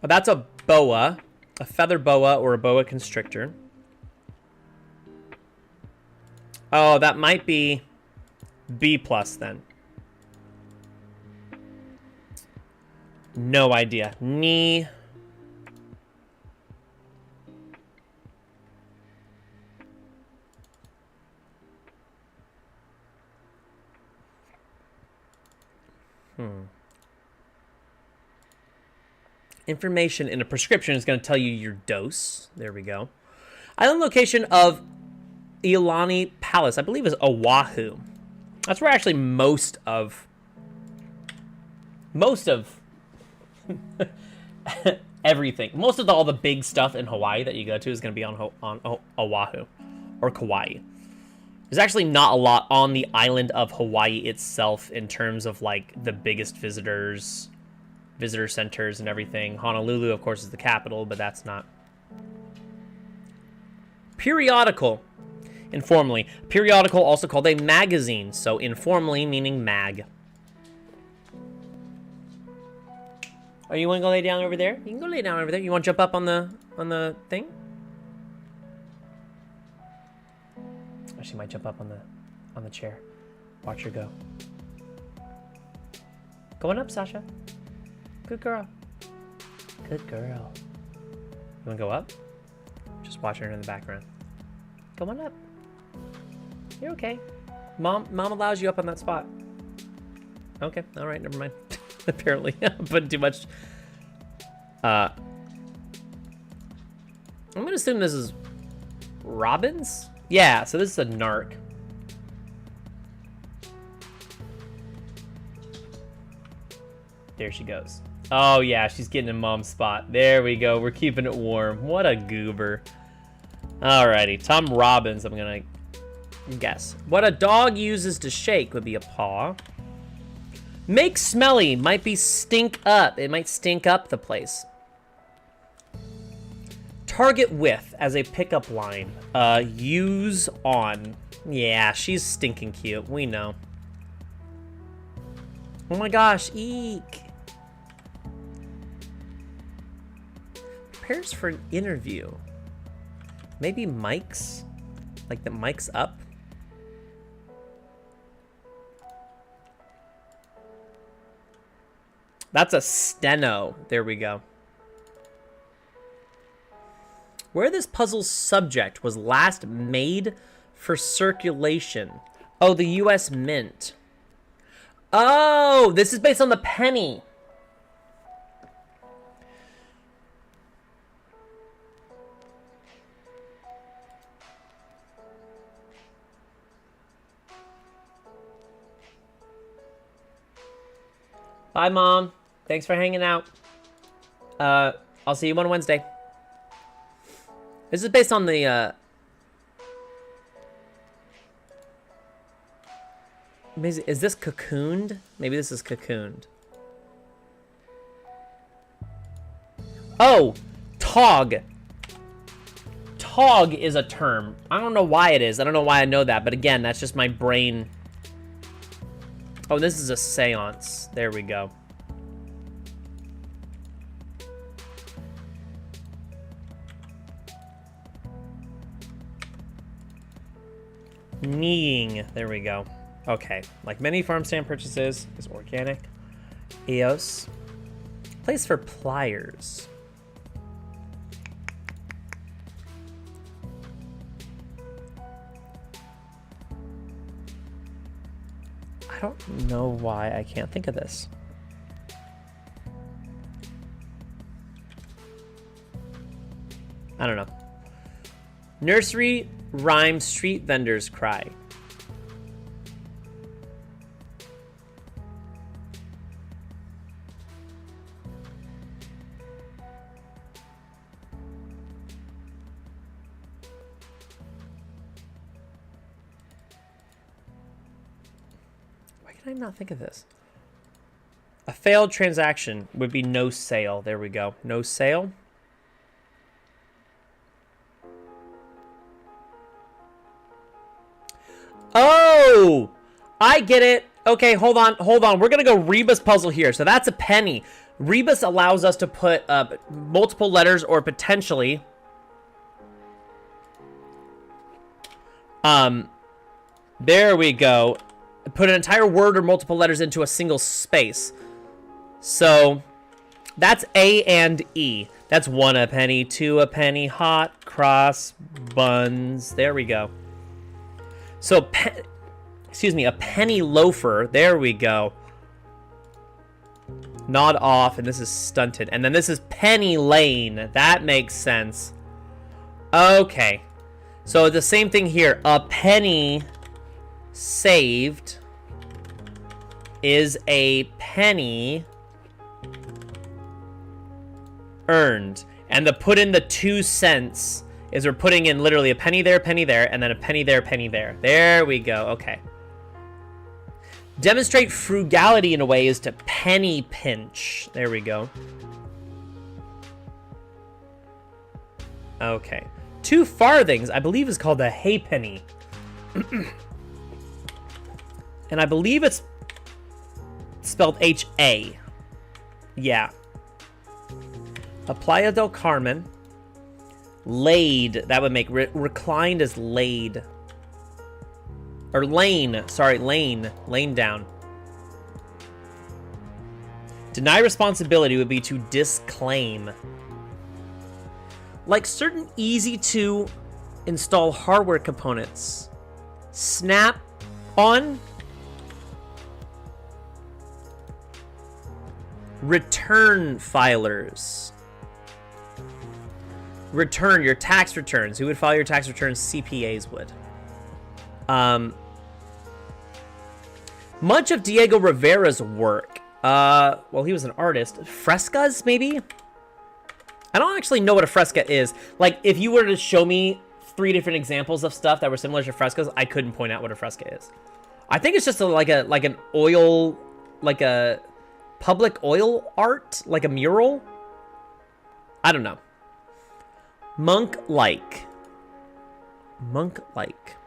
that's a boa. A feather boa or a boa constrictor. Oh, that might be B+ then. No idea. Knee. Information in a prescription is going to tell you your dose. There we go. Island location of Iolani Palace, I believe, is Oahu. That's where actually most of everything, most of all the big stuff in Hawaii that you go to is going to be on Oahu or Kauai. There's actually not a lot on the island of Hawaii itself in terms of like the biggest visitor centers and everything. Honolulu, of course, is the capital, but that's not. Periodical. Informally. Periodical, also called a magazine. So informally meaning mag. Oh, you want to go lay down over there? You can go lay down over there. You want to jump up on the thing? Oh, she might jump up on the chair. Watch her go. Going up, Sasha. Good girl. Good girl. You want to go up? Just watch her in the background. Come on up. You're okay. Mom allows you up on that spot. Okay. All right. Never mind. Apparently, I'm putting too much. I'm gonna assume this is Robin's. Yeah. So this is a narc. There she goes. Oh yeah, she's getting in Mom's spot. There we go. We're keeping it warm. What a goober. Alrighty, Tom Robbins, I'm gonna guess. What a dog uses to shake would be a paw. Make smelly might be stink up. It might stink up the place. Target with as a pickup line. Use on. Yeah, she's stinking cute. We know. Oh my gosh, eek. Prepares for an interview. Maybe mics? Like the mic's up? That's a steno. There we go. Where this puzzle's subject was last made for circulation. Oh, the U.S. Mint. Oh, this is based on the penny. Bye, Mom. Thanks for hanging out. I'll see you on Wednesday. This is based on the, is this cocooned? Maybe this is cocooned. Oh, tog. Tog is a term. I don't know why it is. I don't know why I know that, but again, that's just my brain. Oh, this is a seance. There we go. Kneeing. There we go. Okay. Like many farm stand purchases, is organic. EOS. Place for pliers. I don't know why I can't think of this. I don't know. Nursery rhyme street vendors cry. Why can I not think of this? A failed transaction would be no sale. There we go. No sale. I get it. Okay, hold on. We're going to go rebus puzzle here. So that's a penny. Rebus allows us to put multiple letters or potentially... there we go. Put an entire word or multiple letters into a single space. So that's A and E. That's 1 a penny, 2 a penny, hot, cross, buns. There we go. So, a penny loafer. There we go. Nod off, and this is stunted. And then this is penny lane. That makes sense. Okay. So the same thing here. A penny saved is a penny earned. And the put in the 2 cents is we're putting in literally a penny there, and then a penny there, penny there. There we go. Okay. Demonstrate frugality in a way is to penny pinch. There we go. Okay. 2 farthings, I believe, is called a halfpenny. And I believe it's spelled H-A. Yeah. A Playa del Carmen. Laid. That would make reclined as laid. Or lane. Sorry, lane. Lane down. Deny responsibility would be to disclaim. Like certain easy to install hardware components. Snap on. Return filers. Return your tax returns. Who would file your tax returns? CPAs would. Much of Diego Rivera's work, well, he was an artist. Frescas, maybe? I don't actually know what a fresca is. Like, if you were to show me 3 different examples of stuff that were similar to frescoes, I couldn't point out what a fresca is. I think it's just like an oil, like a public oil art, like a mural. I don't know. Monk-like. Monk-like.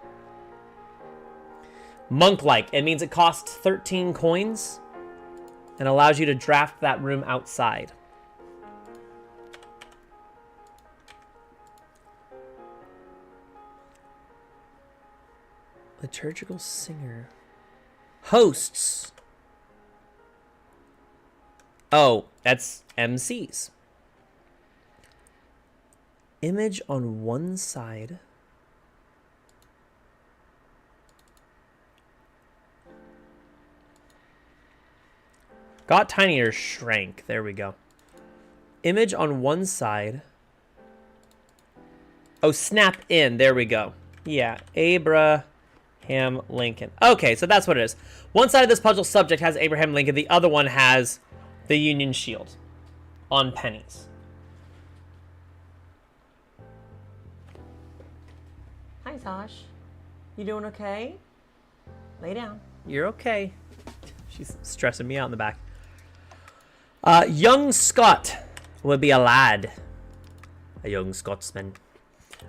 Monk-like. It means it costs 13 coins and allows you to draft that room outside. Liturgical singer. Hosts. Oh, that's MCs. Image on one side. Got tiny or shrank. There we go. Image on one side. Oh, snap in. There we go. Yeah, Abraham Lincoln. Okay, so that's what it is. One side of this puzzle subject has Abraham Lincoln. The other one has the Union Shield on pennies. Hi, Tosh. You doing okay? Lay down. You're okay. She's stressing me out in the back. Young Scot would be a lad. A young Scotsman.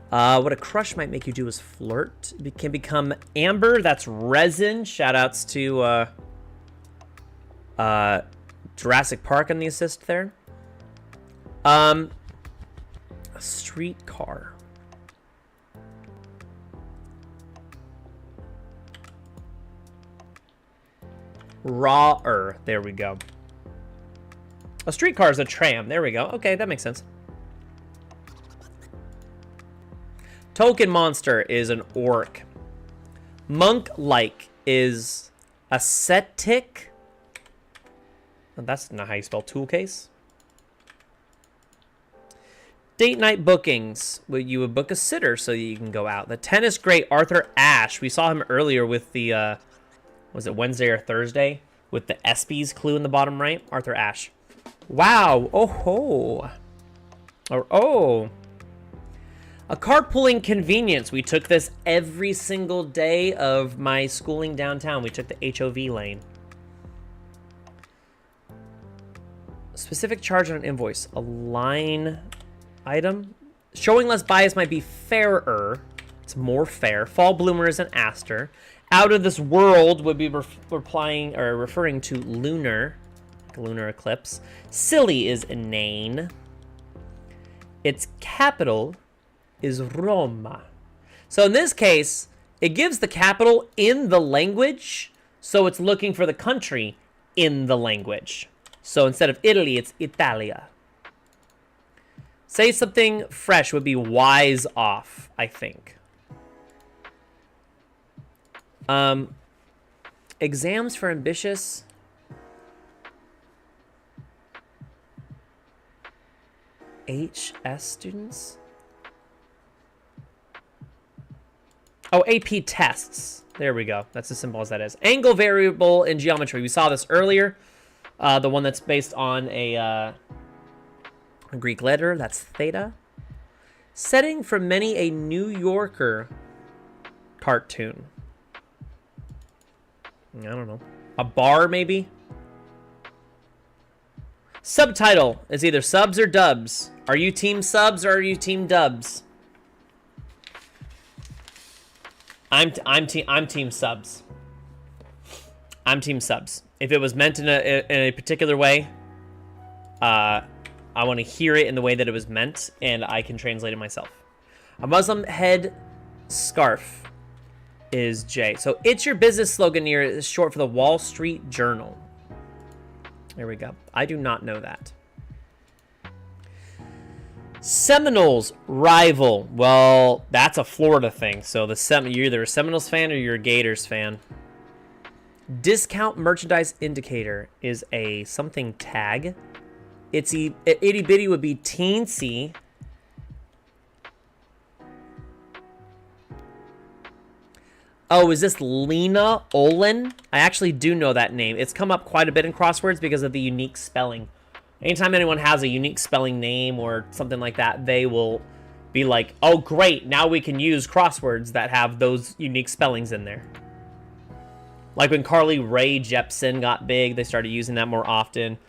What a crush might make you do is flirt. It can become amber. That's resin. Shoutouts to Jurassic Park on the assist there. A streetcar. Rawer. There we go. A streetcar is a tram. There we go. Okay, that makes sense. Token monster is an orc. Monk-like is ascetic. That's not how you spell tool case. Date night bookings. Well, you would book a sitter so you can go out. The tennis great Arthur Ashe. We saw him earlier with the, was it Wednesday or Thursday? With the ESPYs clue in the bottom right. Arthur Ashe. Wow. Oh ho. Or oh. A carpooling convenience. We took this every single day of my schooling downtown. We took the HOV lane. Specific charge on an invoice. A line item. Showing less bias might be fairer. It's more fair. Fall bloomer is an aster. Out of this world would be replying or referring to lunar, like a lunar eclipse. Silly is inane. Its capital is Roma. So in this case, it gives the capital in the language, so it's looking for the country in the language. So instead of Italy, it's Italia. Say something fresh would be wise off, I think. Exams for ambitious. HS students? Oh, AP tests. There we go. That's as simple as that is. Angle variable in geometry. We saw this earlier. The one that's based on a Greek letter. That's theta. Setting for many a New Yorker cartoon. I don't know. A bar, maybe? Subtitle is either subs or dubs. Are you team subs or are you team dubs? I'm team subs. I'm team subs. If it was meant in a particular way, I want to hear it in the way that it was meant, and I can translate it myself. A Muslim head scarf is J. So it's your business slogan here is short for the Wall Street Journal. There we go. I do not know that. Seminoles rival. Well, that's a Florida thing. So you're either a Seminoles fan or you're a Gators fan. Discount merchandise indicator is a something tag. Itty bitty would be teensy. Oh, is this Lena Olin? I actually do know that name. It's come up quite a bit in Crosswords because of the unique spelling. Anytime anyone has a unique spelling name or something like that, they will be like, oh, great, now we can use Crosswords that have those unique spellings in there. Like when Carly Rae Jepsen got big, they started using that more often.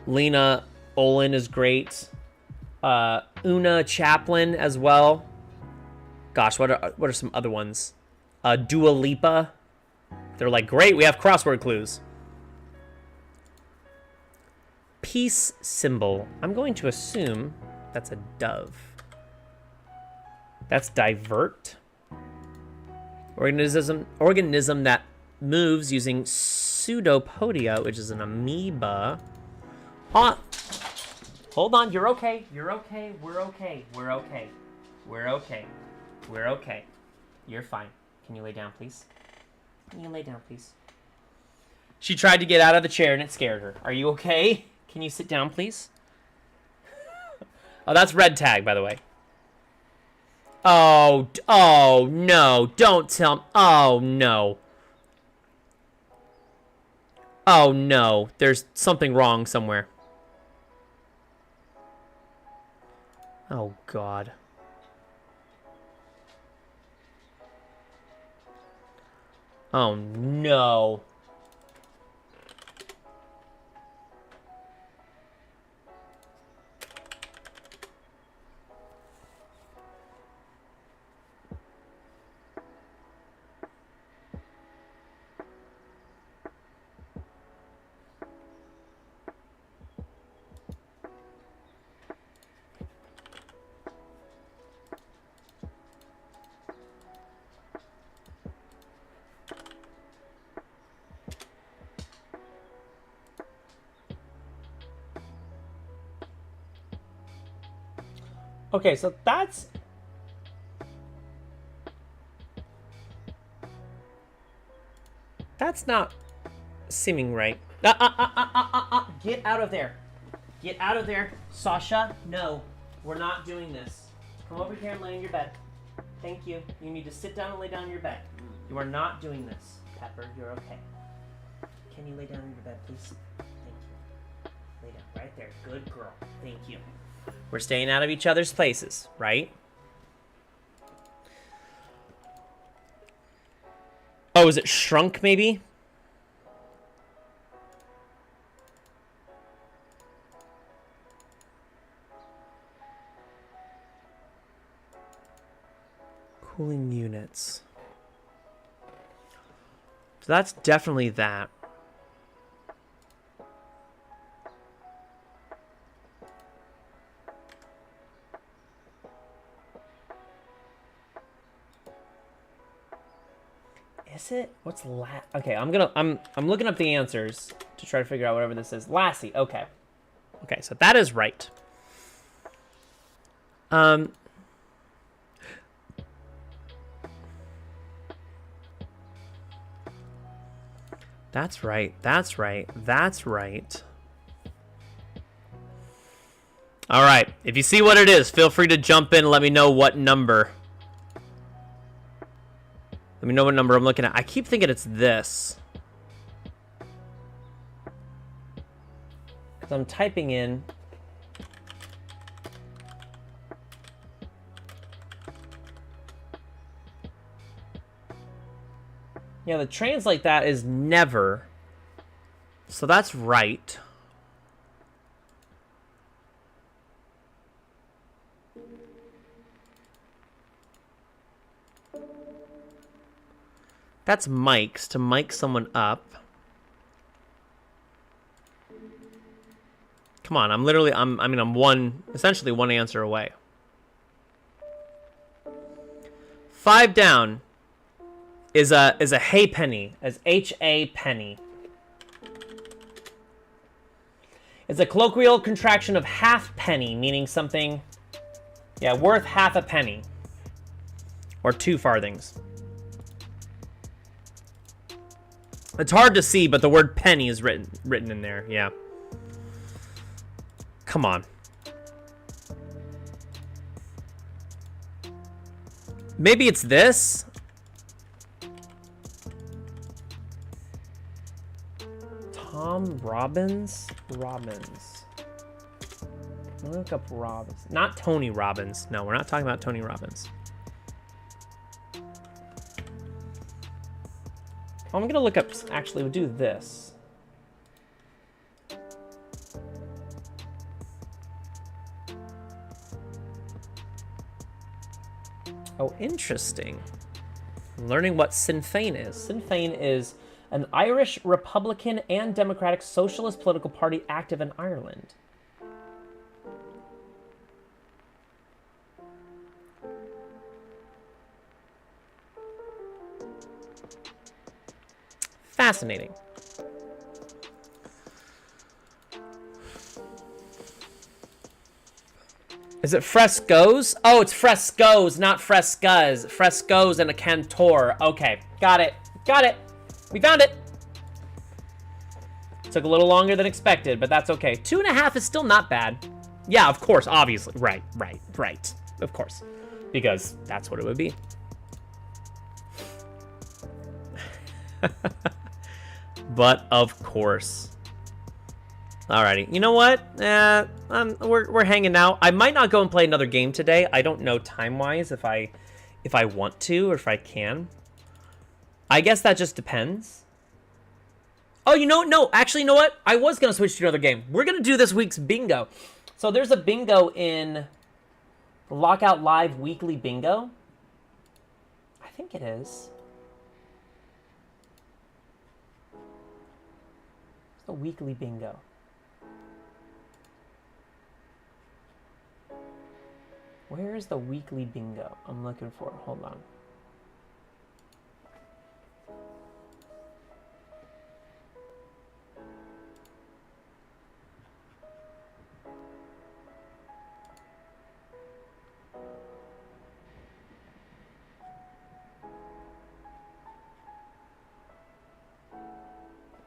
Lena Olin is great. Una Chaplin as well. Gosh, what are some other ones? Dua Lipa. They're like, great, we have crossword clues. Peace symbol. I'm going to assume that's a dove. That's divert. Organism that moves using pseudopodia, which is an amoeba. Hold on, you're okay. You're okay. We're okay. We're okay. We're okay. We're okay. You're fine. Can you lay down, please? Can you lay down, please? She tried to get out of the chair and it scared her. Are you okay? Can you sit down, please? Oh, that's red tag, by the way. Oh, no. Don't tell me. Oh, no. Oh, no. There's something wrong somewhere. Oh, God. Oh, no. Okay, so that's not seeming right. Get out of there. Get out of there. Sasha, no. We're not doing this. Come over here and lay in your bed. Thank you. You need to sit down and lay down in your bed. You are not doing this. Pepper, you're okay. Can you lay down in your bed, please? Thank you. Lay down right there. Good girl. Thank you. We're staying out of each other's places, right? Oh, is it shrunk, maybe? Cooling units. So that's definitely that. Is it? What's okay, I'm looking up the answers to try to figure out whatever this is. Lassie. Okay. Okay, so that is right. That's right. That's right. That's right. All right. If you see what it is, feel free to jump in and let me know what number. Let me know what number I'm looking at. I keep thinking it's this. Because I'm typing in. Yeah, the translate that is never. So that's right. That's Mike's, to mic someone up. Come on, I'm essentially one answer away. 5 down is a halfpenny, as H-A penny. It's a colloquial contraction of halfpenny, meaning something, yeah, worth half a penny. Or 2 farthings. It's hard to see, but the word penny is written in there, yeah. Come on. Maybe it's this? Tom Robbins? Robbins. Let me look up Robbins. Not Tony Robbins. No, we're not talking about Tony Robbins. I'm going to look up, actually, we'll do this. Oh, interesting. I'm learning what Sinn Féin is. Sinn Féin is an Irish Republican and Democratic Socialist political party active in Ireland. Fascinating. Is it frescoes? Oh, it's frescoes, not frescas. Frescoes and a cantor. Okay, got it. Got it. We found it. Took a little longer than expected, but that's okay. 2.5 is still not bad. Yeah, of course, obviously. Right. Of course. Because that's what it would be. But of course. Alrighty. You know what? We're hanging out. I might not go and play another game today. I don't know time-wise if I want to or if I can. I guess that just depends. Oh, no. Actually, you know what? I was going to switch to another game. We're going to do this week's bingo. So there's a bingo in Lockout.Live weekly bingo. I think it is. The weekly bingo. Where is the weekly bingo? I'm looking for it. Hold on.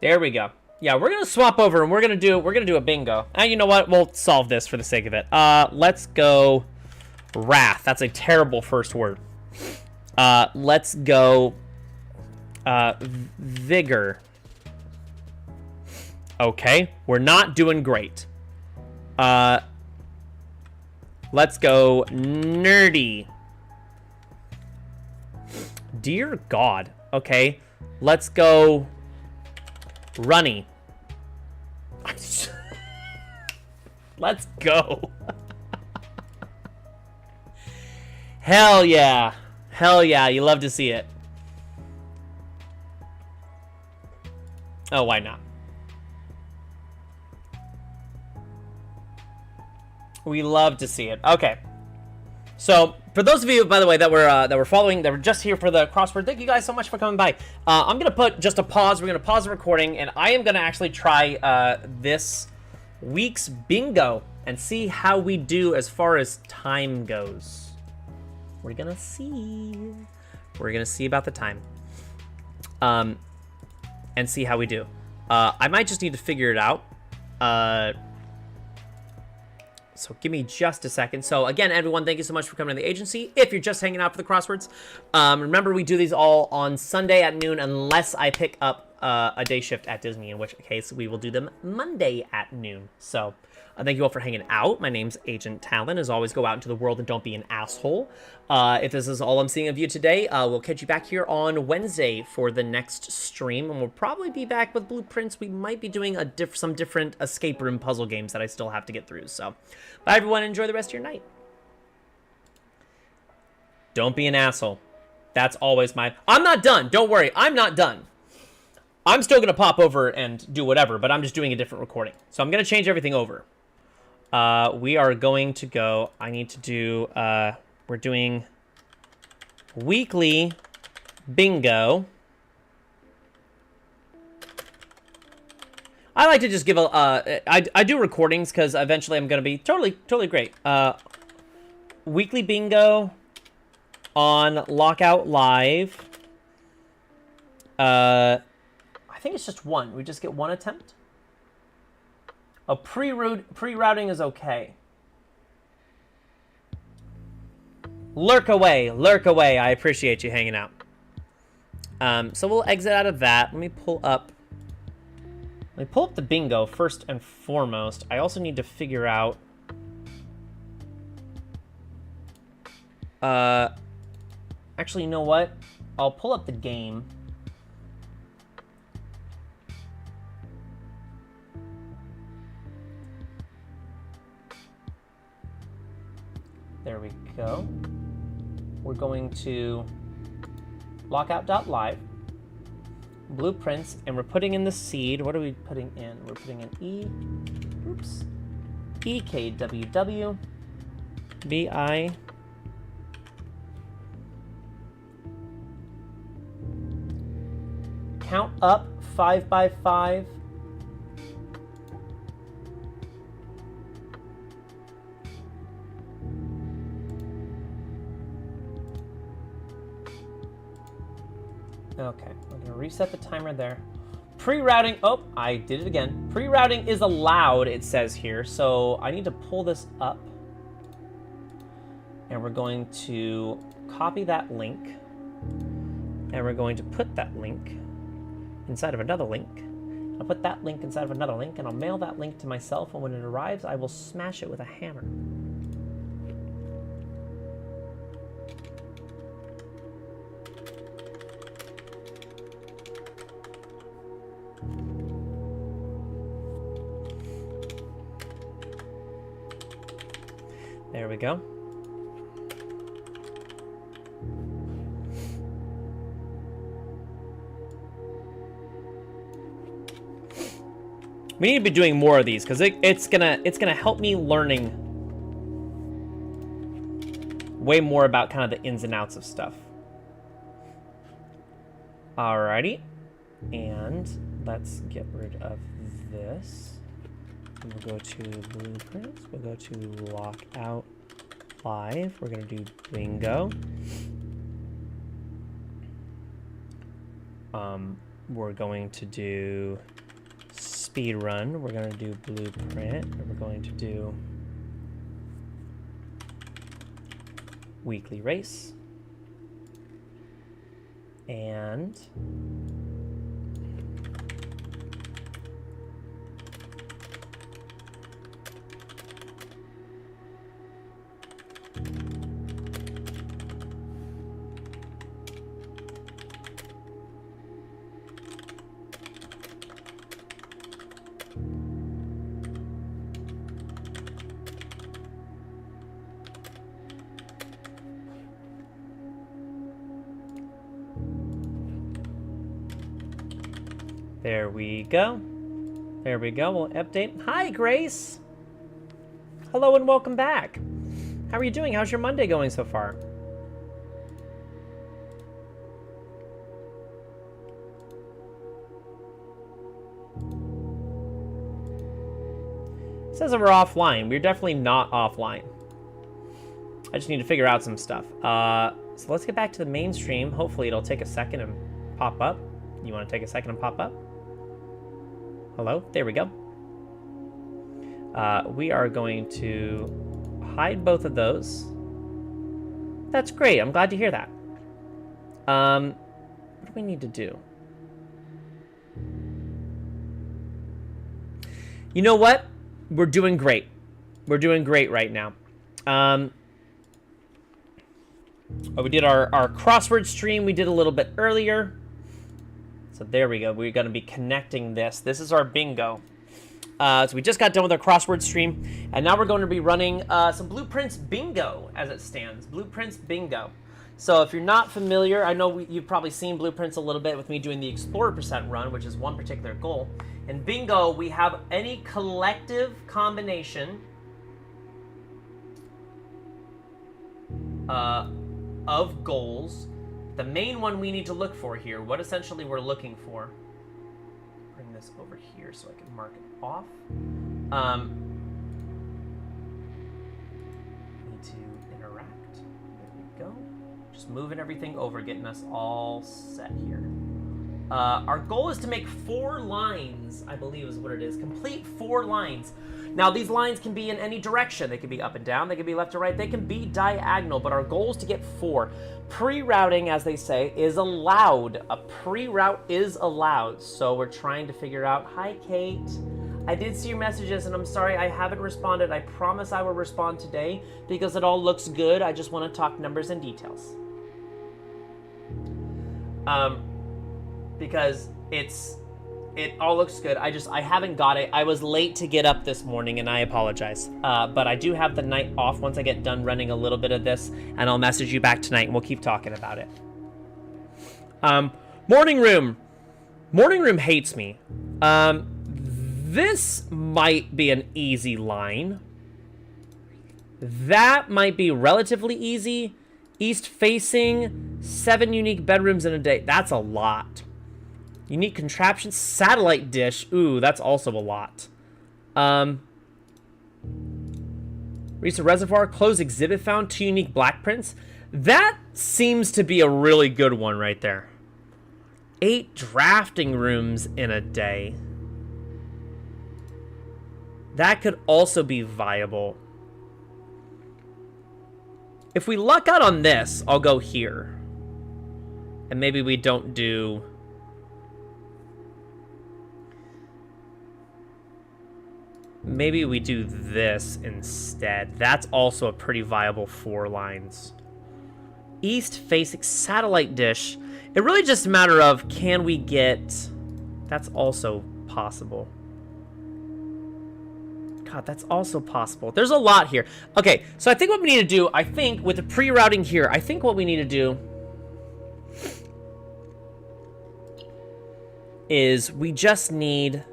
There we go. Yeah, we're gonna swap over and we're gonna do a bingo. You know what? We'll solve this for the sake of it. Let's go wrath. That's a terrible first word. Let's go vigor. Okay, we're not doing great. Let's go nerdy. Dear God. Okay, let's go runny. Let's go. Hell yeah. Hell yeah. You love to see it. Oh, why not? We love to see it. Okay. So, for those of you, by the way, that were following, that were just here for the crossword, thank you guys so much for coming by. I'm gonna put just a pause. We're gonna pause the recording, and I am gonna actually try this week's bingo and see how we do as far as time goes. We're gonna see. We're gonna see about the time, and see how we do. I might just need to figure it out. So give me just a second. So again, everyone, thank you so much for coming to the agency. If you're just hanging out for the crosswords, remember we do these all on Sunday at noon unless I pick up a day shift at Disney, in which case we will do them Monday at noon. So thank you all for hanging out. My name's Agent Talyn. As always, go out into the world and don't be an asshole. If this is all I'm seeing of you today, we'll catch you back here on Wednesday for the next stream, and we'll probably be back with blueprints. We might be doing some different escape room puzzle games that I still have to get through. So, bye everyone. Enjoy the rest of your night. Don't be an asshole. That's always my... I'm not done. Don't worry. I'm not done. I'm still going to pop over and do whatever, but I'm just doing a different recording. So I'm going to change everything over. We are going to go... I need to do... we're doing weekly bingo. I like to just give a... I do recordings because eventually I'm going to be totally great. Weekly bingo on Lockout.Live. I think it's just one. We just get one attempt. Oh, pre-routing is okay. Lurk away. I appreciate you hanging out. So we'll exit out of that. Let me pull up the bingo first and foremost. I also need to figure out... Actually, you know what? I'll pull up the game. There we go. We're going to Lockout.Live, blueprints, and we're putting in the seed. What are we putting in? We're putting in EKWW, BI, count up 5 by 5. Okay, we're gonna reset the timer there. Pre-routing, oh, I did it again. Pre-routing is allowed, it says here, so I need to pull this up. And we're going to copy that link. And we're going to put that link inside of another link. I'll put that link inside of another link, and I'll mail that link to myself, and when it arrives, I will smash it with a hammer. There we go. We need to be doing more of these because it's gonna help me learning way more about kind of the ins and outs of stuff. Alrighty, and let's get rid of this. We'll go to blueprints. We'll go to Lockout.Live. We're gonna do bingo. We're going to do speed run. We're going to do blueprint. And we're going to do weekly race. And There we go. There we go. We'll update. Hi, Grace. Hello and welcome back. How are you doing? How's your Monday going so far? It says that we're offline. We're definitely not offline. I just need to figure out some stuff. So let's get back to the mainstream. Hopefully it'll take a second and pop up. You want to take a second and pop up? Hello? There we go. We are going to hide both of those. That's great. I'm glad to hear that. What do we need to do? You know what? We're doing great. We're doing great right now. We did our crossword stream. We did a little bit earlier. So there we go. We're going to be connecting this. This is our bingo. So we just got done with our crossword stream, and now we're going to be running some Blueprints Bingo as it stands. Blueprints Bingo. So if you're not familiar, I know you've probably seen Blueprints a little bit with me doing the Explorer % run, which is one particular goal. In Bingo, we have any collective combination of goals. The main one we need to look for here, what essentially we're looking for. Bring this over here so I can mark it off. Need to interact. There we go. Just moving everything over, getting us all set here. Our goal is to make 4 lines, I believe is what it is. Complete 4 lines. Now, these lines can be in any direction. They can be up and down. They can be left to right. They can be diagonal, but our goal is to get 4. Pre-routing, as they say, is allowed. A pre-route is allowed. So we're trying to figure out, hi, Kate. I did see your messages, and I'm sorry I haven't responded. I promise I will respond today because it all looks good. I just want to talk numbers and details. Because it all looks good. I haven't got it. I was late to get up this morning, and I apologize. But I do have the night off once I get done running a little bit of this, and I'll message you back tonight, and we'll keep talking about it. Morning Room. Morning Room hates me. This might be an easy line. That might be relatively easy. East facing, 7 unique bedrooms in a day. That's a lot. Unique contraption, satellite dish. Ooh, that's also a lot. Reach a reservoir, closed exhibit found, 2 unique black prints. That seems to be a really good one right there. 8 drafting rooms in a day. That could also be viable. If we luck out on this, I'll go here. And maybe we don't do... Maybe we do this instead. That's also a pretty viable 4 lines. East facing satellite dish. It really just a matter of, can we get... That's also possible. God, that's also possible. There's a lot here. Okay, so I think what we need to do, I think with the pre-routing here, I think what we need to do is we just need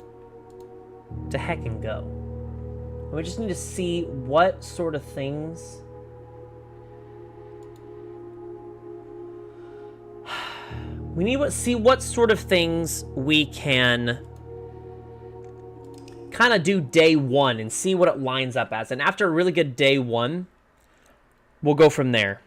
to heckin' go. We just need to see what sort of things we need to see what sort of things we can kind of do day 1 and see what it lines up as. And after a really good day 1, we'll go from there.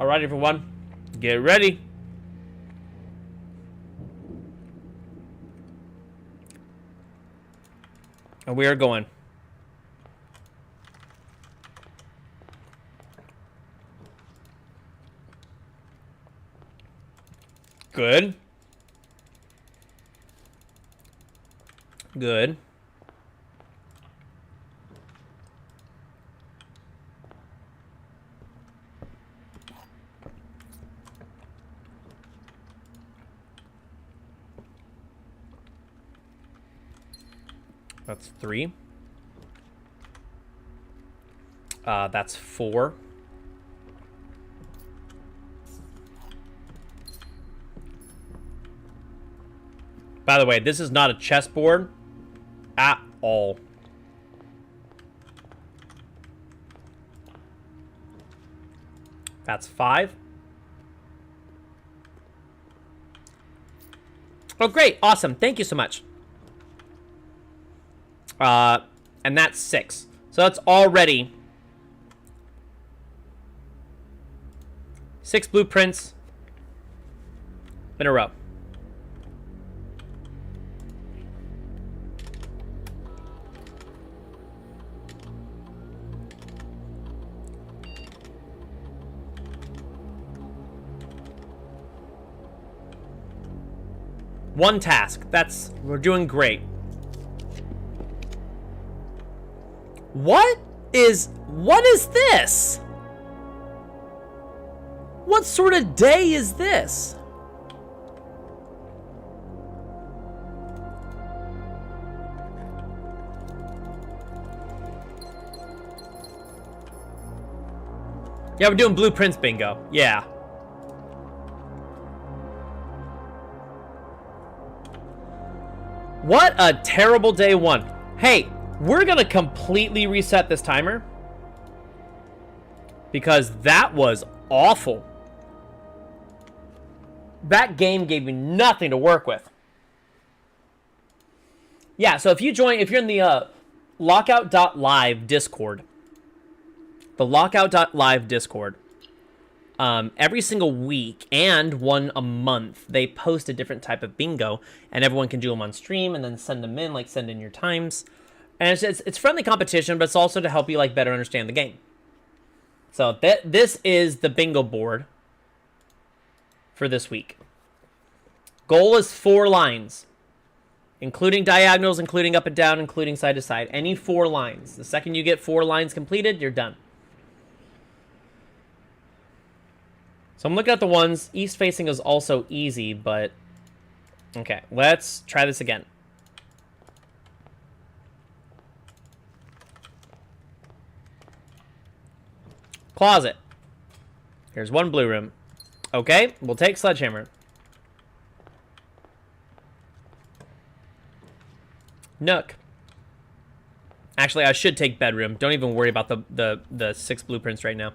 All right, everyone, get ready. And we are going. Good. Good. That's 3. That's 4. By the way, this is not a chessboard at all. That's 5. Oh, great. Awesome. Thank you so much. And that's 6. So that's already 6 blueprints in a row. One task. We're doing great. What is this? What sort of day is this? Yeah, we're doing blueprints bingo. Yeah. What a terrible day 1. Hey, we're gonna completely reset this timer because that was awful. That game gave me nothing to work with. Yeah, so if you're in the Lockout.Live Discord, the Lockout.Live Discord, every single week and one a month, they post a different type of bingo, and everyone can do them on stream and then send them in, like send in your times. And it's friendly competition, but it's also to help you like better understand the game. So this is the bingo board for this week. Goal is 4 lines, including diagonals, including up and down, including side to side. Any 4 lines. The second you get 4 lines completed, you're done. So I'm looking at the ones. East facing is also easy, but okay, let's try this again. Closet. Here's 1 blue room. Okay, we'll take sledgehammer. Nook. Actually, I should take bedroom. Don't even worry about the 6 blueprints right now.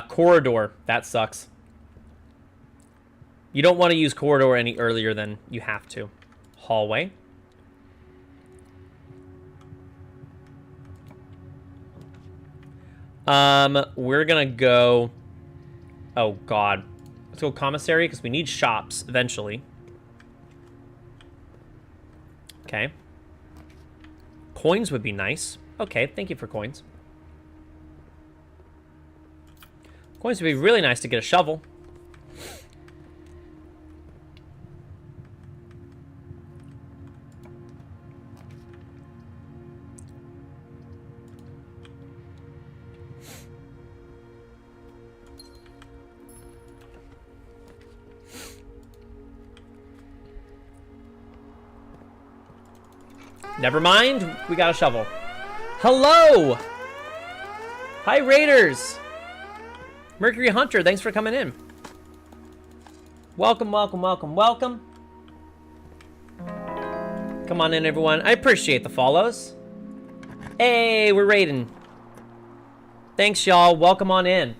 Corridor. That sucks. You don't want to use corridor any earlier than you have to. Hallway. We're gonna go... Oh, God. Let's go commissary, because we need shops eventually. Okay. Coins would be nice. Okay, thank you for coins. Coins would be really nice to get a shovel. Never mind, we got a shovel. Hello! Hi, Raiders! Mercury Hunter, thanks for coming in. Welcome, welcome, welcome, welcome. Come on in, everyone. I appreciate the follows. Hey, we're raiding. Thanks, y'all. Welcome on in.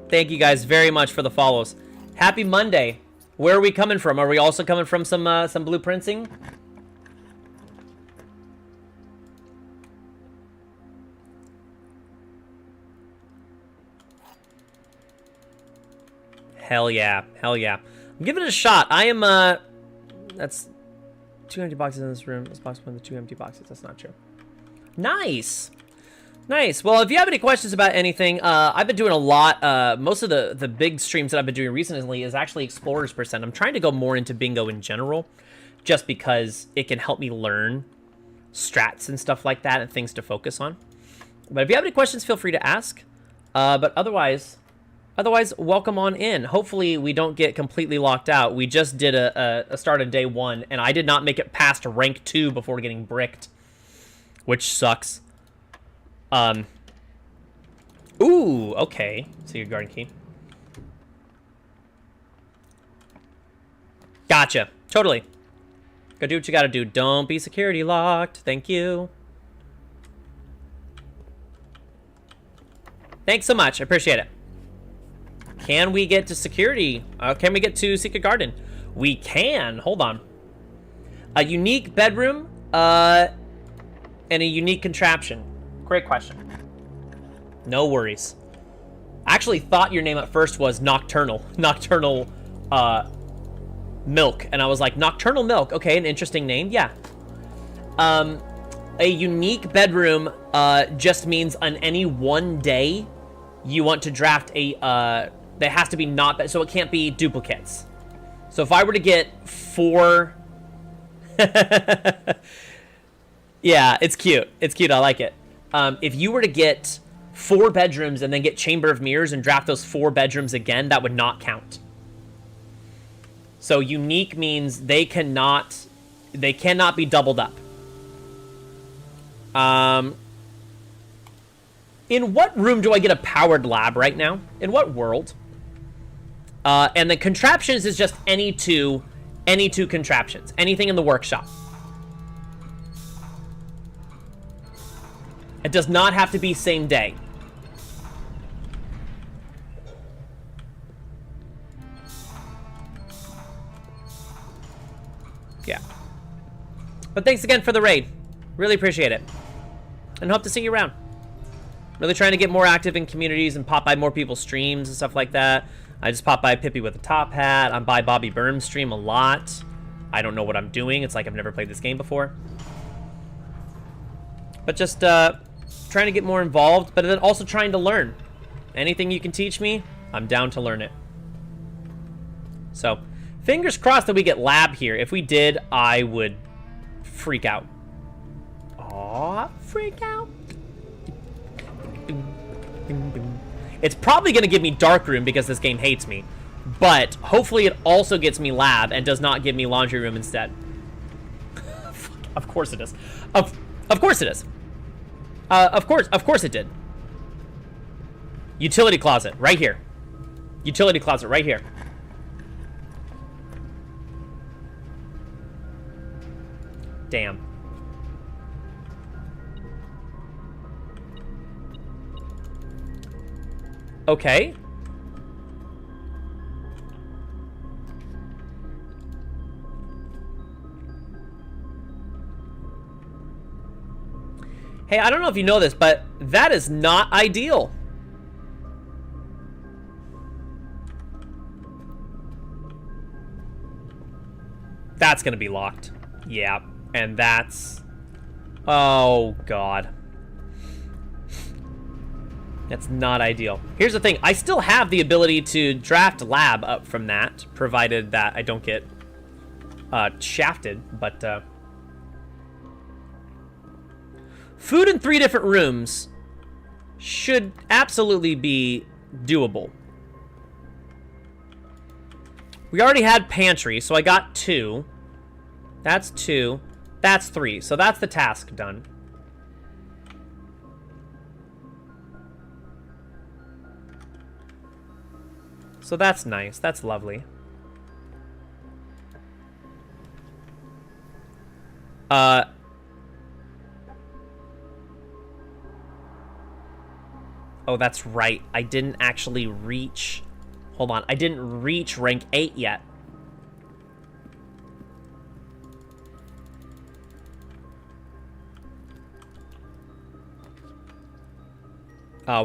Thank you guys very much for the follows. Happy Monday. Where are we coming from? Are we also coming from some blueprinting? Hell yeah. Hell yeah. I'm giving it a shot. I am, that's 2 empty boxes in this room. This box one of the 2 empty boxes. That's not true. Nice. Nice. Well, if you have any questions about anything, I've been doing a lot. Most of the big streams that I've been doing recently is actually Explorers %. I'm trying to go more into bingo in general, just because it can help me learn strats and stuff like that and things to focus on. But if you have any questions, feel free to ask. But otherwise, Otherwise, welcome on in. Hopefully, we don't get completely locked out. We just did a start of day 1, and I did not make it past rank 2 before getting bricked, which sucks. Ooh, okay. Secret garden key. Gotcha. Totally. Go do what you gotta do. Don't be security locked. Thank you. Thanks so much. I appreciate it. Can we get to security? Can we get to Secret Garden? We can. Hold on. A unique bedroom and a unique contraption. Great question. No worries. I actually thought your name at first was Nocturnal. Nocturnal Milk. And I was like, Nocturnal Milk. Okay, an interesting name. Yeah. A unique bedroom just means on any one day you want to draft a... that has to be not... So it can't be duplicates. So if I were to get 4... Yeah, it's cute. It's cute. I like it. If you were to get 4 bedrooms and then get Chamber of Mirrors and draft those 4 bedrooms again, that would not count. So unique means they cannot be doubled up. In what room do I get a powered lab right now? In what world? And the contraptions is just any two contraptions. Anything in the workshop. It does not have to be same day. Yeah. But thanks again for the raid. Really appreciate it. And hope to see you around. Really trying to get more active in communities and pop by more people's streams and stuff like that. I just popped by Pippi with a top hat. I'm by Bobby Burnham's stream a lot. I don't know what I'm doing. It's like I've never played this game before. But just trying to get more involved, but then also trying to learn. Anything you can teach me, I'm down to learn it. So, fingers crossed that we get lab here. If we did, I would freak out. Aw, freak out. It's probably going to give me dark room because this game hates me. But hopefully it also gets me lab and does not give me laundry room instead. Of course it is. Of course it is. Of course it did. Utility closet, right here. Utility closet, right here. Damn. Okay. Hey, I don't know if you know this, but that is not ideal. That's gonna be locked. Yeah, and that's... Oh, God. That's not ideal. Here's the thing. I still have the ability to draft lab up from that, provided that I don't get shafted, but... Food in 3 different rooms should absolutely be doable. We already had pantry, so I got 2. That's 2. That's 3. So that's the task done. So that's nice. That's lovely. Oh, that's right. I didn't actually reach... Hold on. I didn't reach rank 8 yet.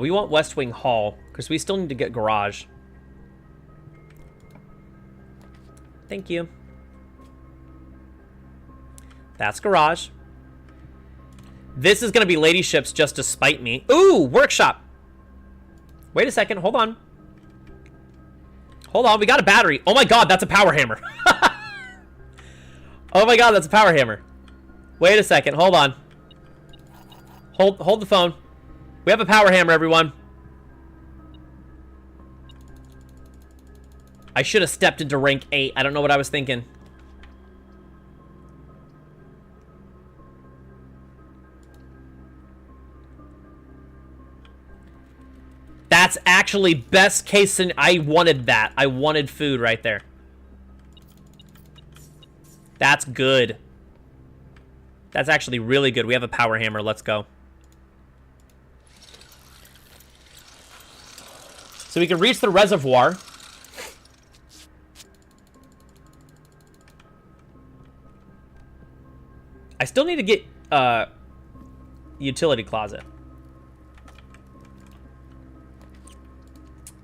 We want West Wing Hall, because we still need to get garage. Thank you. That's garage. This is going to be lady ships just to spite me. Ooh, workshop. Wait a second. Hold on. Hold on. We got a battery. Oh my god, that's a power hammer. Oh my god, that's a power hammer. Wait a second. Hold on. Hold the phone. We have a power hammer, everyone. I should have stepped into rank 8. I don't know what I was thinking. That's actually best case scenario. I wanted that. I wanted food right there. That's good. That's actually really good. We have a power hammer. Let's go. So we can reach the reservoir. I still need to get utility closet.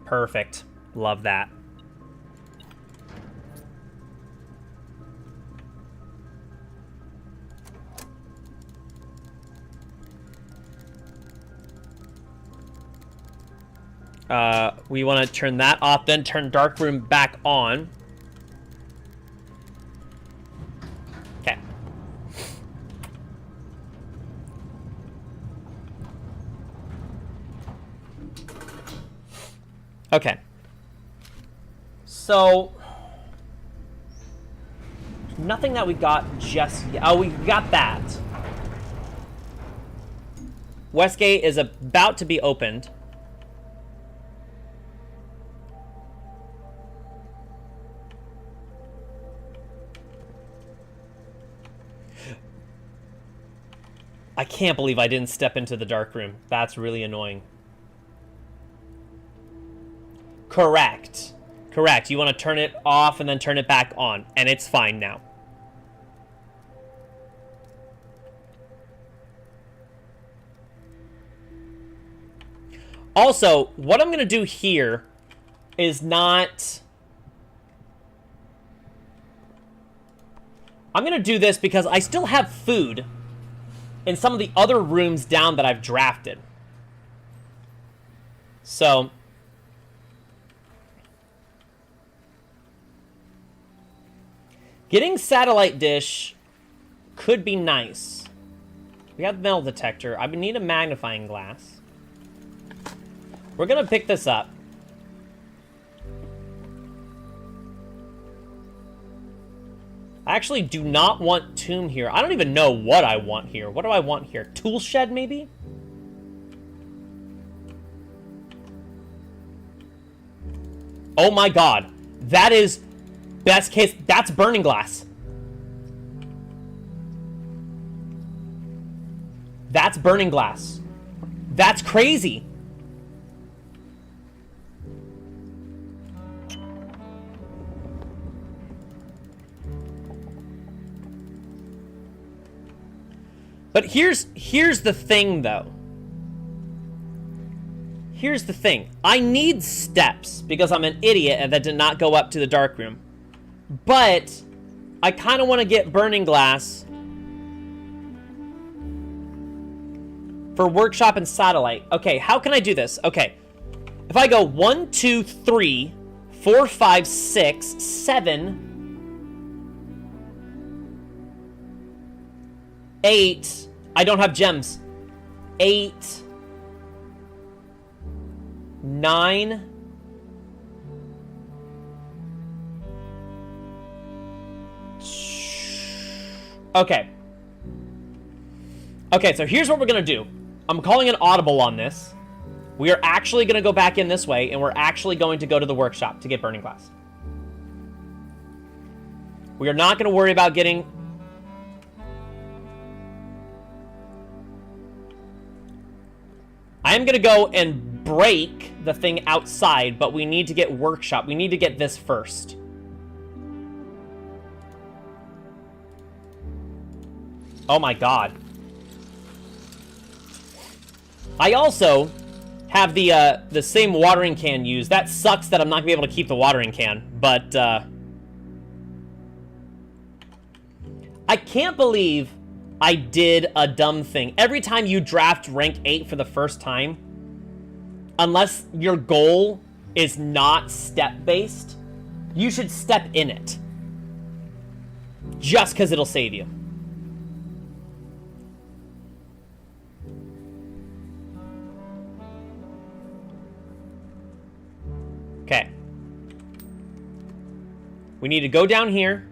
Perfect. Love that. We want to turn that off, then turn dark room back on. Okay. Okay. So, nothing that we got just yet. Oh, we got that. Westgate is about to be opened. I can't believe I didn't step into the dark room. That's really annoying. Correct. Correct. You want to turn it off and then turn it back on. And it's fine now. Also, what I'm going to do here is not... I'm going to do this because I still have food in some of the other rooms down that I've drafted. So... getting satellite dish could be nice. We have the metal detector. I would need a magnifying glass. We're going to pick this up. I actually do not want tomb here. I don't even know what I want here. What do I want here? Tool shed, maybe? Oh my god. That is best case. That's burning glass. That's burning glass. That's crazy. But here's the thing, though. Here's the thing. I need steps because I'm an idiot and that did not go up to the dark room. But I kind of want to get burning glass for workshop and satellite. Okay, how can I do this? Okay. If I go 1, 2, 3, 4, 5, 6, 7, 8. I don't have gems. 8, 9. Okay. Okay, so here's what we're gonna do. I'm calling an audible on this. We are actually gonna go back in this way, and we're actually going to go to the workshop to get burning glass. We are not gonna worry about getting... I am going to go and break the thing outside, but we need to get workshop. We need to get this first. Oh my god. I also have the same watering can used. That sucks that I'm not going to be able to keep the watering can, but I can't believe I did a dumb thing. Every time you draft rank 8 for the first time, unless your goal is not step-based, you should step in it. Just because it'll save you. Okay. We need to go down here.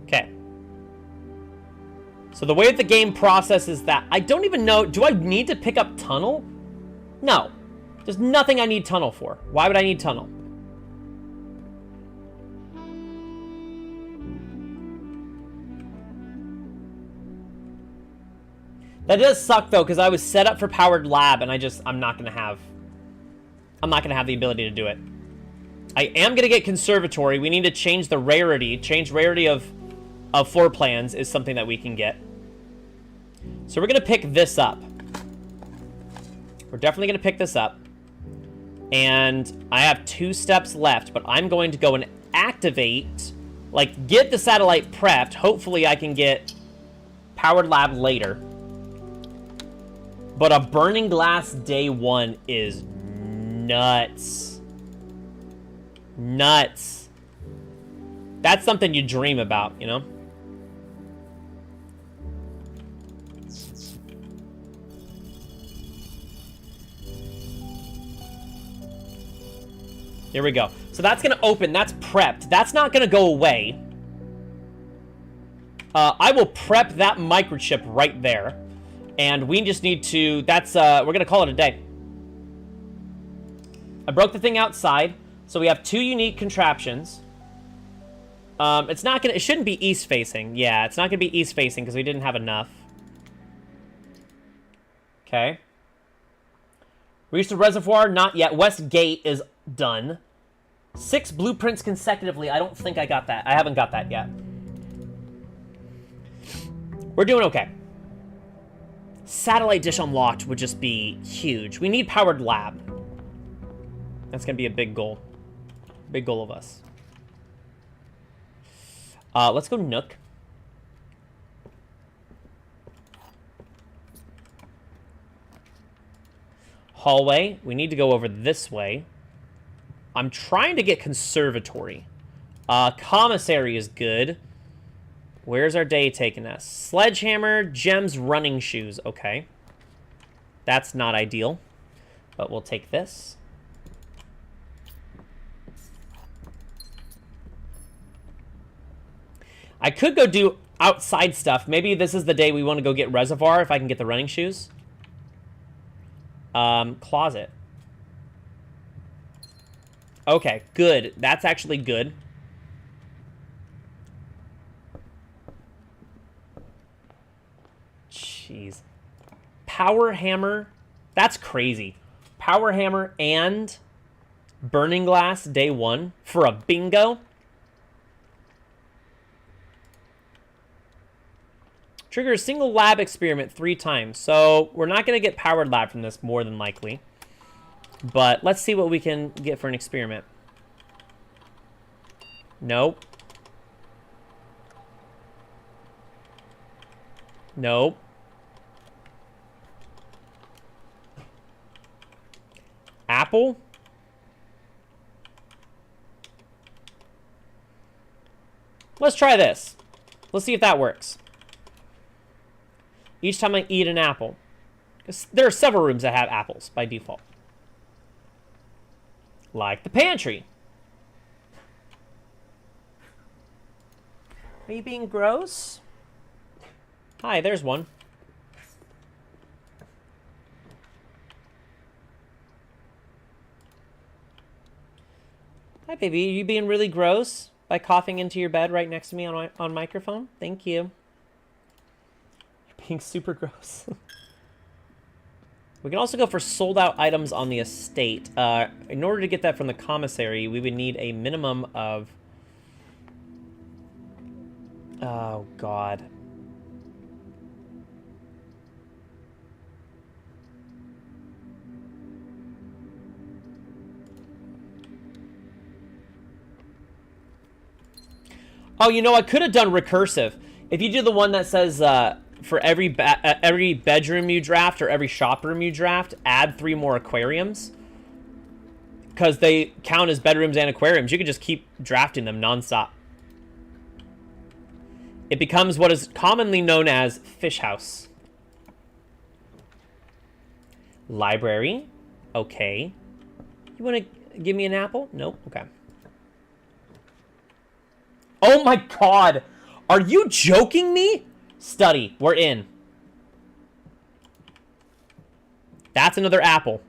Okay. So the way that the game processes that, I don't even know, do I need to pick up tunnel? No. There's nothing I need tunnel for. Why would I need tunnel? That does suck though, because I was set up for powered lab and I'm not gonna have the ability to do it. I am gonna get conservatory. We need to change the rarity. Change rarity of floor plans is something that we can get. So we're gonna pick this up. We're definitely gonna pick this up. And I have 2 steps left, but I'm going to go and activate, like, get the satellite prepped. Hopefully I can get powered lab later. But a burning glass day 1 is nuts. Nuts. That's something you dream about, you know? Here we go. So that's going to open. That's prepped. That's not going to go away. I will prep that microchip right there. And we just need to... That's... we're going to call it a day. I broke the thing outside. So we have 2 unique contraptions. It's not going to... It shouldn't be east-facing. Yeah, it's not going to be east-facing because we didn't have enough. Okay. Reached the reservoir? Not yet. West Gate is done. 6 blueprints consecutively. I don't think I got that. I haven't got that yet. We're doing okay. Satellite dish unlocked would just be huge. We need powered lab. That's going to be a big goal. Big goal of us. Let's go Nook. Hallway. We need to go over this way. I'm trying to get conservatory. Commissary is good. Where's our day taking us? Sledgehammer, gems, running shoes. Okay. That's not ideal. But we'll take this. I could go do outside stuff. Maybe this is the day we want to go get reservoir if I can get the running shoes. Closet. Okay, good. That's actually good. Jeez. Power hammer. That's crazy. Power hammer and burning glass day 1 for a bingo. Trigger a single lab experiment 3 times. So we're not going to get powered lab from this more than likely. But let's see what we can get for an experiment. Nope. Nope. Apple? Let's try this. Let's see if that works. Each time I eat an apple. There are several rooms that have apples by default. Like the pantry. Are you being gross? Hi, there's one. Hi, baby. Are you being really gross by coughing into your bed right next to me on microphone? Thank you. You're being super gross. We can also go for sold-out items on the estate. In order to get that from the commissary, we would need a minimum of... Oh, God. Oh, you know, I could have done recursive. If you do the one that says... for every bedroom you draft or every shop room you draft, add 3 more aquariums. Because they count as bedrooms and aquariums. You can just keep drafting them nonstop. It becomes what is commonly known as fish house. Library. Okay. You want to give me an apple? Nope. Okay. Oh my god! Are you joking me? Study. We're in. That's another apple.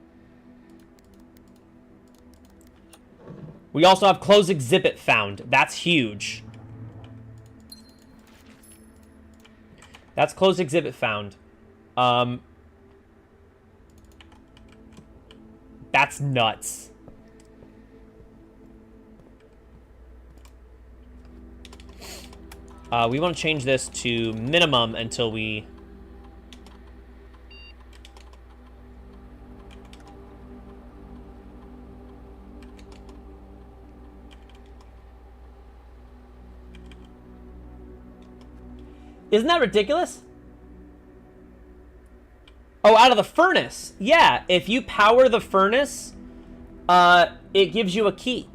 We also have closed exhibit found. That's huge. That's closed exhibit found. That's nuts. We want to change this to minimum until we... Isn't that ridiculous? Oh, out of the furnace. Yeah, if you power the furnace, it gives you a key.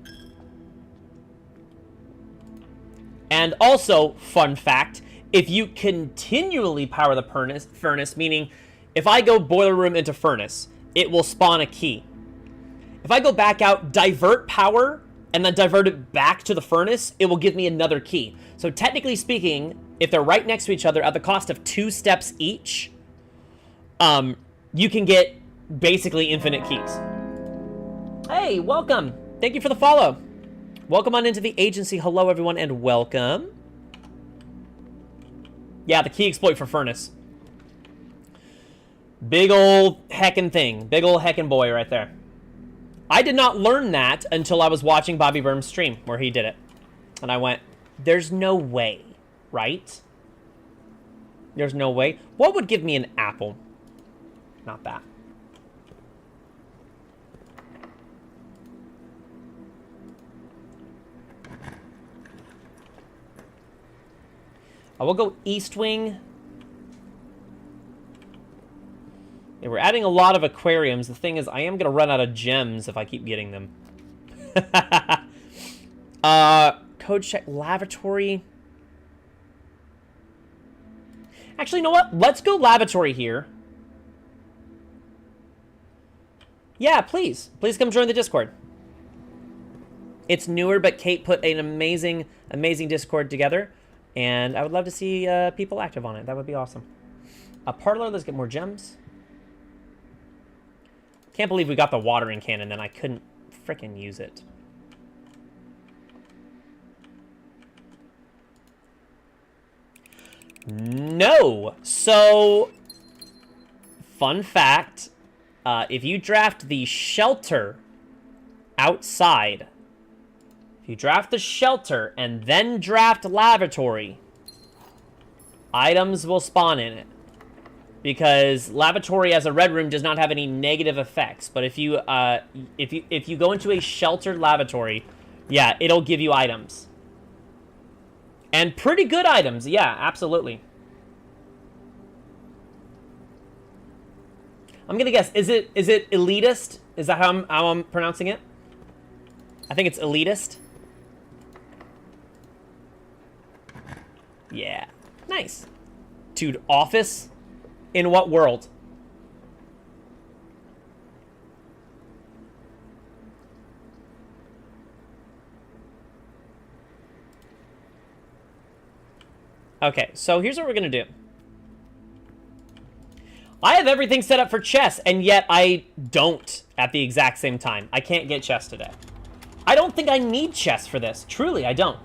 And also, fun fact, if you continually power the furnace, meaning if I go boiler room into furnace, it will spawn a key. If I go back out, divert power, and then divert it back to the furnace, it will give me another key. So technically speaking, if they're right next to each other at the cost of 2 steps each, you can get basically infinite keys. Hey, welcome. Thank you for the follow. Welcome on into the agency. Hello, everyone, and welcome. Yeah, the key exploit for furnace. Big old heckin' thing. Big old heckin' boy right there. I did not learn that until I was watching Bobby Burns' stream where he did it. And I went, there's no way, right? There's no way. What would give me an apple? Not that. I will go East Wing. Yeah, we're adding a lot of aquariums. The thing is, I am going to run out of gems if I keep getting them. Code check lavatory. Actually, you know what? Let's go lavatory here. Yeah, please. Please come join the Discord. It's newer, but Kate put an amazing, amazing Discord together. And I would love to see people active on it. That would be awesome. A parlor, let's get more gems. Can't believe we got the watering can and then I couldn't frickin' use it. No! So, fun fact, if you draft the shelter outside, if you draft the shelter and then draft lavatory, items will spawn in it. Because lavatory as a red room does not have any negative effects. But if you go into a sheltered lavatory, yeah, it'll give you items. And pretty good items, yeah, absolutely. I'm gonna guess, is it elitist? Is that how I'm pronouncing it? I think it's elitist. Yeah, nice. Dude, office? In what world? Okay, so here's what we're gonna do. I have everything set up for chess, and yet I don't at the exact same time. I can't get chess today. I don't think I need chess for this. Truly, I don't.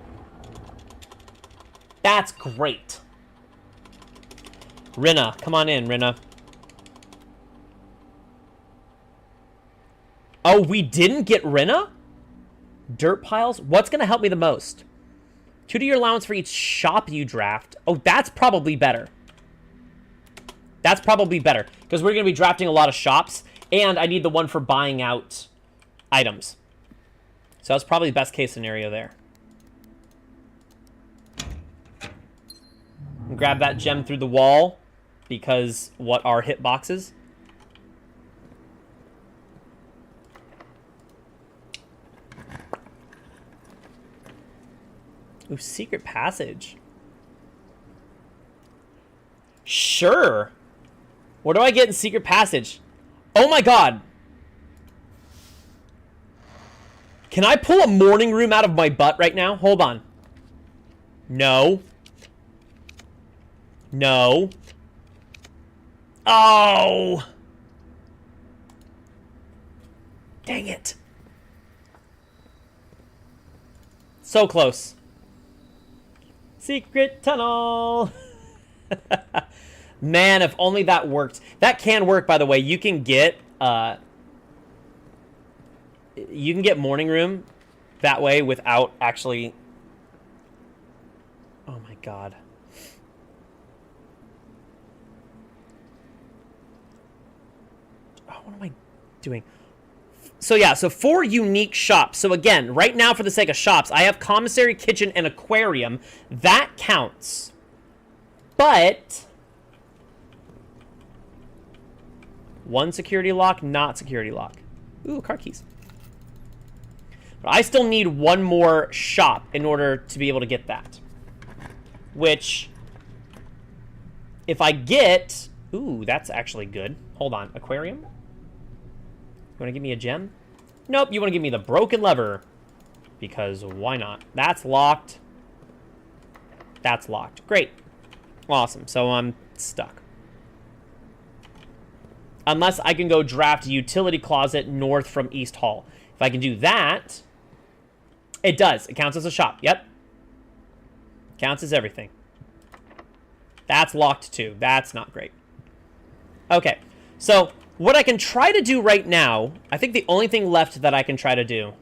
That's great. Rinna, come on in, Rinna. Oh, we didn't get Rinna? Dirt piles? What's going to help me the most? 2 to your allowance for each shop you draft. Oh, that's probably better. That's probably better. Because we're going to be drafting a lot of shops. And I need the one for buying out items. So that's probably the best case scenario there. Grab that gem through the wall. Because what are hitboxes? Ooh, secret passage. Sure. What do I get in secret passage? Oh my god. Can I pull a morning room out of my butt right now? Hold on. No. No. Oh. Dang it. So close. Secret tunnel. Man, if only that worked. That can work, by the way. You can get morning room that way without actually... Oh my god. Oh, what am I doing? So yeah, so 4 unique shops. So again, right now for the sake of shops, I have commissary, kitchen, and aquarium. That counts. But... 1 security lock, not security lock. Ooh, car keys. But I still need 1 more shop in order to be able to get that. Which, if I get... Ooh, that's actually good. Hold on, aquarium? You want to give me a gem? Nope, you want to give me the broken lever. Because why not? That's locked. That's locked. Great. Awesome, so I'm stuck. Unless I can go draft utility closet north from East Hall. If I can do that, it does. It counts as a shop. Yep. Counts as everything. That's locked too. That's not great. Okay. So, what I can try to do right now, I think the only thing left that I can try to do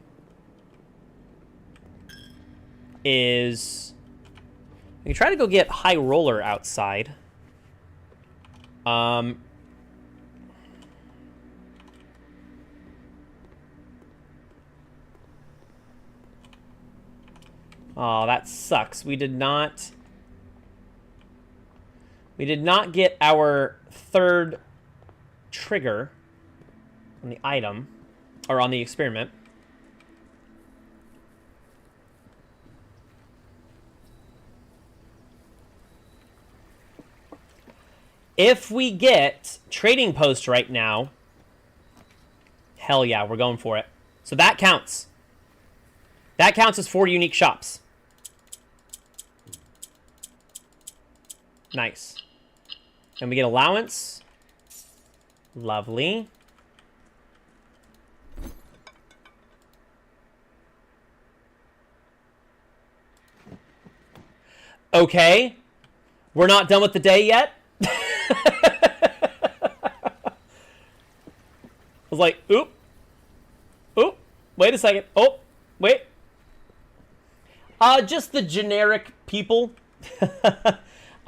is... I can try to go get High Roller outside. Oh, that sucks. We did not get our 3rd trigger on the item, or on the experiment. If we get trading post right now, hell yeah, we're going for it. So that counts. That counts as 4 unique shops. Nice. And we get allowance. Lovely. Okay. We're not done with the day yet. I was like, oop. Oop. Wait a second. Oh, wait. Just the generic people.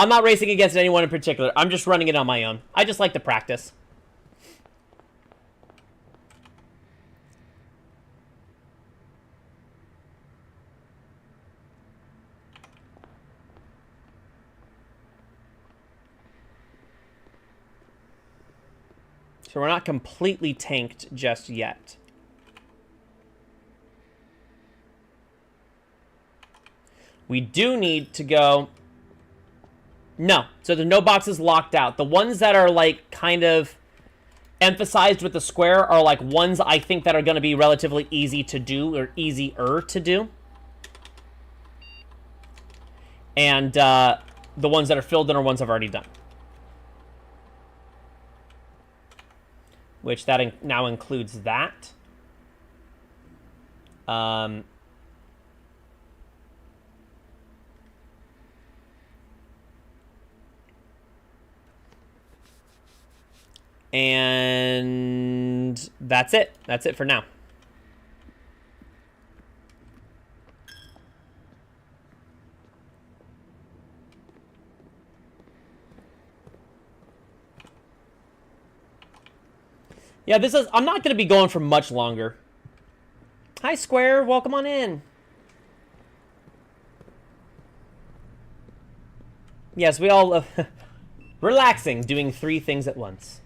I'm not racing against anyone in particular. I'm just running it on my own. I just like to practice. So we're not completely tanked just yet. We do need to go... No. So there's no boxes locked out. The ones that are, like, kind of emphasized with the square are, like, ones I think that are going to be relatively easy to do, or easier to do. And the ones that are filled in are ones I've already done. Which that now includes that. And that's it. That's it for now. Yeah, this is... I'm not going to be going for much longer. Hi, Square. Welcome on in. Yes, we all... relaxing, doing 3 things at once.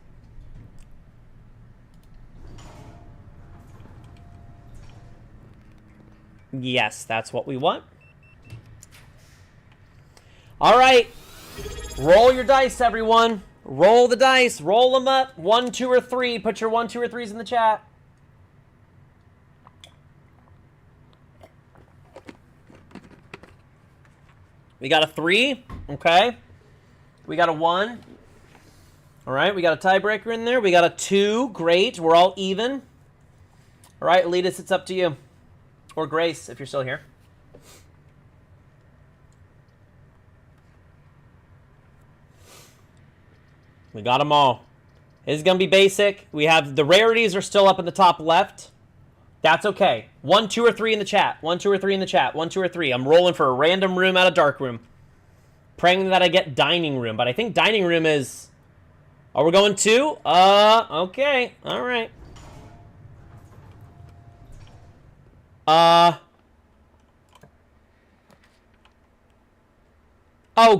Yes, that's what we want. All right. Roll your dice, everyone. Roll the dice. Roll them up. 1, 2, or 3. Put your 1, 2, or 3s in the chat. We got a 3. Okay. We got a 1. All right. We got a tiebreaker in there. We got a 2. Great. We're all even. All right, Elitas, it's up to you. Or Grace, if you're still here. We got them all. This is going to be basic. We have the rarities are still up in the top left. That's okay. 1, 2, or 3 in the chat. 1, 2, or 3 in the chat. 1, 2, or 3. I'm rolling for a random room out of dark room. Praying that I get dining room. But I think dining room is... Oh, we're going 2? Okay. All right. Oh,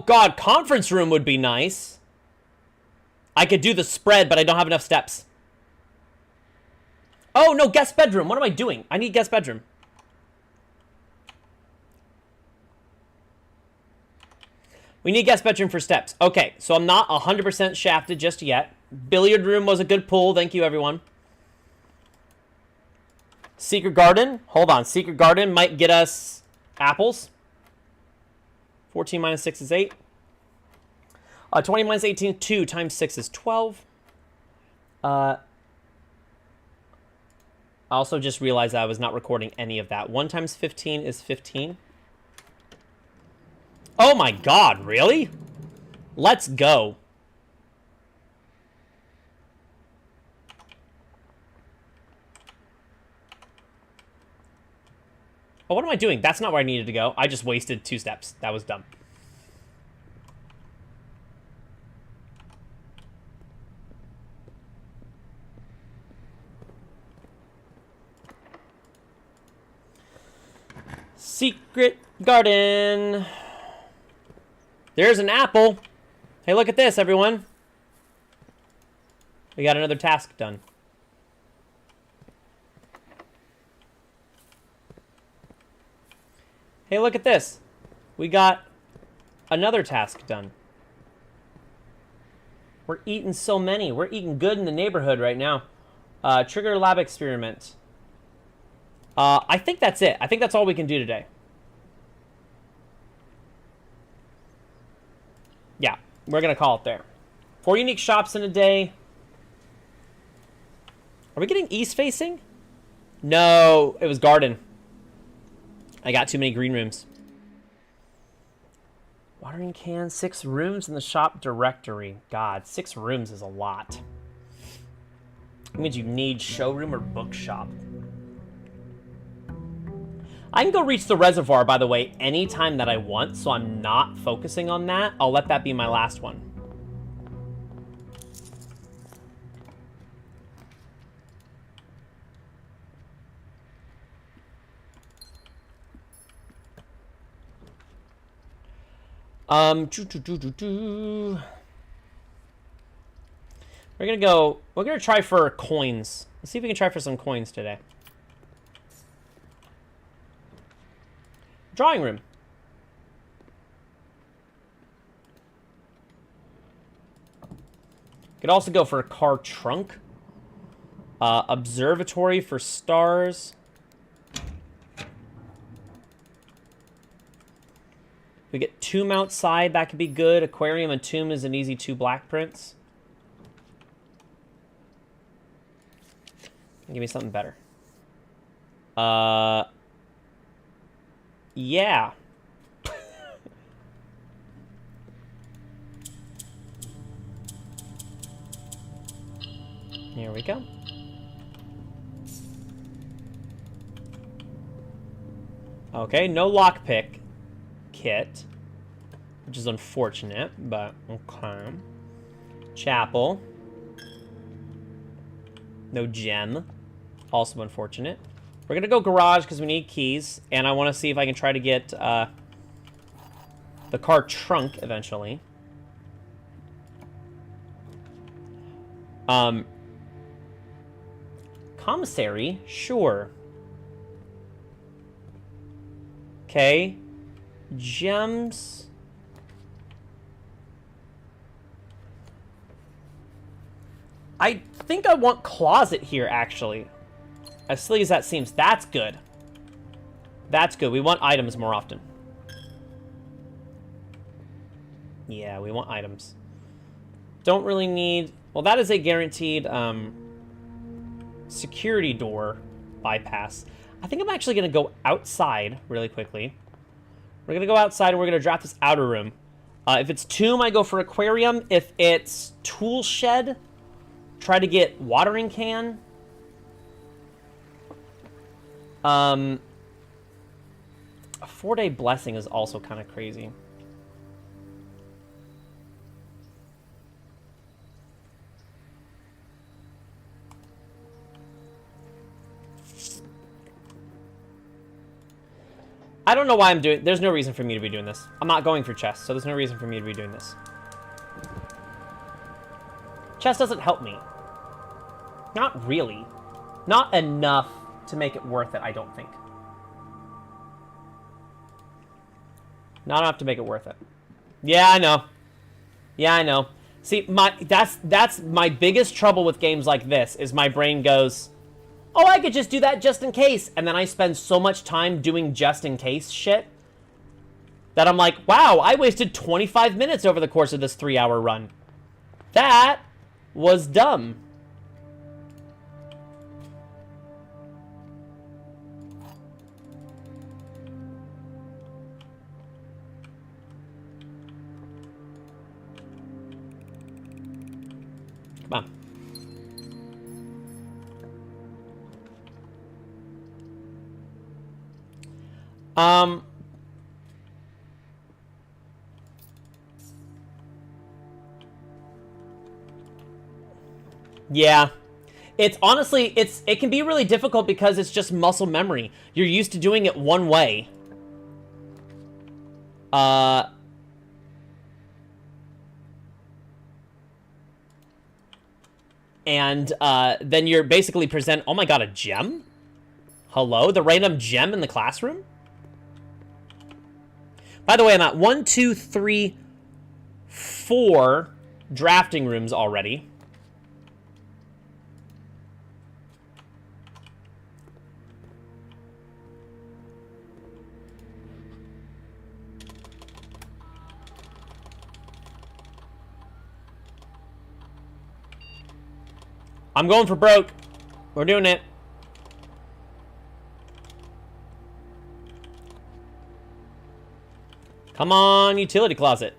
God. Conference room would be nice. I could do the spread, but I don't have enough steps. Oh, no, guest bedroom. What am I doing? I need guest bedroom. We need guest bedroom for steps. Okay, so I'm not 100% shafted just yet. Billiard room was a good pull. Thank you, everyone. Secret garden. Hold on. Secret garden might get us apples. 14 minus 6 is 8. 20 minus 18 is 2 times 6 is 12. I also just realized I was not recording any of that. 1 times 15 is 15. Oh my God, really? Let's go. Oh, what am I doing? That's not where I needed to go. I just wasted 2 steps. That was dumb. Secret garden. There's an apple. Hey, look at this, everyone. We got another task done. Hey, look at this. We got another task done. We're eating so many. We're eating good in the neighborhood right now. Trigger lab experiment. I think that's it. I think that's all we can do today. Yeah, we're going to call it there. 4 unique shops in a day. Are we getting east facing? No, it was garden. I got too many green rooms. Watering can, 6 rooms in the shop directory. God, 6 rooms is a lot. It means you need showroom or bookshop. I can go reach the reservoir, by the way, anytime that I want, so I'm not focusing on that. I'll let that be my last one. We're gonna try for coins. Let's see if we can try for some coins today. Drawing room. Could also go for a car trunk. Observatory for stars. We get tomb outside. That could be good. Aquarium and tomb is an easy 2 black prints. Give me something better. Yeah. Here we go. Okay, no lockpick kit, which is unfortunate, but okay. Chapel. No gem. Also unfortunate. We're going to go garage because we need keys, and I want to see if I can try to get the car trunk eventually. Commissary? Sure. Okay. Gems. I think I want closet here, actually. As silly as that seems. That's good. That's good. We want items more often. Yeah, we want items. Don't really need... Well, that is a guaranteed security door bypass. I think I'm actually going to go outside really quickly. We're going to go outside and we're going to draft this outer room. If it's tomb, I go for aquarium. If it's tool shed, try to get watering can. A 4-day blessing is also kind of crazy. I don't know why I'm doing... There's no reason for me to be doing this. I'm not going for chest, so there's no reason for me to be doing this. Chest doesn't help me. Not really. Not enough to make it worth it, I don't think. Not enough to make it worth it. Yeah, I know. Yeah, I know. See, that's my biggest trouble with games like this, is my brain goes... Oh, I could just do that just in case. And then I spend so much time doing just in case shit that I'm like, wow, I wasted 25 minutes over the course of this 3-hour run. That was dumb. Come on. Yeah. It's honestly, it can be really difficult because it's just muscle memory. You're used to doing it one way. And then you're basically present, oh my god, a gem? Hello? The random gem in the classroom? By the way, I'm at 1, 2, 3, 4 drafting rooms already. I'm going for broke. We're doing it. Come on, utility closet.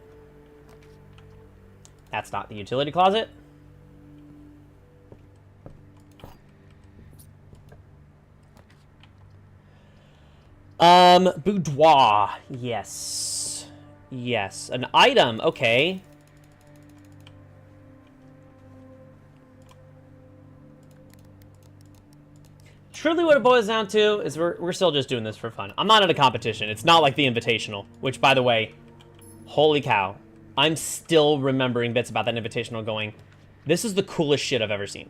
That's not the utility closet. Boudoir. Yes. Yes. An item. Okay. Truly what it boils down to is we're still just doing this for fun. I'm not in a competition. It's not like the Invitational, which, by the way, holy cow. I'm still remembering bits about that Invitational going, this is the coolest shit I've ever seen.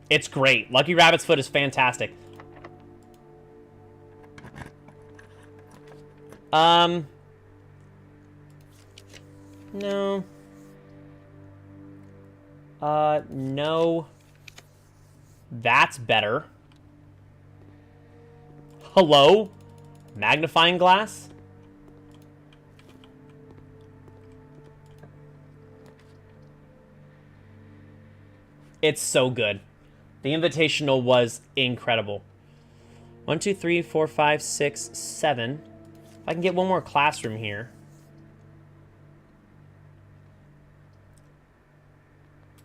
It's great. Lucky Rabbit's Foot is fantastic. No. No. That's better. Hello? Magnifying glass? It's so good. The Invitational was incredible. 1, 2, 3, 4, 5, 6, 7. If I can get one more classroom here.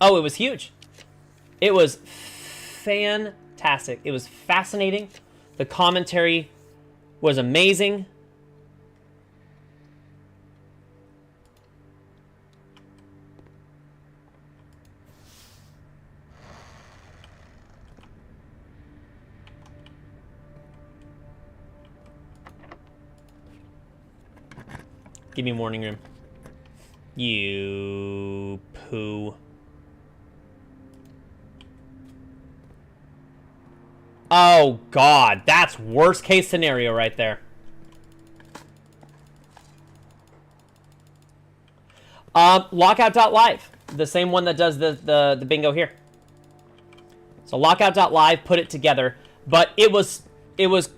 Oh, it was huge. It was fantastic. It was fascinating. The commentary was amazing. Give me morning room. You poo. Oh, God. That's worst case scenario right there. Lockout.Live, the same one that does the bingo here. So Lockout.Live put it together, but it was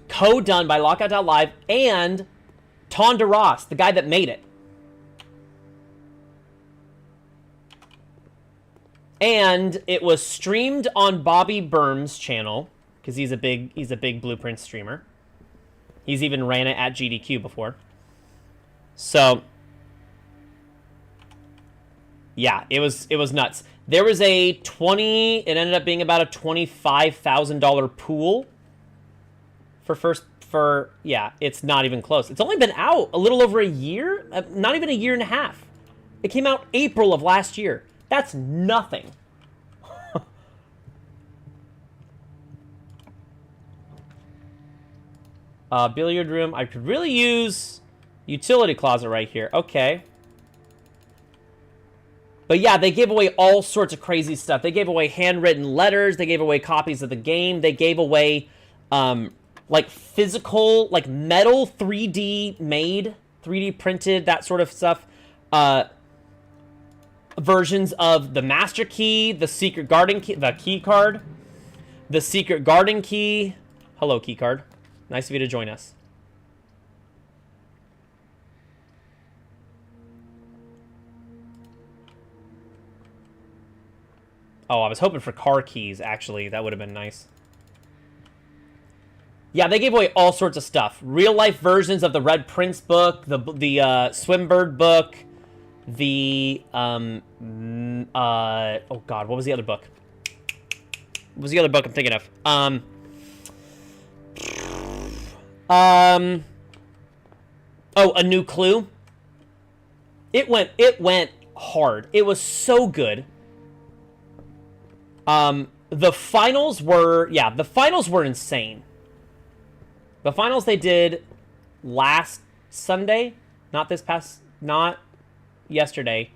co-done by Lockout.Live and Ton DeRoss, the guy that made it. And it was streamed on Bobby Berm's channel, because he's a big Blueprint streamer. He's even ran it at GDQ before. So yeah, it was nuts. There was it ended up being about a $25,000 pool yeah, it's not even close. It's only been out a little over a year, not even a year and a half. It came out April of last year. That's nothing. Billiard room. I could really use utility closet right here. Okay. But yeah, they gave away all sorts of crazy stuff. They gave away handwritten letters. They gave away copies of the game. They gave away, like, physical, like, metal 3D made, 3D printed, that sort of stuff. Versions of the Master Key, the Secret Garden Key, the key card, the Secret Garden Key. Hello, key card. Nice of you to join us. Oh, I was hoping for car keys, actually. That would have been nice. Yeah, they gave away all sorts of stuff. Real-life versions of the Red Prince book, the Swimbird book, the, oh God, what was the other book? What was the other book I'm thinking of? Oh, A New Clue. It went hard. It was so good. The finals were insane. The finals they did last Sunday, not yesterday.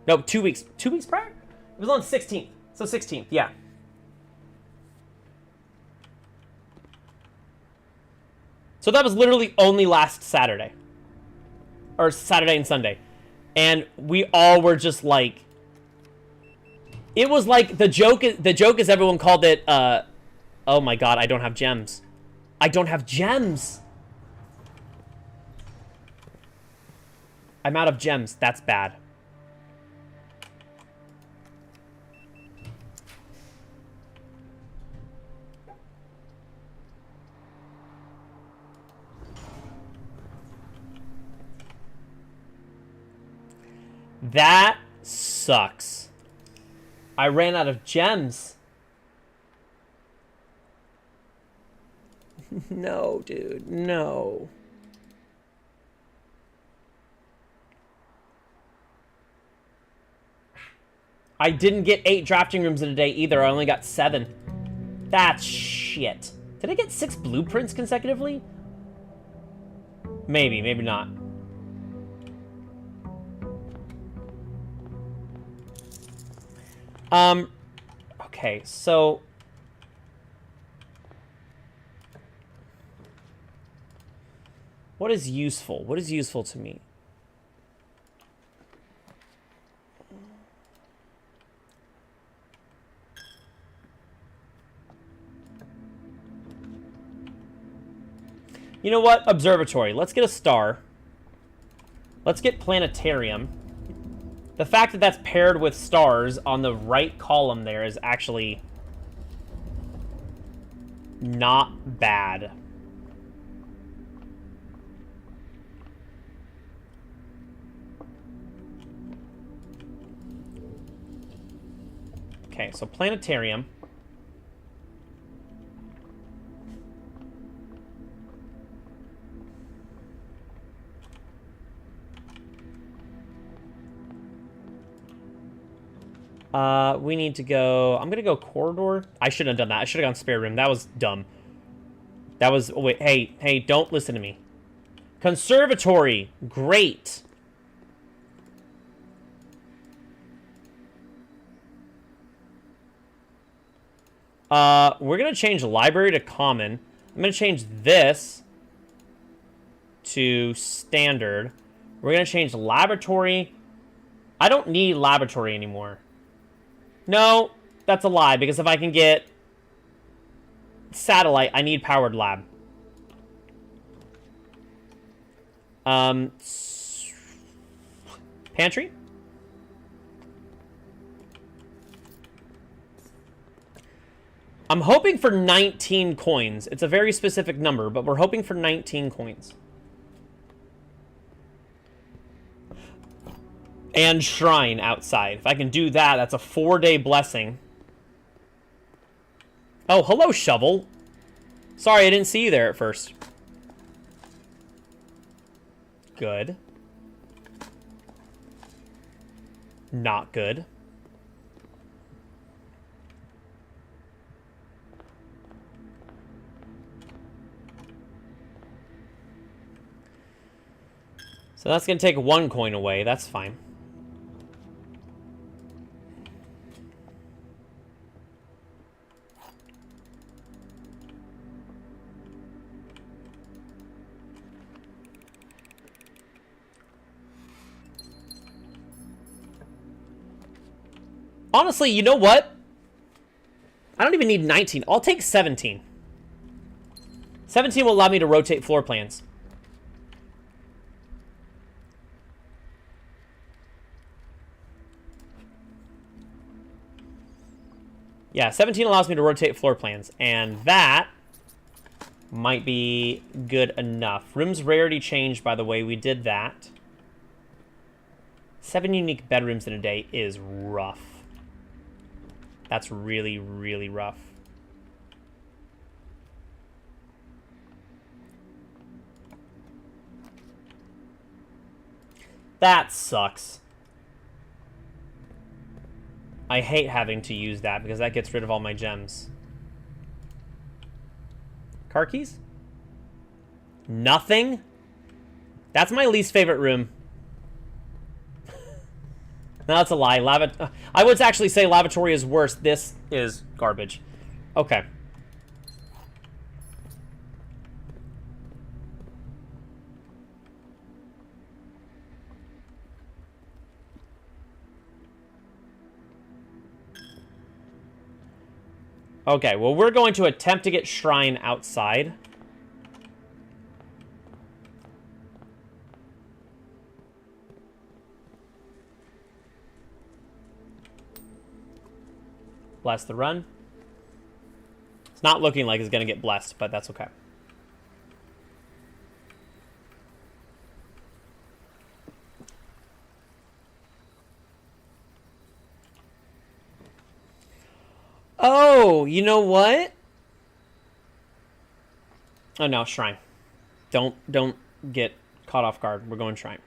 No, 2 weeks. 2 weeks prior? It was on the 16th. So 16th, yeah. So that was literally only last Saturday. Or Saturday and Sunday. And we all were just like... It was like, the joke is everyone called it, oh my God, I don't have gems. I don't have gems! I'm out of gems. That's bad. That sucks. I ran out of gems. No, dude. No. I didn't get 8 drafting rooms in a day either. I only got 7. That's shit. Did I get 6 blueprints consecutively? Maybe, maybe not. Okay, so... What is useful? What is useful to me? You know what? Observatory. Let's get a star. Let's get planetarium. The fact that that's paired with stars on the right column there is actually not bad. Okay, so planetarium. We need to go... I'm gonna go corridor. I shouldn't have done that. I should have gone spare room. That was dumb. That was... Oh, wait, hey, don't listen to me. Conservatory. Great. We're gonna change library to common. I'm gonna change this to standard. We're gonna change laboratory I don't need laboratory anymore. No, that's a lie, because if I can get satellite, I need powered lab. Pantry? I'm hoping for 19 coins. It's a very specific number, but we're hoping for 19 coins. And shrine outside. If I can do that, that's a 4-day blessing. Oh, hello, shovel. Sorry, I didn't see you there at first. Good. Not good. So that's going to take 1 coin away. That's fine. Honestly, you know what? I don't even need 19. I'll take 17. 17 will allow me to rotate floor plans. Yeah, 17 allows me to rotate floor plans, and that might be good enough. Room's rarity changed, by the way. We did that. 7 unique bedrooms in a day is rough. That's really, really rough. That sucks. I hate having to use that because that gets rid of all my gems. Car keys? Nothing? That's my least favorite room. No, that's a lie. I would actually say lavatory is worse. This is garbage. Okay. Okay, well, we're going to attempt to get shrine outside. Bless the run. It's not looking like it's going to get blessed, but that's okay. Oh, you know what? Oh, no, shrine. Don't get caught off guard. We're going shrine.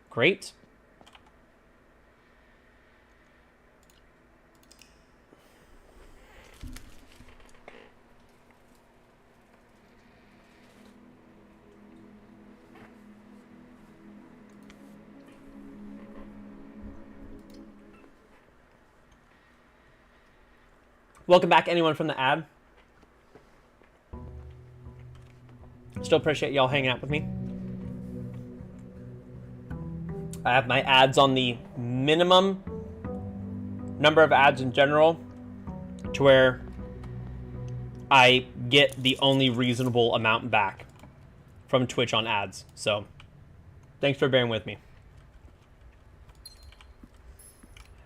Great. Welcome back, anyone from the ad. Still appreciate y'all hanging out with me. I have my ads on the minimum number of ads in general to where I get the only reasonable amount back from Twitch on ads. So thanks for bearing with me.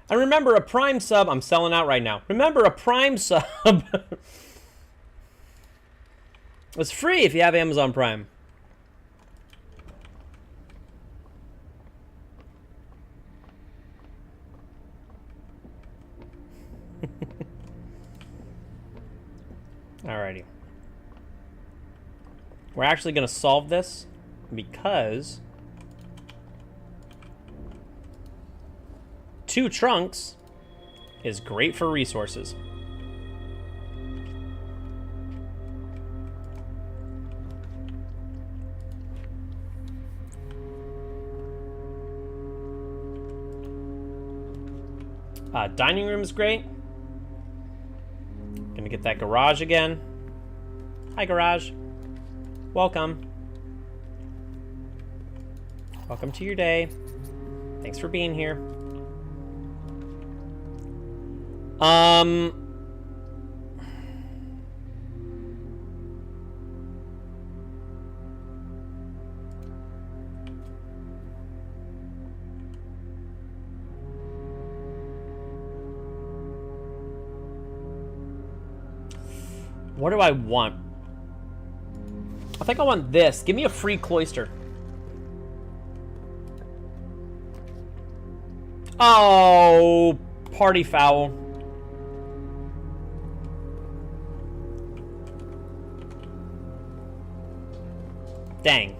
And remember, a Prime sub, I'm selling out right now. Remember, a Prime sub it's free if you have Amazon Prime. Alrighty. We're actually going to solve this because 2 trunks is great for resources. Dining room is great. Gonna get that garage again. Hi, garage. Welcome. Welcome to your day. Thanks for being here. What do I want? I think I want this. Give me a free cloister. Oh, party foul. Dang.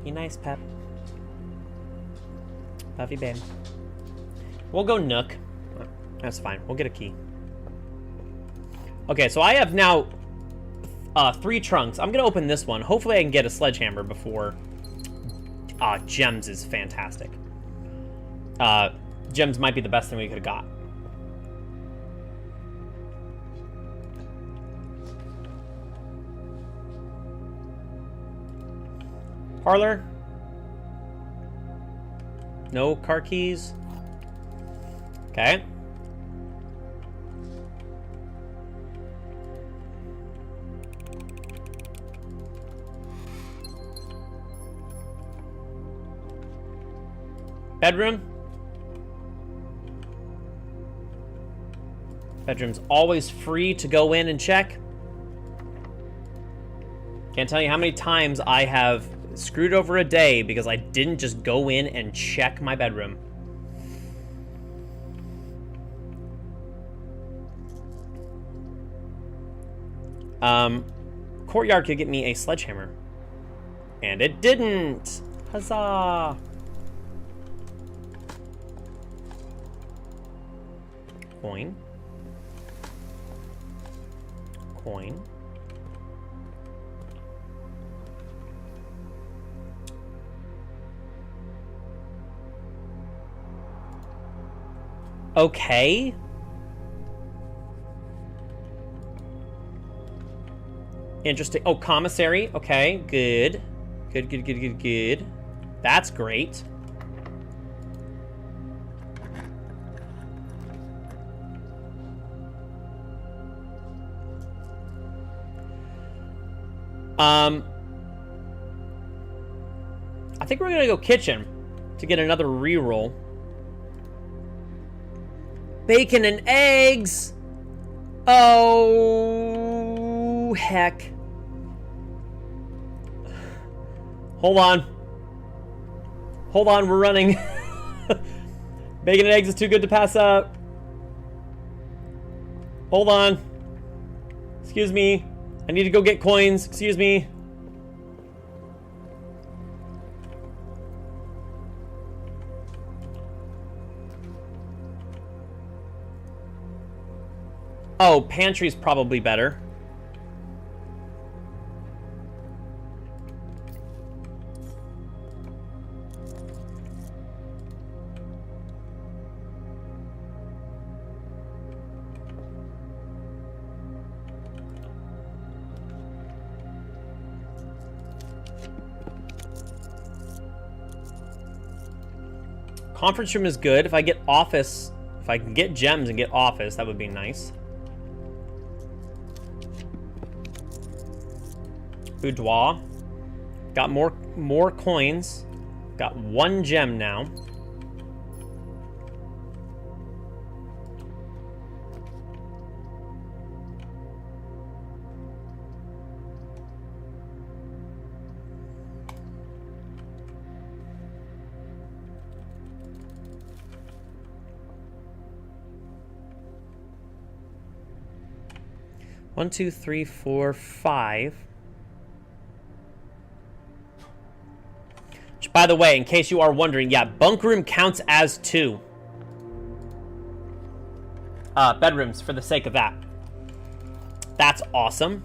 Be nice, Pep. Love you, babe. We'll go Nook. That's fine. We'll get a key. Okay, so I have now 3 trunks. I'm gonna open this one. Hopefully I can get a sledgehammer before... gems is fantastic. Gems might be the best thing we could have got. Parlor. No car keys. Okay. Bedroom. Bedroom's always free to go in and check. Can't tell you how many times I have screwed over a day because I didn't just go in and check my bedroom. Courtyard could get me a sledgehammer. And it didn't! Huzzah! Coin. Coin. Okay. Interesting. Oh, commissary. Okay, good. Good. That's great. I think we're gonna go kitchen to get another reroll. Bacon and eggs. Oh, heck. Hold on. Hold on, we're running. Bacon and eggs is too good to pass up. Hold on. Excuse me. I need to go get coins. Excuse me. Oh, pantry's probably better. Conference room is good. If I get office, if I can get gems and get office, that would be nice. Boudoir. Got more coins. Got 1 gem now. One, 2, 3, 4, 5. Which, by the way, in case you are wondering, yeah, bunk room counts as 2 bedrooms for the sake of that. That's awesome.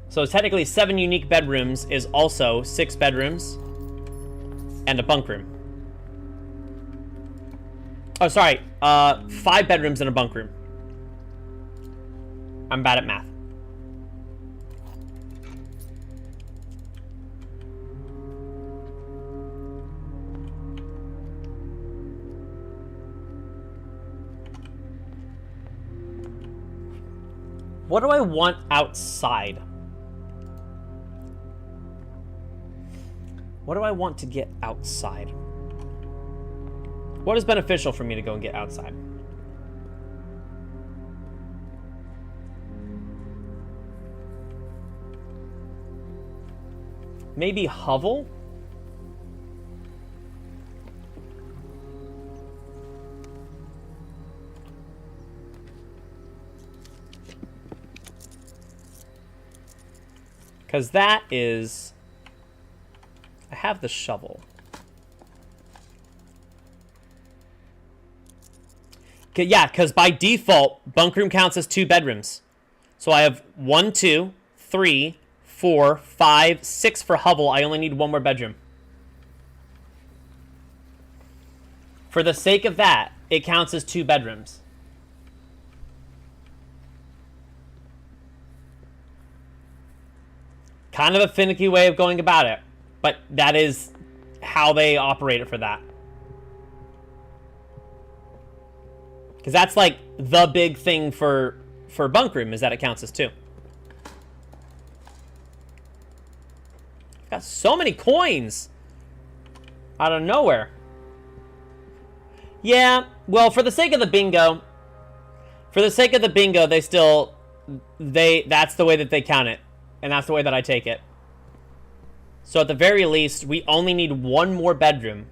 So technically 7 unique bedrooms is also 6 bedrooms. and a bunk room. Oh, sorry. 5 bedrooms and a bunk room. I'm bad at math. What do I want outside? What do I want to get outside? What is beneficial for me to go and get outside? Maybe hovel? Because that is... I have the shovel. Yeah, because by default, bunk room counts as 2 bedrooms. So I have 1, 2, 3, 4, 5, 6 for hovel. I only need 1 more bedroom. For the sake of that, it counts as 2 bedrooms. Kind of a finicky way of going about it, but that is how they operate it for that. Because that's like the big thing for bunk room, is that it counts as 2. I've got so many coins out of nowhere. Yeah, well, for the sake of the bingo, they still, that's the way that they count it. And that's the way that I take it. So at the very least, we only need 1 more bedroom.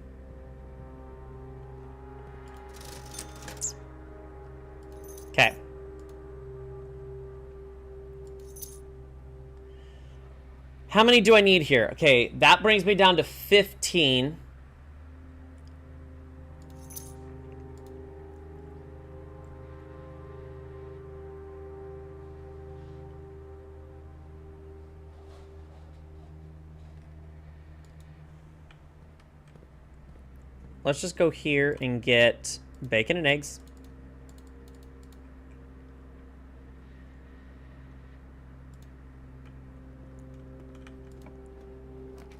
Okay. How many do I need here? Okay, that brings me down to 15. Let's just go here and get bacon and eggs.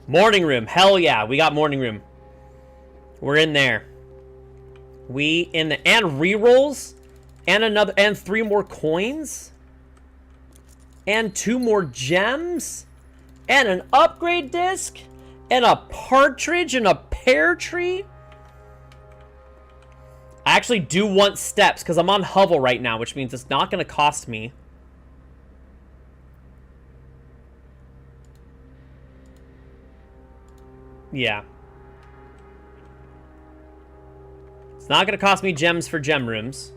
Morning room. Hell yeah, we got morning room. We're in there. And rerolls and 3 more coins and 2 more gems and an upgrade disc and a partridge and a pear tree. I actually do want steps because I'm on hovel right now, which means it's not going to cost me. Yeah. It's not going to cost me gems for gem rooms.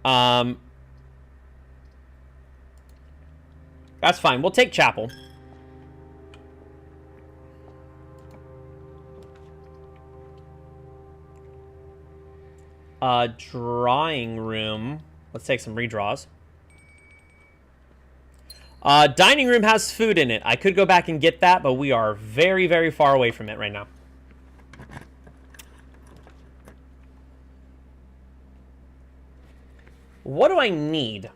That's fine. We'll take chapel. Drawing room. Let's take some redraws. Dining room has food in it. I could go back and get that, but we are very, very far away from it right now. What do I need?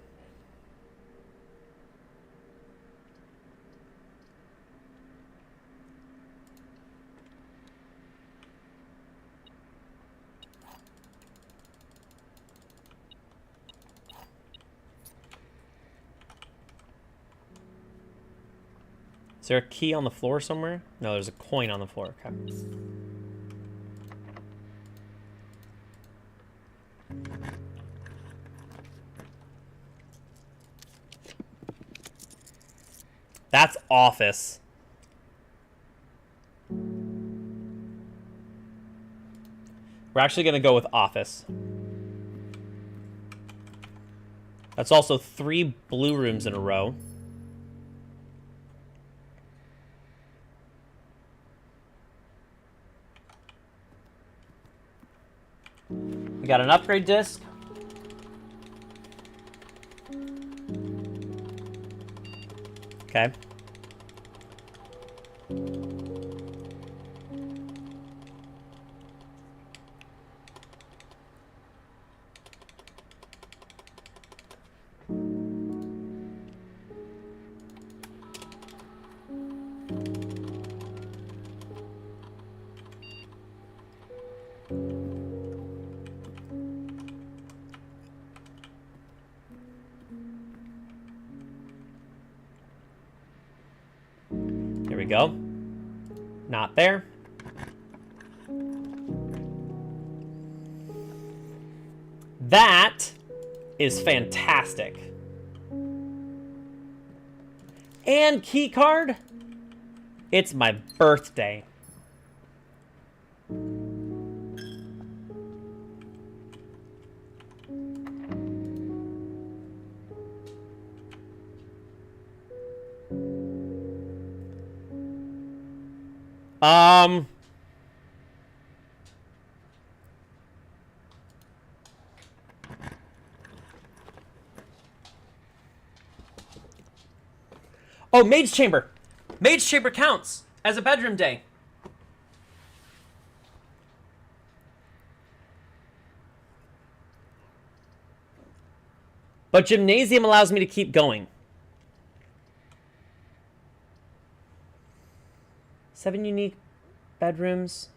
Is there a key on the floor somewhere? No, there's a coin on the floor. Okay. That's office. We're actually going to go with office. That's also 3 blue rooms in a row. We got an upgrade disc. Okay. Here we go. Not there. That is fantastic. And key card. It's my birthday. Oh, Mage Chamber. Mage Chamber counts as a bedroom day. But Gymnasium allows me to keep going. 7 unique bedrooms.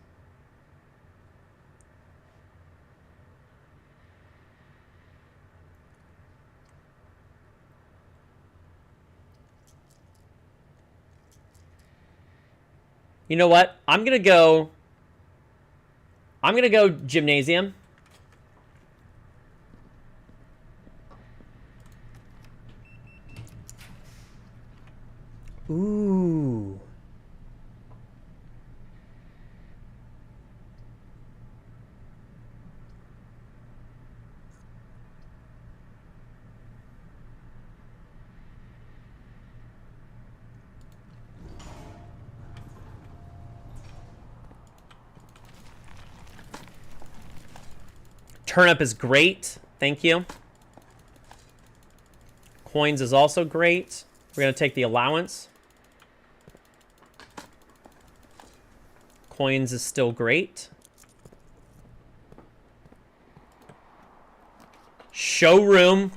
You know what? I'm gonna go Gymnasium. Ooh. Turnip is great. Thank you. Coins is also great. We're going to take the allowance. Coins is still great. Showroom.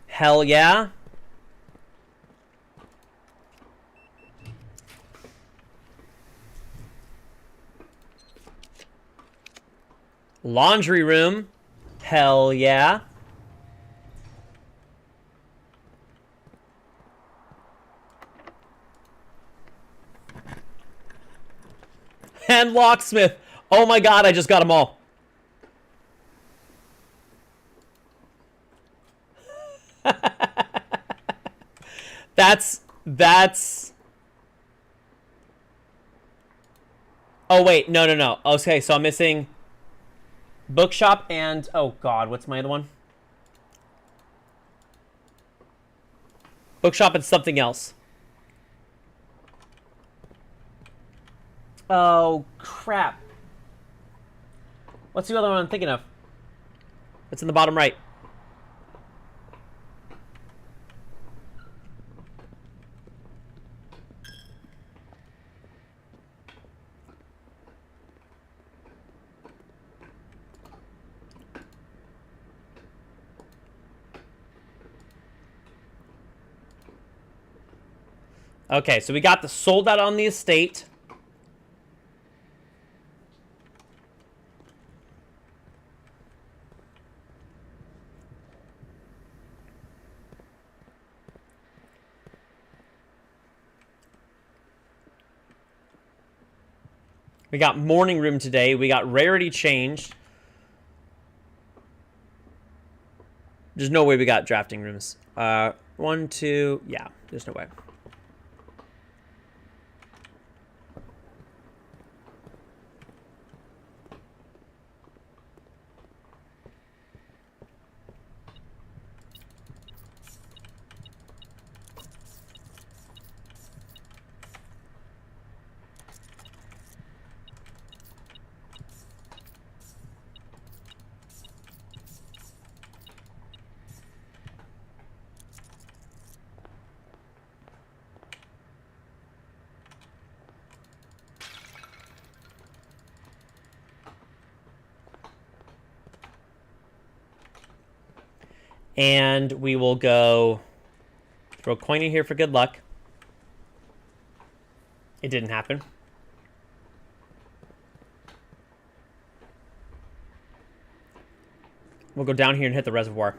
Hell yeah. Laundry room. Hell yeah. And locksmith. Oh my god, I just got them all. That's... Oh, wait. No. Okay, so I'm missing bookshop and... Oh, God. What's my other one? Bookshop and something else. Oh, crap. What's the other one I'm thinking of? It's in the bottom right. Okay, so we got the sold out on the estate. We got morning room today. We got rarity changed. There's no way we got drafting rooms. 1, 2, yeah, there's no way. And we will go throw a coin in here for good luck. It didn't happen. We'll go down here and hit the reservoir.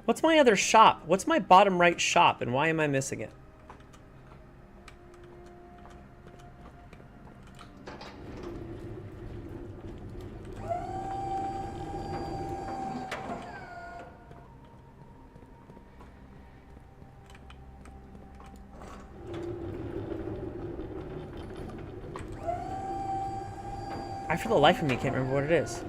What's my other shop? What's my bottom right shop, and why am I missing it? I, for the life of me, can't remember what it is.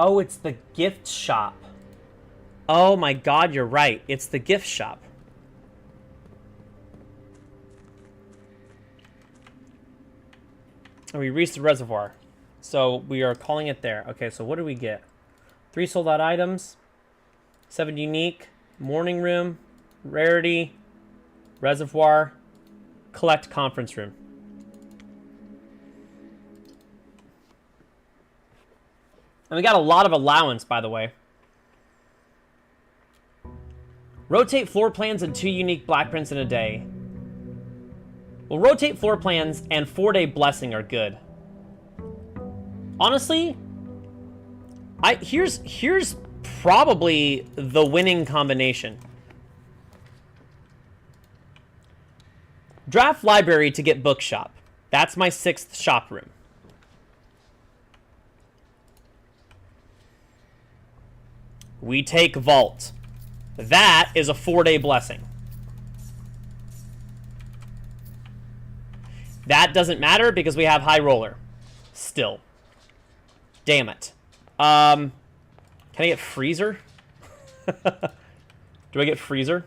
Oh, it's the gift shop. Oh my god, you're right. It's the gift shop. And we reached the reservoir. So we are calling it there. Okay, so what do we get? 3 sold out items. 7 unique. Morning room. Rarity. Reservoir. Collect conference room. And we got a lot of allowance, by the way. Rotate floor plans and 2 unique black prints in a day. Well, rotate floor plans and 4-day blessing are good. Honestly, here's probably the winning combination. Draft library to get bookshop. That's my 6th shop room. We take vault. That is a 4-day blessing. That doesn't matter because we have high roller. Still. Damn it. Can I get freezer? Do I get freezer?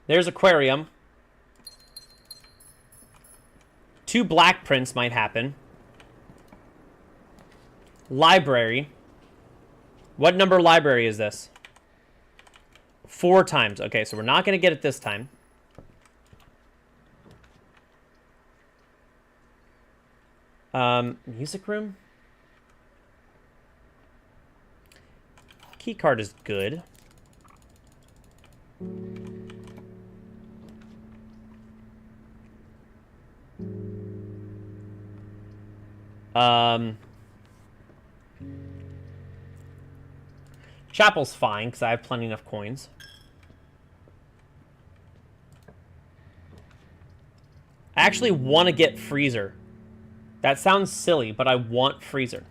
There's aquarium. 2 black prints might happen. Library. What number library is this? 4 times. Okay, so we're not going to get it this time. Music room. Key card is good. Chapel's fine, because I have plenty enough coins. I actually want to get freezer. That sounds silly, but I want freezer.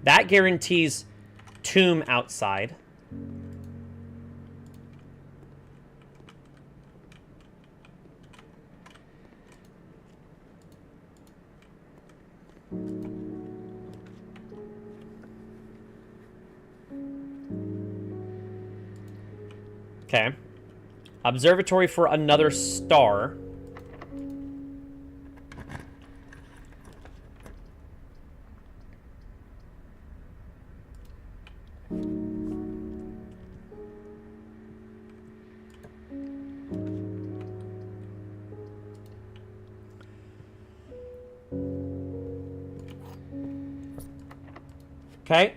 That guarantees tomb outside. Okay. Observatory for another star. Okay.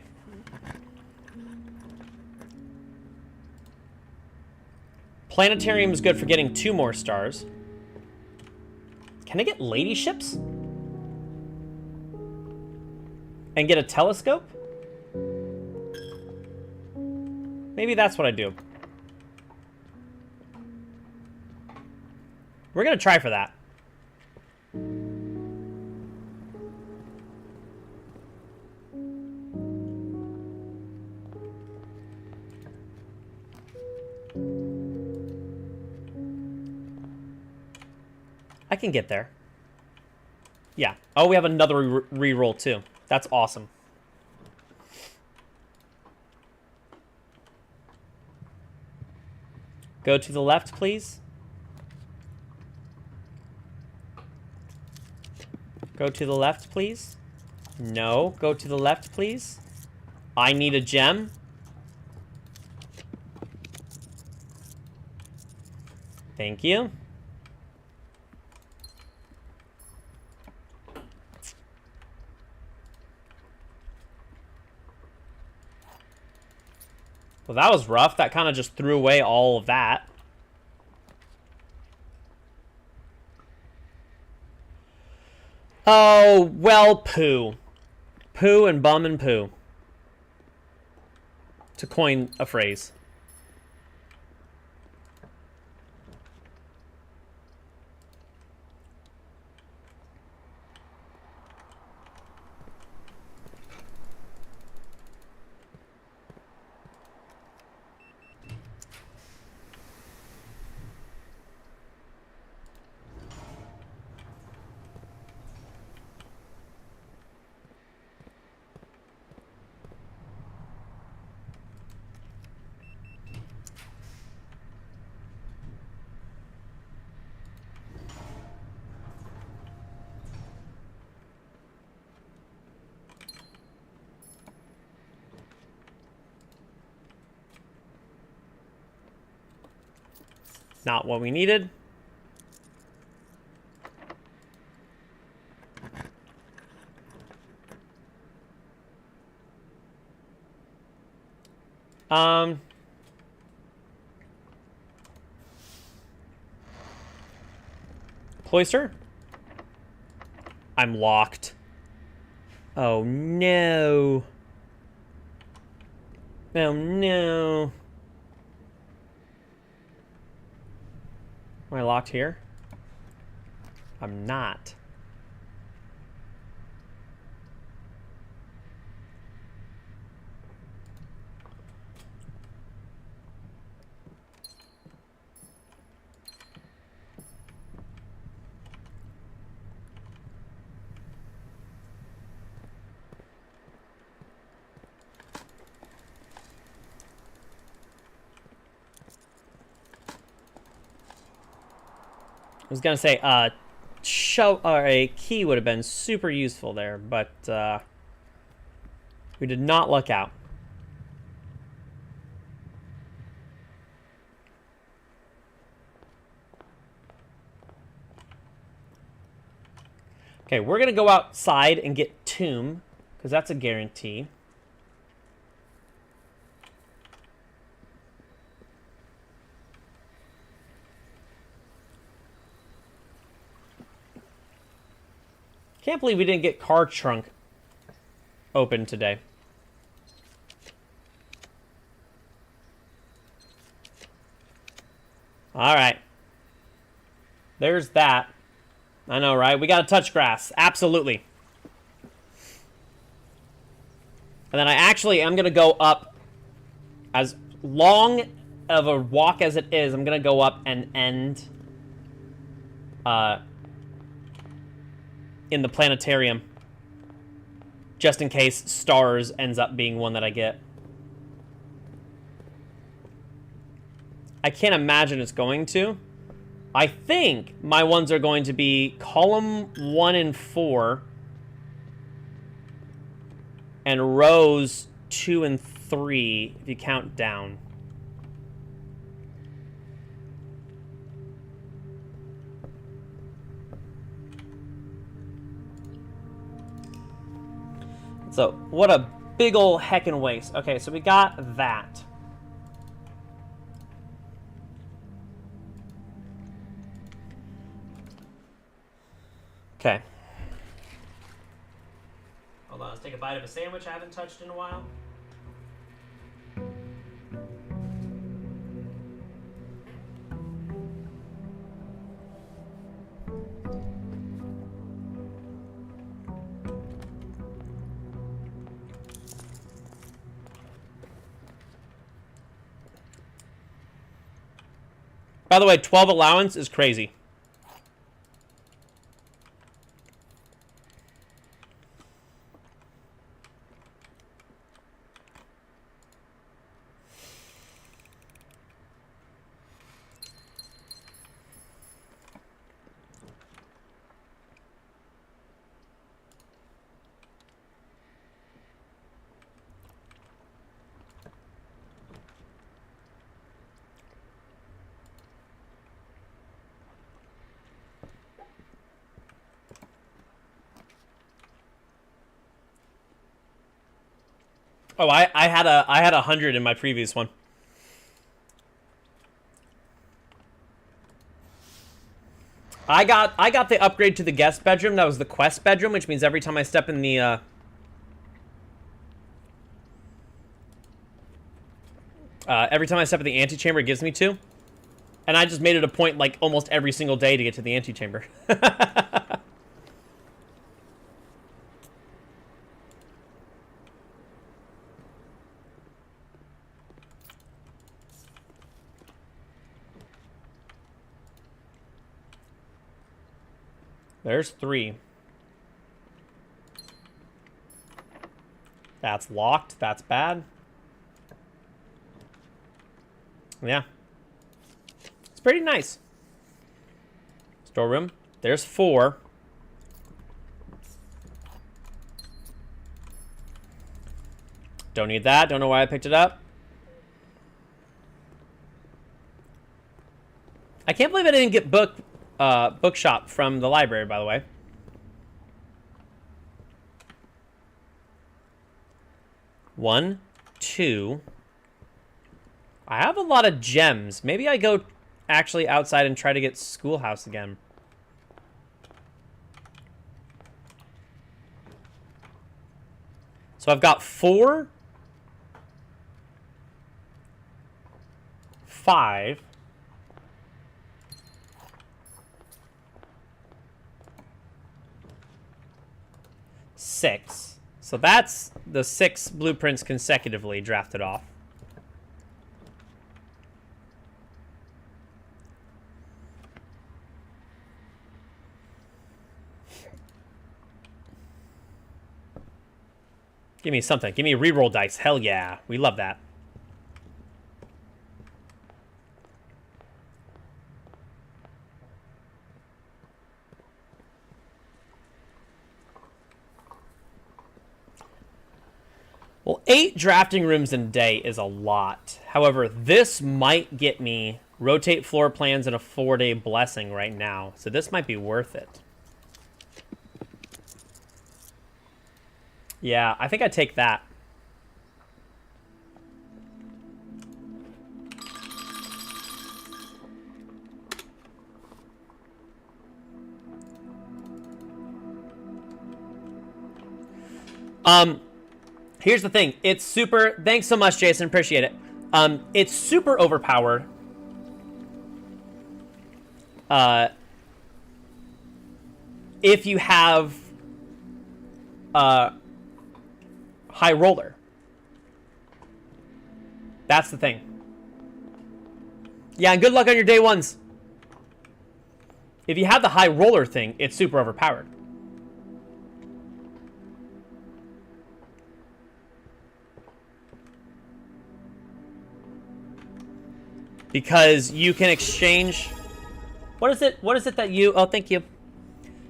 Planetarium is good for getting 2 more stars. Can I get ladyships? And get a telescope? Maybe that's what I do. We're gonna try for that. I can get there. Yeah. Oh, we have another re-roll too. That's awesome. Go to the left, please. Go to the left, please. No. Go to the left, please. I need a gem. Thank you. Well, that was rough. That kind of just threw away all of that. Oh, well, poo. Poo and bum and poo. To coin a phrase. Not what we needed. Cloister? I'm locked. Oh no. Oh no. Am I locked here? I'm not. I was gonna say, a key would have been super useful there, but we did not luck out. Okay, we're gonna go outside and get Tomb, because that's a guarantee. Can't believe we didn't get car trunk open today. All right. There's that. I know, right? We got to touch grass. Absolutely. And then I actually am going to go up, as long of a walk as it is, I'm going to go up and end in the planetarium, just in case stars ends up being one that I get. I can't imagine it's going to. I think my ones are going to be column 1 and 4 and rows 2 and 3 if you count down. So, what a big ol' heckin' waste. Okay, so we got that. Okay. Hold on, let's take a bite of a sandwich I haven't touched in a while. By the way, 12 allowance is crazy. Oh, I had 100 in my previous one. I got the upgrade to the guest bedroom. That was the quest bedroom, which means every time I step in the antechamber, it gives me 2. And I just made it a point like almost every single day to get to the antechamber. There's 3. That's locked. That's bad. Yeah. It's pretty nice. Storeroom. There's 4. Don't need that. Don't know why I picked it up. I can't believe I didn't get bookshop from the library, by the way. One, 2. I have a lot of gems. Maybe I go actually outside and try to get schoolhouse again. So I've got 4, 5. 6. So that's the 6 blueprints consecutively drafted off. Give me something. Give me reroll dice. Hell yeah. We love that. Well, 8 drafting rooms in a day is a lot. However, this might get me rotate floor plans and a 4-day blessing right now. So this might be worth it. Yeah, I think I'd take that. Here's the thing. It's super... Thanks so much, Jason. Appreciate it. It's super overpowered. If you have... high roller. That's the thing. Yeah, and good luck on your day ones. If you have the high roller thing, it's super overpowered. Because you can exchange... What is it? What is it that you... Oh, thank you.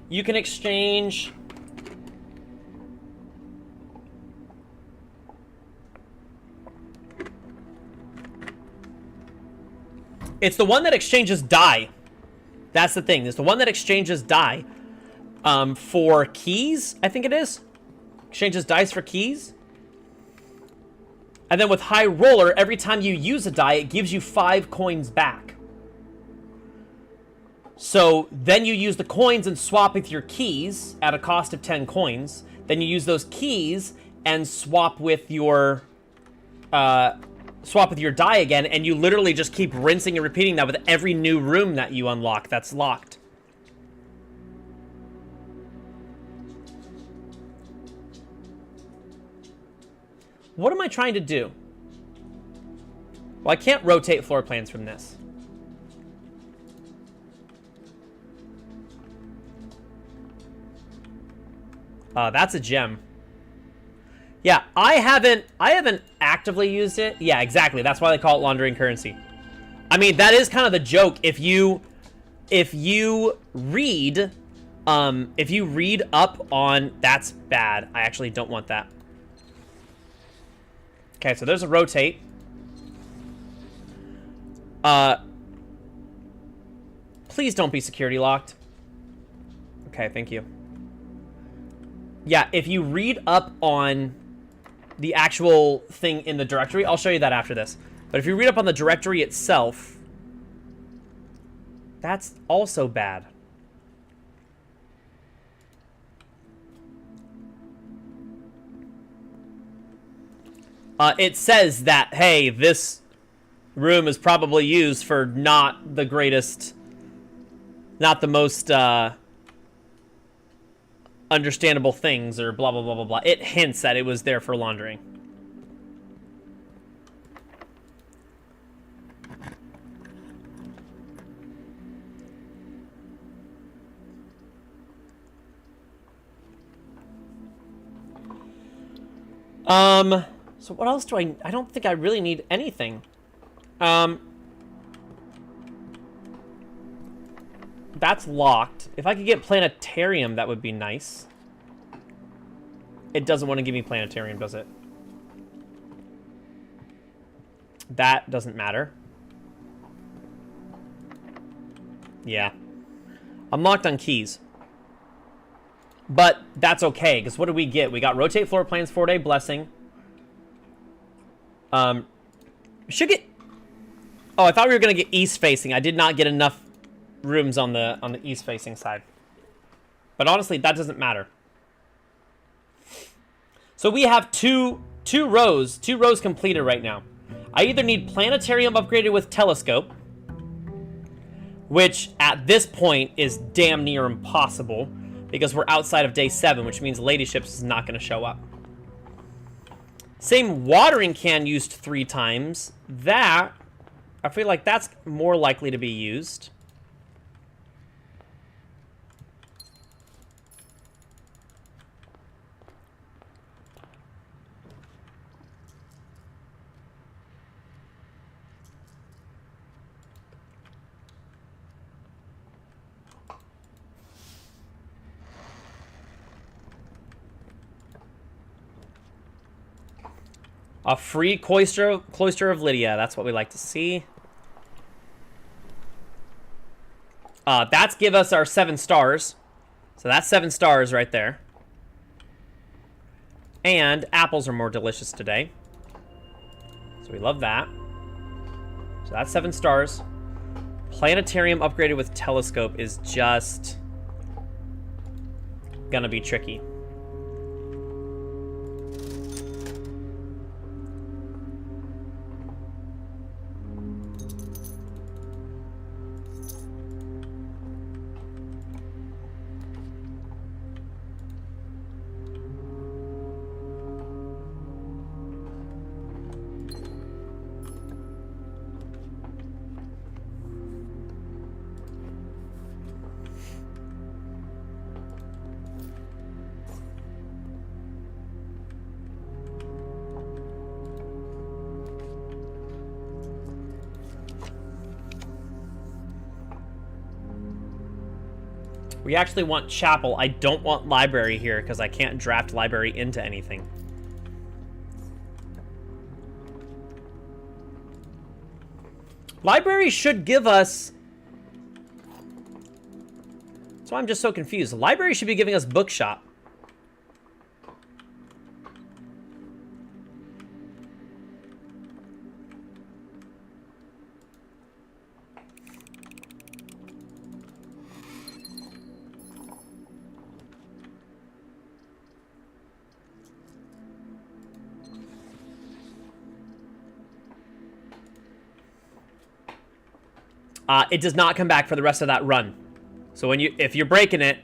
You can exchange... It's the one that exchanges die. That's the thing. It's the one that exchanges die for keys, I think it is. Exchanges dice for keys. And then with high roller, every time you use a die, it gives you 5 coins back. So then you use the coins and swap with your keys at a cost of 10 coins. Then you use those keys and swap with your die again, and you literally just keep rinsing and repeating that with every new room that you unlock that's locked. What am I trying to do? Well, I can't rotate floor plans from this. That's a gem. Yeah, I haven't actively used it. Yeah, exactly. That's why they call it laundering currency. I mean, that is kind of the joke. If you read up on, that's bad. I actually don't want that. Okay, so there's a rotate. Please don't be security locked. Okay, thank you. Yeah, if you read up on the actual thing in the directory, I'll show you that after this. But if you read up on the directory itself, that's also bad. It says that, hey, this room is probably used for not the greatest, not the most, understandable things, or blah, blah, blah, blah, blah. It hints that it was there for laundering. So what else do I don't think I really need anything. That's locked. If I could get planetarium, that would be nice. It doesn't want to give me planetarium, does it? That doesn't matter. Yeah. I'm locked on keys. But that's okay, because what do we get? We got rotate floor plans, 4-day blessing. Should get... Oh, I thought we were going to get east facing. I did not get enough rooms on the east facing side. But honestly, that doesn't matter. So we have two rows completed right now. I either need planetarium upgraded with telescope, which at this point is damn near impossible because we're outside of day 7, which means Lady Ships is not going to show up. Same watering can used 3 times. That, I feel like that's more likely to be used. A free Cloister of Lydia. That's what we like to see. That's give us our 7 stars. So that's 7 stars right there. And apples are more delicious today. So we love that. So that's 7 stars. Planetarium upgraded with telescope is just gonna be tricky. We actually want chapel. I don't want library here because I can't draft library into anything. Library should give us... So I'm just so confused. Library should be giving us bookshop. It does not come back for the rest of that run. So if you're breaking it,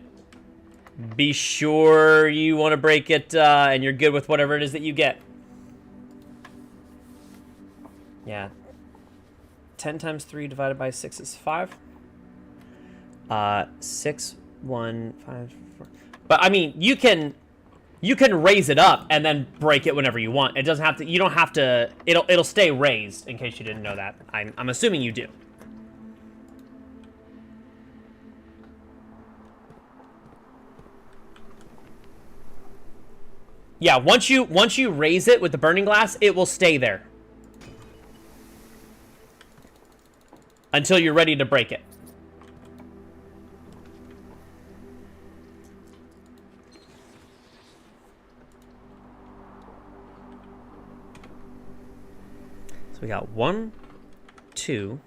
be sure you want to break it and you're good with whatever it is that you get. Yeah. 10 times 3 divided by 6 is 5. 6, 1, 5, 4. But I mean, you can raise it up and then break it whenever you want. It doesn't have to. You don't have to. It'll stay raised. In case you didn't know that, I'm assuming you do. Yeah, once you raise it with the burning glass, it will stay there until you're ready to break it. So we got 1, 2.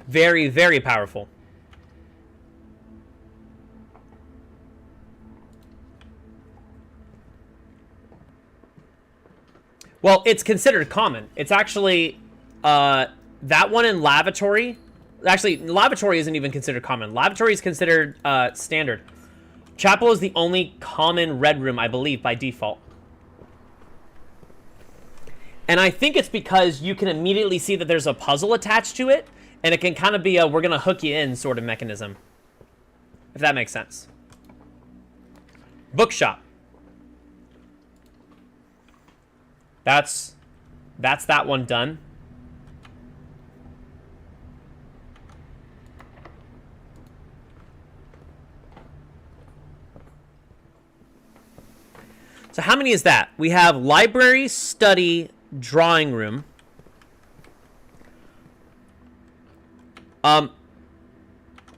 Very, very powerful. Well, it's considered common. It's actually, that one in lavatory. Actually, lavatory isn't even considered common. Lavatory is considered standard. Chapel is the only common red room, I believe, by default. And I think it's because you can immediately see that there's a puzzle attached to it, and it can kind of be a we're going to hook you in sort of mechanism. If that makes sense. Bookshop. That's that one done. So how many is that? We have library, study, drawing room.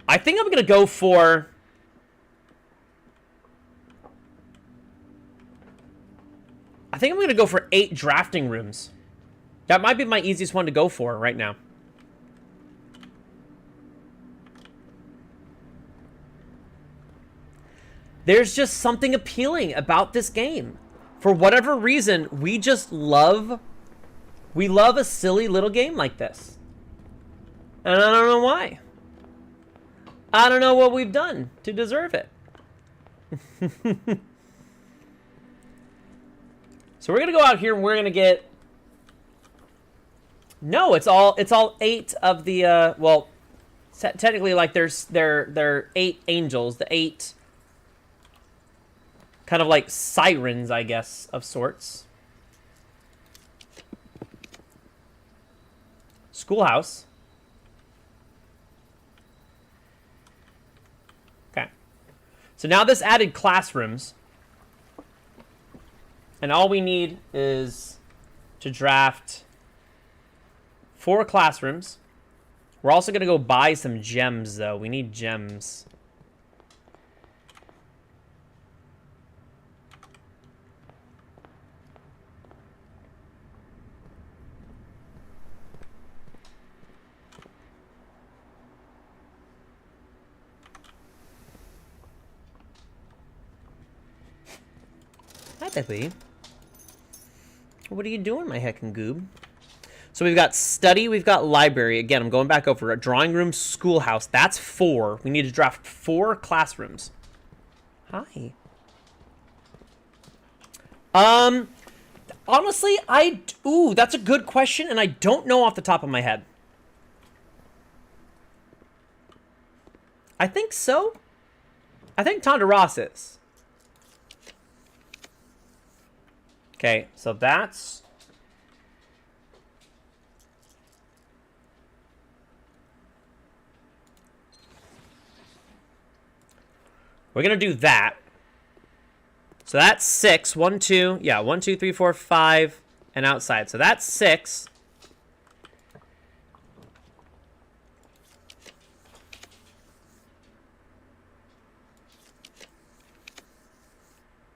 I think I'm going to go for... I think I'm going to go for 8 drafting rooms. That might be my easiest one to go for right now. There's just something appealing about this game. For whatever reason, we just love... We love a silly little game like this. And I don't know why. I don't know what we've done to deserve it. So we're going to go out here and we're going to get... No, it's all 8 of the... well, technically, like, there are 8 angels. The 8... kind of like sirens, I guess, of sorts. Schoolhouse. Okay. So now this added classrooms. And all we need is to draft 4 classrooms. We're also going to go buy some gems, though. We need gems. Hi, Pepe. What are you doing, my heckin' goob? So we've got study, we've got library. Again, I'm going back over it. Drawing room, schoolhouse. That's 4. We need to draft 4 classrooms. Hi. Honestly, ooh, that's a good question, and I don't know off the top of my head. I think so. I think Tonda Ross is. Okay, so that's... We're going to do that. So that's 6. 1, 2. Yeah, 1, 2, 3, 4, 5. And outside. So that's 6.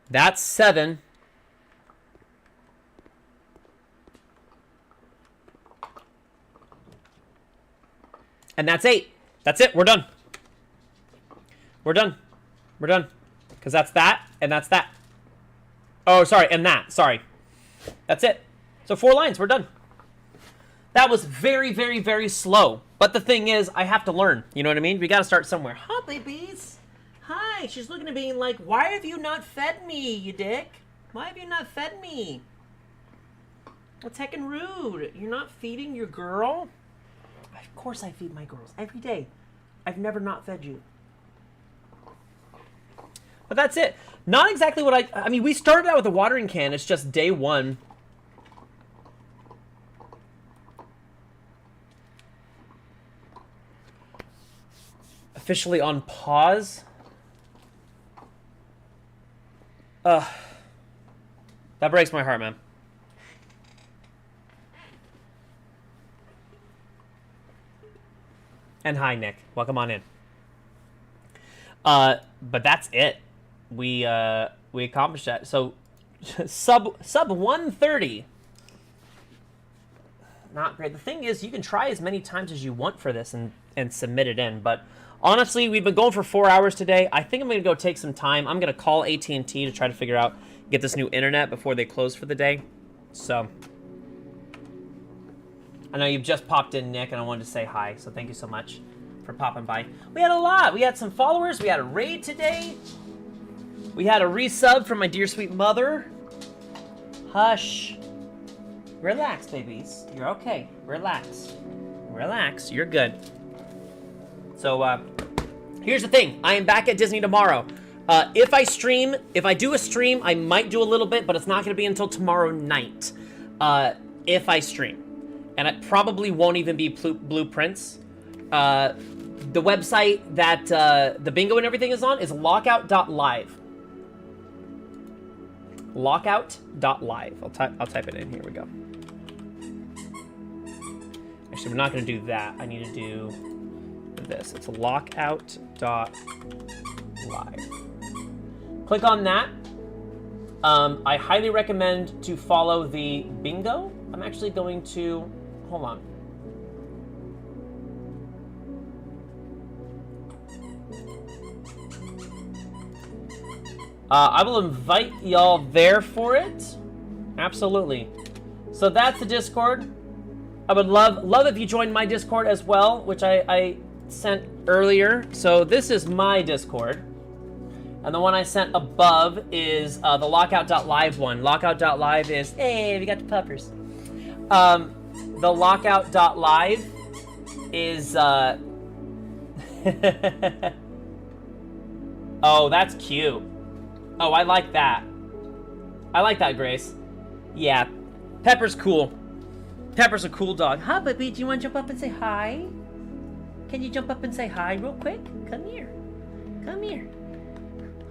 That's 7. And that's 8. That's it. We're done. We're done. We're done. Because that's that, and that's that. Oh, sorry, and that. Sorry. That's it. So 4 lines. We're done. That was very, very, very slow. But the thing is, I have to learn. You know what I mean? We got to start somewhere. Hi, babies. Hi. She's looking at me like, why have you not fed me, you dick? Why have you not fed me? That's heckin' rude. You're not feeding your girl? Of course I feed my girls. Every day. I've never not fed you. But that's it. Not exactly what I mean, we started out with a watering can. It's just day 1. Officially on pause. That breaks my heart, man. And hi, Nick. Welcome on in. But that's it. We accomplished that. So sub 130. Not great. The thing is, you can try as many times as you want for this and submit it in. But honestly, we've been going for 4 hours today. I think I'm going to go take some time. I'm going to call AT&T to try to figure out, get this new internet before they close for the day. So I know you've just popped in, Nick, and I wanted to say hi. So thank you so much for popping by. We had a lot. We had some followers. We had a raid today. We had a resub from my dear sweet mother. Hush. Relax, babies. You're okay. Relax. Relax. You're good. So, here's the thing. I am back at Disney tomorrow. If I do a stream, I might do a little bit, but it's not going to be until tomorrow night. If I stream. And it probably won't even be blueprints. The website that the bingo and everything is on is Lockout.Live. Lockout.Live. I'll type it in. Here we go. Actually, we're not going to do that. I need to do this. It's Lockout.Live. Click on that. I highly recommend to follow the bingo. I'm actually going to... Hold on. I will invite y'all there for it. Absolutely. So that's the Discord. I would love if you joined my Discord as well, which I sent earlier. So this is my Discord. And the one I sent above is the Lockout.Live one. Lockout.Live is, hey, we got the puppers. The Lockout.Live is, oh, that's cute. Oh, I like that. I like that, Grace. Yeah, Pepper's cool. Pepper's a cool dog. Hi, baby, do you want to jump up and say hi? Can you jump up and say hi real quick? Come here. Come here.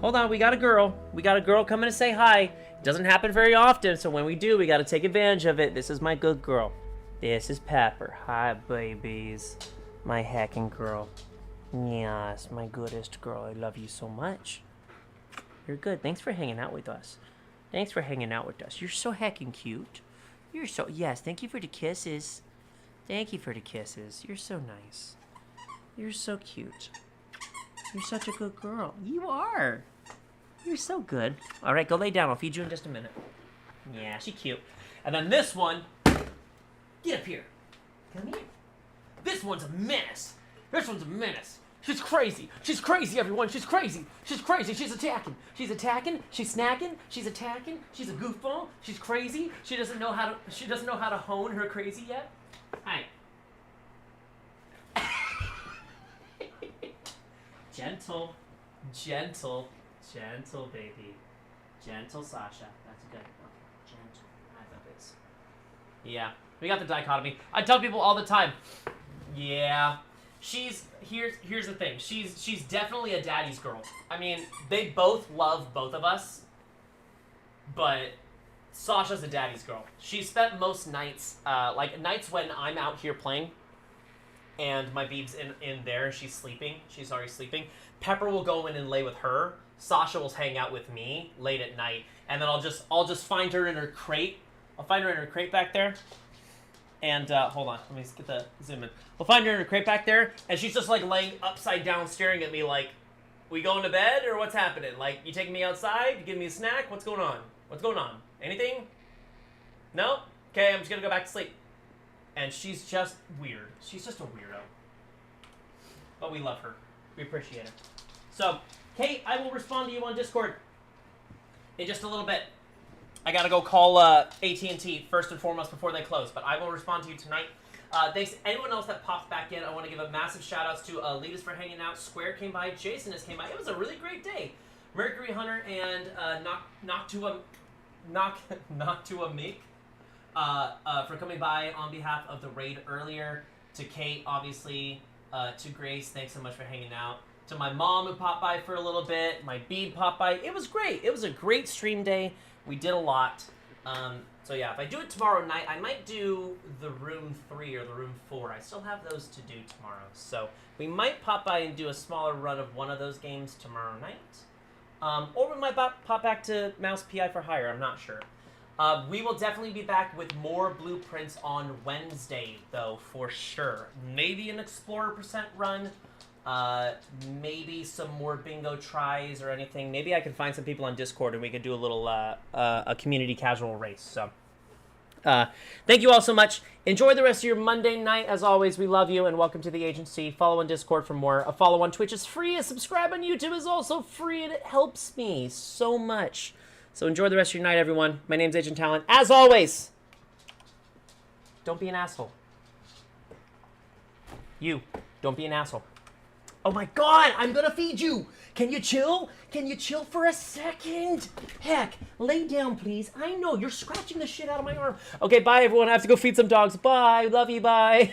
Hold on, we got a girl. We got a girl coming to say hi. It doesn't happen very often, so when we do, we got to take advantage of it. This is my good girl. This is Pepper. Hi, babies. My hacking girl. Yes, my goodest girl. I love you so much. You're good. Thanks for hanging out with us. Thanks for hanging out with us. You're so heckin' cute. You're so... Yes, thank you for the kisses. Thank you for the kisses. You're so nice. You're so cute. You're such a good girl. You are. You're so good. All right, go lay down. I'll feed you in just a minute. Yeah, she's cute. And then this one... Get up here. Come here. This one's a menace. This one's a menace. She's crazy. She's crazy, everyone. She's crazy. She's crazy. She's attacking. She's attacking. She's snacking. She's attacking. She's a goofball. She's crazy. She doesn't know how to hone her crazy yet. Hi. Gentle. Gentle. Gentle, baby. Gentle, Sasha. That's good. Okay. Gentle. I love this. Yeah. We got the dichotomy. I tell people all the time. Yeah. Here's the thing. She's definitely a daddy's girl. I mean, they both love both of us, but Sasha's a daddy's girl. She spent most nights, like nights when I'm out here playing, and my Beeb's in there. She's sleeping. She's already sleeping. Pepper will go in and lay with her. Sasha will hang out with me late at night, and then I'll just find her in her crate. I'll find her in her crate back there. And, hold on, let me get the zoom in. We'll find her in her crate back there, and she's just, like, laying upside down, staring at me like, We going to bed or what's happening? Like, you taking me outside? You giving me a snack? What's going on? What's going on? Anything? No? Okay, I'm just gonna go back to sleep. And she's just weird. She's just a weirdo. But we love her. We appreciate her. So, Kate, I will respond to you on Discord in just a little bit. I gotta go call AT&T first and foremost before they close, but I will respond to you tonight. Thanks to anyone else that popped back in. I want to give a massive shout outs to Leaders for hanging out. Square came by. Jason has came by. It was a really great day. Mercury Hunter and Knock to a Meek for coming by on behalf of the raid earlier. To Kate, obviously. To Grace, thanks so much for hanging out. To my mom who popped by for a little bit. My bead popped by. It was great. It was a great stream day. We did a lot. So yeah, if I do it tomorrow night, I might do the room 3 or the room 4. I still have those to do tomorrow. So we might pop by and do a smaller run of one of those games tomorrow night. Or we might pop back to Mouse PI for Hire. I'm not sure. We will definitely be back with more blueprints on Wednesday, though, for sure. Maybe an Explorer % run. Maybe some more bingo tries or anything. Maybe I can find some people on Discord and we could do a little a community casual race. So thank you all so much. Enjoy the rest of your Monday night. As always, we love you and welcome to the agency. Follow on Discord for more. A follow on Twitch is free. A subscribe on YouTube is also free, and it helps me so much. So enjoy the rest of your night, everyone. My name's Agent Talyn. As always, don't be an asshole. You, don't be an asshole. Oh my God, I'm gonna feed you. Can you chill? Can you chill for a second? Heck, lay down, please. I know, you're scratching the shit out of my arm. Okay, bye, everyone. I have to go feed some dogs. Bye. Love you, bye.